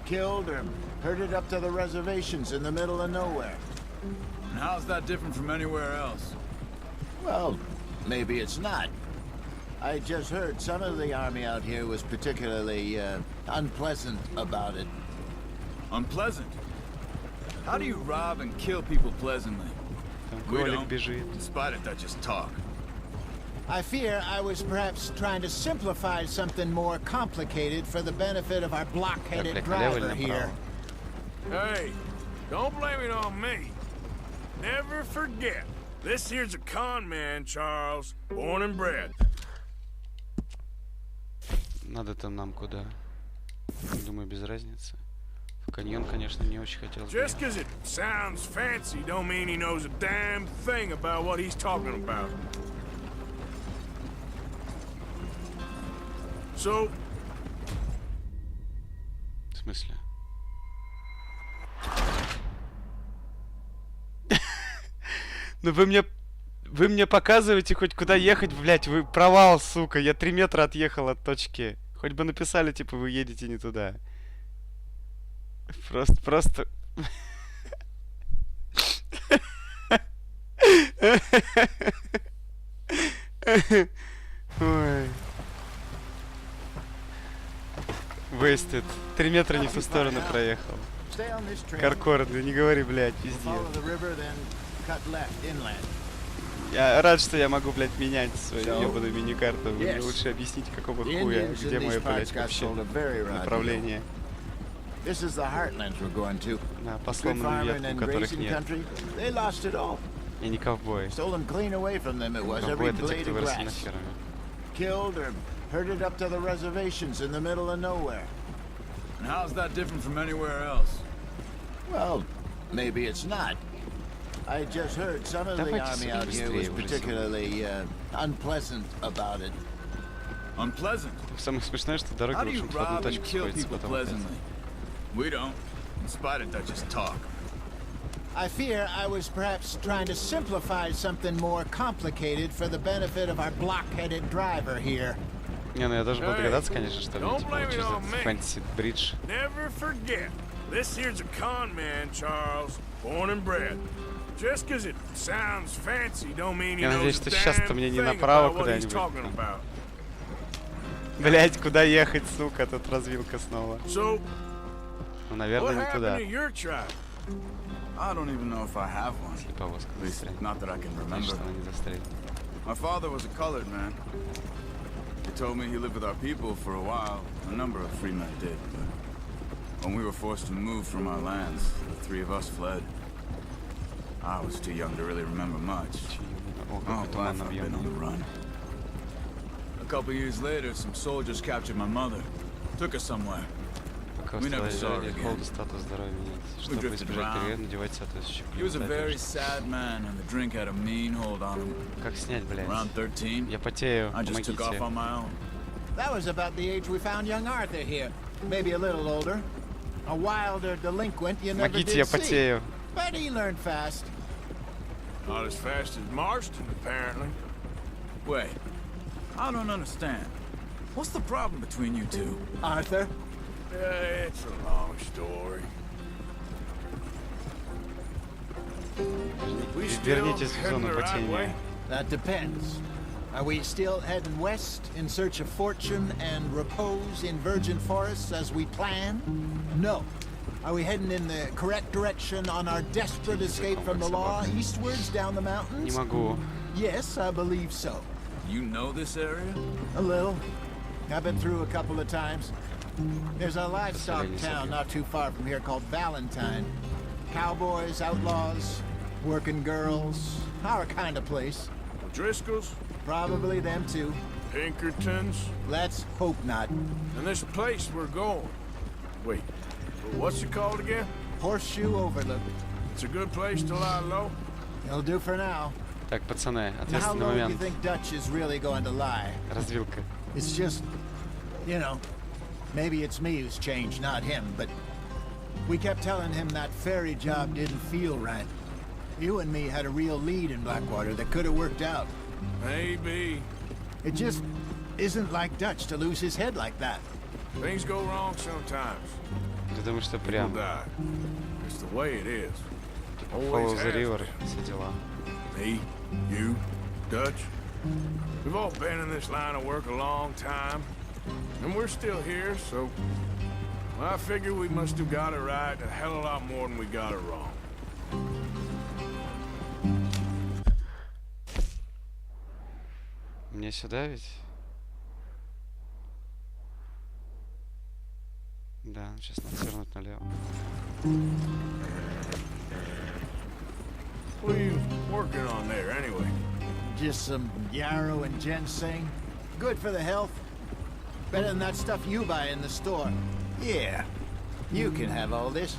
Killed or herded up to the reservations in the middle of nowhere. And how's that different from anywhere else? Well, maybe it's not. I just heard some of the army out here was particularly unpleasant about it. Unpleasant? How do you rob and kill people pleasantly? Там We кролик don't. бежит. Despite it, that just talk. I fear I was perhaps trying to simplify something more complicated for the benefit of our block-headed Так, блядь, налево driver или here. направо? Hey, don't blame it on me. Never forget, this here's a con man, Charles, born and bred. Надо-то нам куда? Думаю, без разницы. В каньон, конечно, не очень хотелось бы. Just 'cause it sounds fancy don't mean he knows a damn thing about what he's talking about. So, В смысле? Ну вы мне показываете хоть куда ехать, блядь, вы провал, сука, я 3 метра отъехал от точки. Хоть бы написали, типа, вы едете не туда. Просто... Ой. Wasted. 3 метра не в ту сторону проехал. Каркор, да не говори, блядь, пиздец. Я рад, что я могу, блядь, менять свою ебаную миникарту. Вы мне лучше объясните, какого хуя, где мое, блядь, вообще направление. Да, по сломанным веткам, которых нет. Я не ковбой. Ковбой — это те, кто выросли на ферме. Killed or herded up to the reservations in the middle of nowhere. And how's that different from anywhere else? Well, maybe it's not. I just heard some of the army out here was particularly unpleasant about it. Unpleasant? Самое смешное, что дороги, в общем-то, в одну точку сходятся потом опять. We don't. Despite it, that just talk. I fear I was perhaps trying to simplify something more complicated for the benefit of our block-headed driver here. Не, ну я должен был догадаться, конечно, что они типа через этот Фэнтези Бридж. never forget, this here's a con man, Charles, born and bred. Just 'cause it sounds fancy don't mean he Я надеюсь, knows что a сейчас-то damn мне не thing направо about what he's куда-нибудь. talking about. Блять, куда ехать, сука, тут развилка снова. So, Ну, наверное, what не happened туда. to your tribe? I don't even know if I have one. Если повозка At least застрянет. not that I can remember. Значит, она не застрянет. My father was a colored man. He told me he lived with our people for a while. A number of free men did, but when we were forced to move from our lands, the 3 of us fled. I was too young to really remember much. О, Oh, какой life туман I've been on объемный. the run. But couple years later, some soldiers captured my mother. Took her somewhere. Пока We never saw her установили again. холод, статус здоровья меняется. Чтобы drifted избежать around. периода, надевать соответствующий He was a климат. very sad man, and the drink had a mean hold on him. Как снять, блядь? Around 13, Я потею, I just took off помогите. on my own. That was about the age we found young Arthur here. Maybe a little older. A wilder delinquent you never Помогите, я did see. потею. But he learned fast. Not as fast as Marston, apparently. Wait, I don't understand. What's the problem between you two? Arthur? It's a long story. We still Вернитесь в heading зону the right way? потения. That depends. Are we still heading west in search of fortune and repose in virgin forests as we planned? No. Are we heading in the correct direction on our desperate escape from the law eastwards down the Не mountains? могу. Yes, I believe so. You know this area? A little. I've been through a couple of times. There's a livestock town not too far from here called Valentine. Cowboys, outlaws, working girls, our kind of place. Driscoll's? Probably them too. Pinkertons? Let's hope not. And this place we're going. Wait, what's it called again? Horseshoe Overlook. It's a good place to lie low? It'll do for now. Так, пацаны, Now, how ответственный low do you момент. think Dutch is really going to lie? Развилка. It's just, you know, maybe it's me who's changed, not him, but we kept telling him that ferry job didn't feel right. You and me had a real lead in Blackwater that could have worked out. Maybe. It just isn't like Dutch to lose his head like that. Things go wrong sometimes. Ты думаешь, что People прям die. It's the way it is. follow Always the has river, been. все дела. Me, you, Dutch. We've all been in this line of work a long time. And we're still here, so... I figure we must have got it right a hell of a lot more than we got it wrong. Мне сюда ведь? Да, сейчас надо свернуть налево. What are you working on there, anyway? Just some yarrow and ginseng. Good for the health. Better than that stuff you buy in the store. Yeah, you can have all this.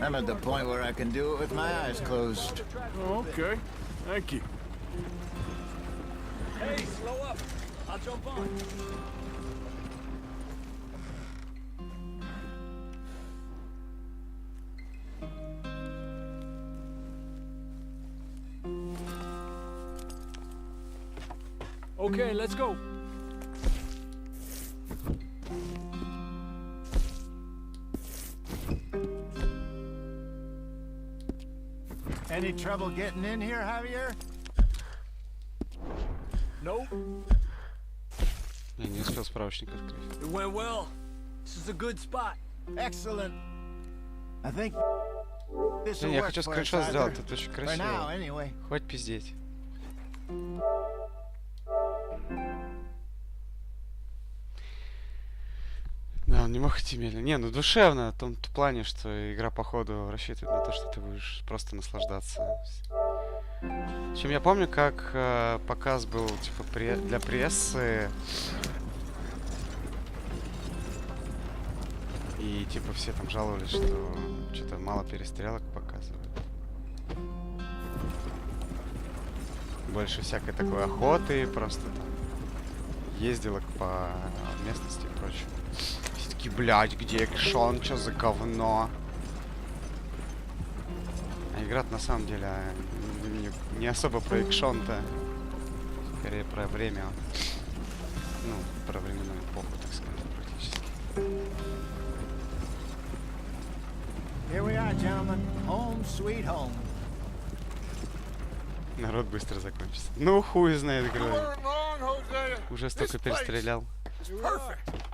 I'm at the point where I can do it with my eyes closed. Oh, okay. Thank you. Hey, slow up. I'll jump on. Okay, let's go. Any trouble getting in here, Javier? Nope. Я не успел справочник открыть. It went well. This is a good spot. Excellent. I think this will Я work хочу for us, скриншот сделать, Arthur. это очень For now, красиво. anyway. Хватит пиздеть. Да, он не мог идти медленно. Не, ну душевно, в том плане, что игра, походу, рассчитывает на то, что ты будешь просто наслаждаться. Причем я помню, как показ был, типа, для прессы. И, типа, все там жаловались, что что-то мало перестрелок показывают. Больше всякой такой охоты, просто там ездилок по местности и прочее. Все таки, блядь, где экшон, что за говно? А игра на самом деле не особо про экшон-то. Скорее про время. Ну, про временную эпоху, так сказать, практически. Here we are, gentlemen. Home sweet home. Народ быстро закончится. Ну, хуй знает, говорю. Wrong, Hosea. Уже столько This place перестрелял. is perfect.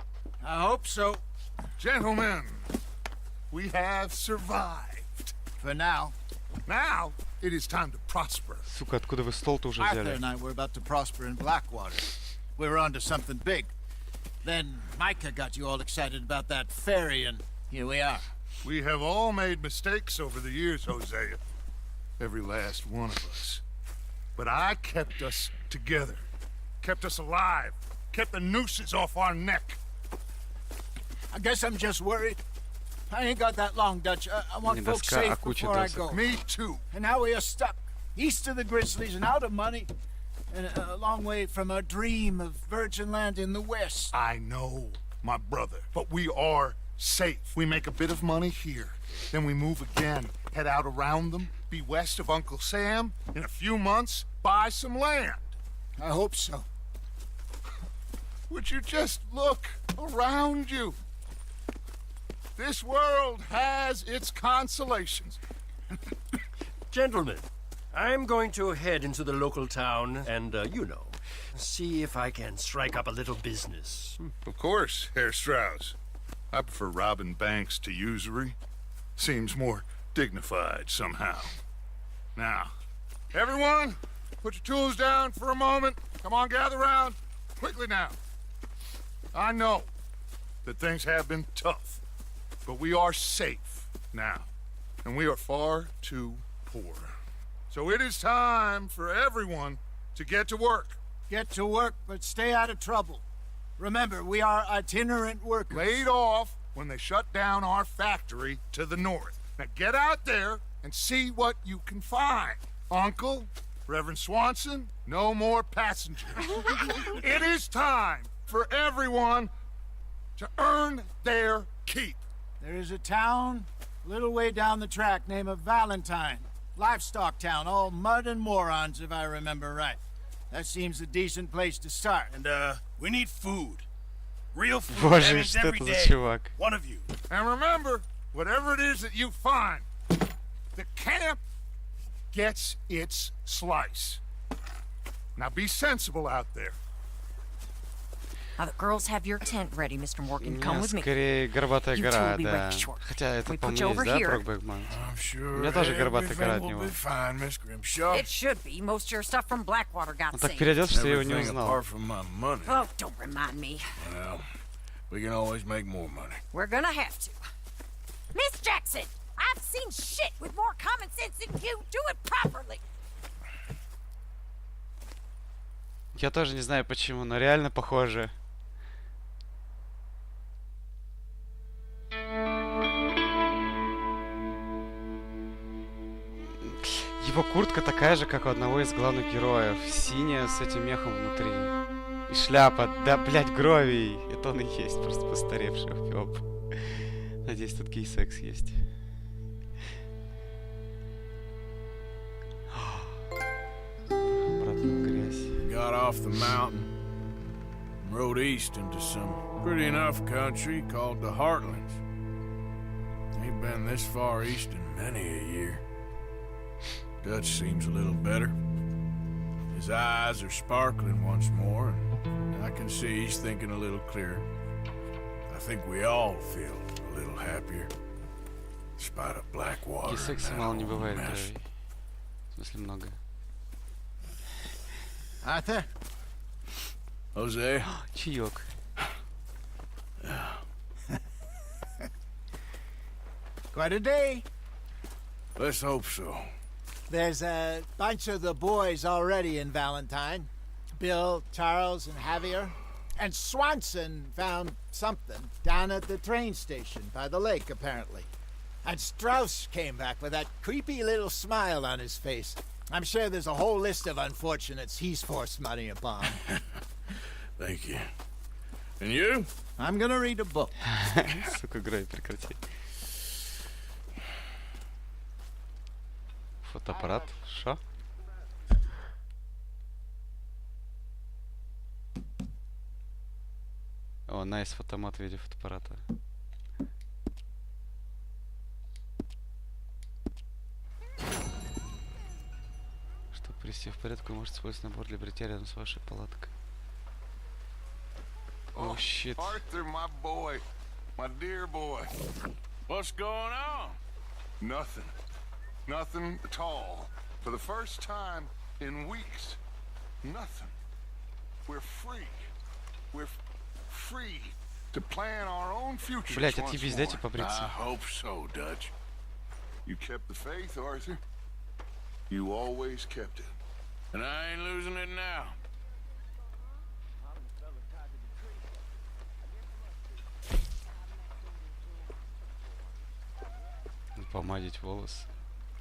I hope so. Gentlemen, we have survived. For now. Now, it is time to prosper. Сука, откуда вы стол-то уже Arthur взяли? and I were about to prosper in Blackwater. We were onto something big. Then Micah got you all excited about that ferry, and here we are. We have all made mistakes over the years, Hosea. Every last one of us. But I kept us together. Kept us alive. kept the nooses off our neck. I guess I'm just worried. I ain't got that long, Dutch. I want folks safe before I go. Me too. And now we are stuck east of the Grizzlies and out of money and a long way from our dream of virgin land in the west. I know, my brother, but we are safe. We make a bit of money here, then we move again, head out around them, be west of Uncle Sam, in a few months, buy some land. I hope so. Would you just look around you? This world has its consolations. Gentlemen, I'm going to head into the local town and, see if I can strike up a little business. Of course, Herr Strauss. I prefer robbing banks to usury. Seems more dignified somehow. Now, everyone, put your tools down for a moment. Come on, gather round. Quickly now. I know that things have been tough, but we are safe now, and we are far too poor. So it is time for everyone to get to work. Get to work, but stay out of trouble. Remember, we are itinerant workers. Laid off when they shut down our factory to the north. Now get out there and see what you can find. Uncle, Reverend Swanson, no more passengers. It is time for everyone to earn their keep. There is a town a little way down the track named Valentine. Livestock town, all mud and morons, if I remember right. That seems a decent place to start. And, we need food. Real food. Боже, that means что every это за day. чувак? One of you. And remember, whatever it is that you find, the camp gets its slice. Now be sensible out there. Now the girls have your tent ready, Mr. Morgan. Come with me. Скорее горбатая You гора, two will be да. right short. Хотя это, We по-моему, put you over есть, да, here. Брокбэкман? I'm sure У меня тоже горбатая гора от everything него. will be fine, Miss Grimshaw. It should be. Most of your stuff from Blackwater got Он так saved. переоделся, что я его не Everything узнал. apart from my money. Oh, don't remind me. Well, we can always make more money. We're gonna have to. Miss Jackson, I've seen shit with more common sense than you. Do it properly. Я тоже не знаю почему, но реально похоже. Его куртка такая же, как у одного из главных героев. Синяя, с этим мехом внутри. И шляпа. Да, блядь, Гровий. Это он и есть, просто постаревший уёб. Надеюсь, тут гей-секс есть. Обратно в грязь. Got off the mountain and rode east into some pretty enough country called the Heartlands. Ain't been this far east in many a year. Dutch seems a little better. His eyes are sparkling once more, and I can see he's thinking a little clearer. I think we all feel a little happier, in spite of Blackwater. Гей-секса мало не бывает, Гровий. В смысле, много. Arthur? Jose? Чаек. Quite a day. Let's hope so. There's a bunch of the boys already in Valentine. Bill, Charles, and Javier. And Swanson found something down at the train station by the lake, apparently. And Strauss came back with that creepy little smile on his face. I'm sure there's a whole list of unfortunates he's forced money upon. Thank you. And you? I'm gonna read a book. Сука, Гровий, прекрати. Фотоаппарат? Шо? О, найс, фотомат в виде фотоаппарата. Чтобы привести в порядок, вы можете использовать набор для бритья рядом с вашей палаткой. О, щит. Arthur, my boy. My dear boy. What's going on? Nothing. Nothing at all. For the first time in weeks. Nothing. We're free. We're free to plan our own future. Блять, отъебись, дайте побриться. I hope so, Dutch. You kept the faith, Arthur. You always kept it. And I ain't losing it now. Напомадить волосы.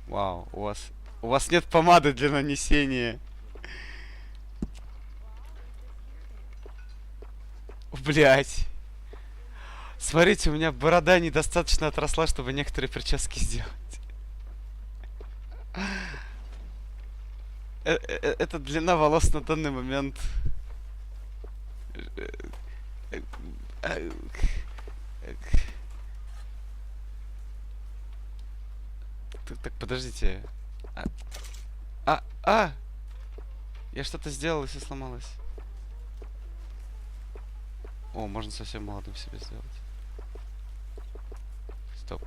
Вау, у вас нет помады для нанесения. Блять. Смотрите, у меня борода недостаточно отросла, чтобы некоторые прически сделать. Эта длина волос на данный момент... Так, подождите. Я что-то сделал, и все сломалось. О, можно совсем молодым себе сделать. Стоп.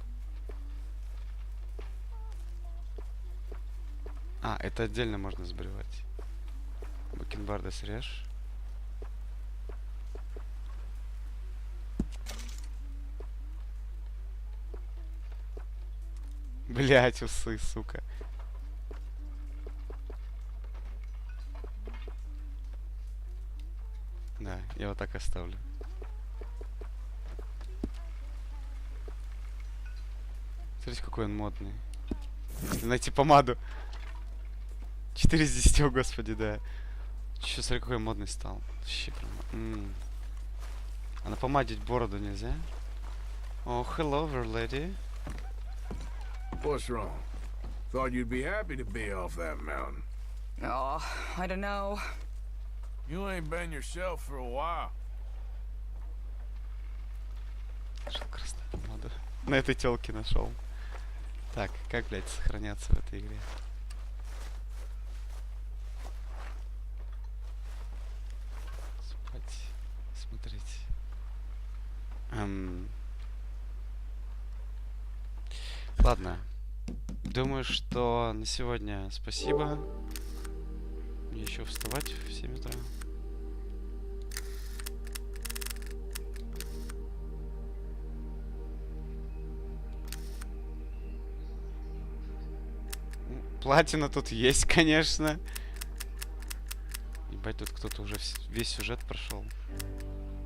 Это отдельно можно сбривать. Бакенбарды срежь. Блять, усы, сука. Да, я вот так оставлю. Смотрите, какой он модный. Если найти помаду. 4 из 10, о господи, да. Чё, смотри, какой модный стал. Вообще прям. А напомадить бороду нельзя? О, hello, lady. What's wrong? Thought you'd be happy to be off that mountain. Oh, I don't know. You ain't been yourself for a while. Нашел красную помаду. На этой телке нашел. Так, как, блядь, сохраняться в этой игре? Спать. Смотреть. Ладно. Думаю, что на сегодня спасибо. Мне еще вставать в 7 утра. Платина тут есть, конечно. Ебать, тут кто-то уже весь сюжет прошел.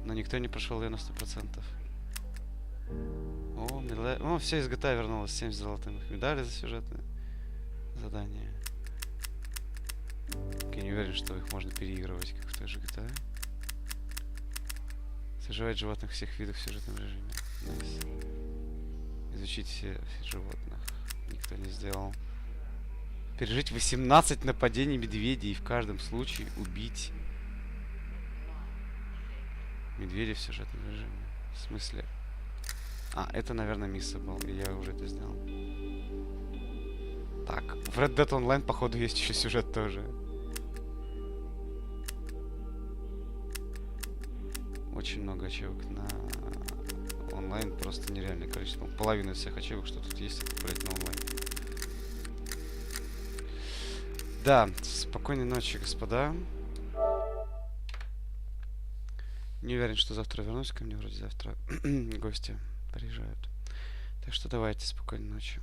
Но никто не прошел ее на 100%. О, все из GTA вернулось. 7 золотых медалей за сюжетное задание. Я не уверен, что их можно переигрывать, как в той же GTA. Сожрать животных всех видов в сюжетном режиме. Nice. Изучить все животных. Никто не сделал. Пережить 18 нападений медведей и в каждом случае убить медведя в сюжетном режиме. В смысле? Это, наверное, мисс был, и я уже это сделал. Так, в Red Dead Online, походу, есть еще сюжет тоже. Очень много ачивок на онлайн, просто нереальное количество. Половина всех ачивок, что тут есть, это, блядь, на онлайн. Да, спокойной ночи, господа. Не уверен, что завтра вернусь, ко мне вроде завтра гости приезжают. Так что давайте, спокойной ночи.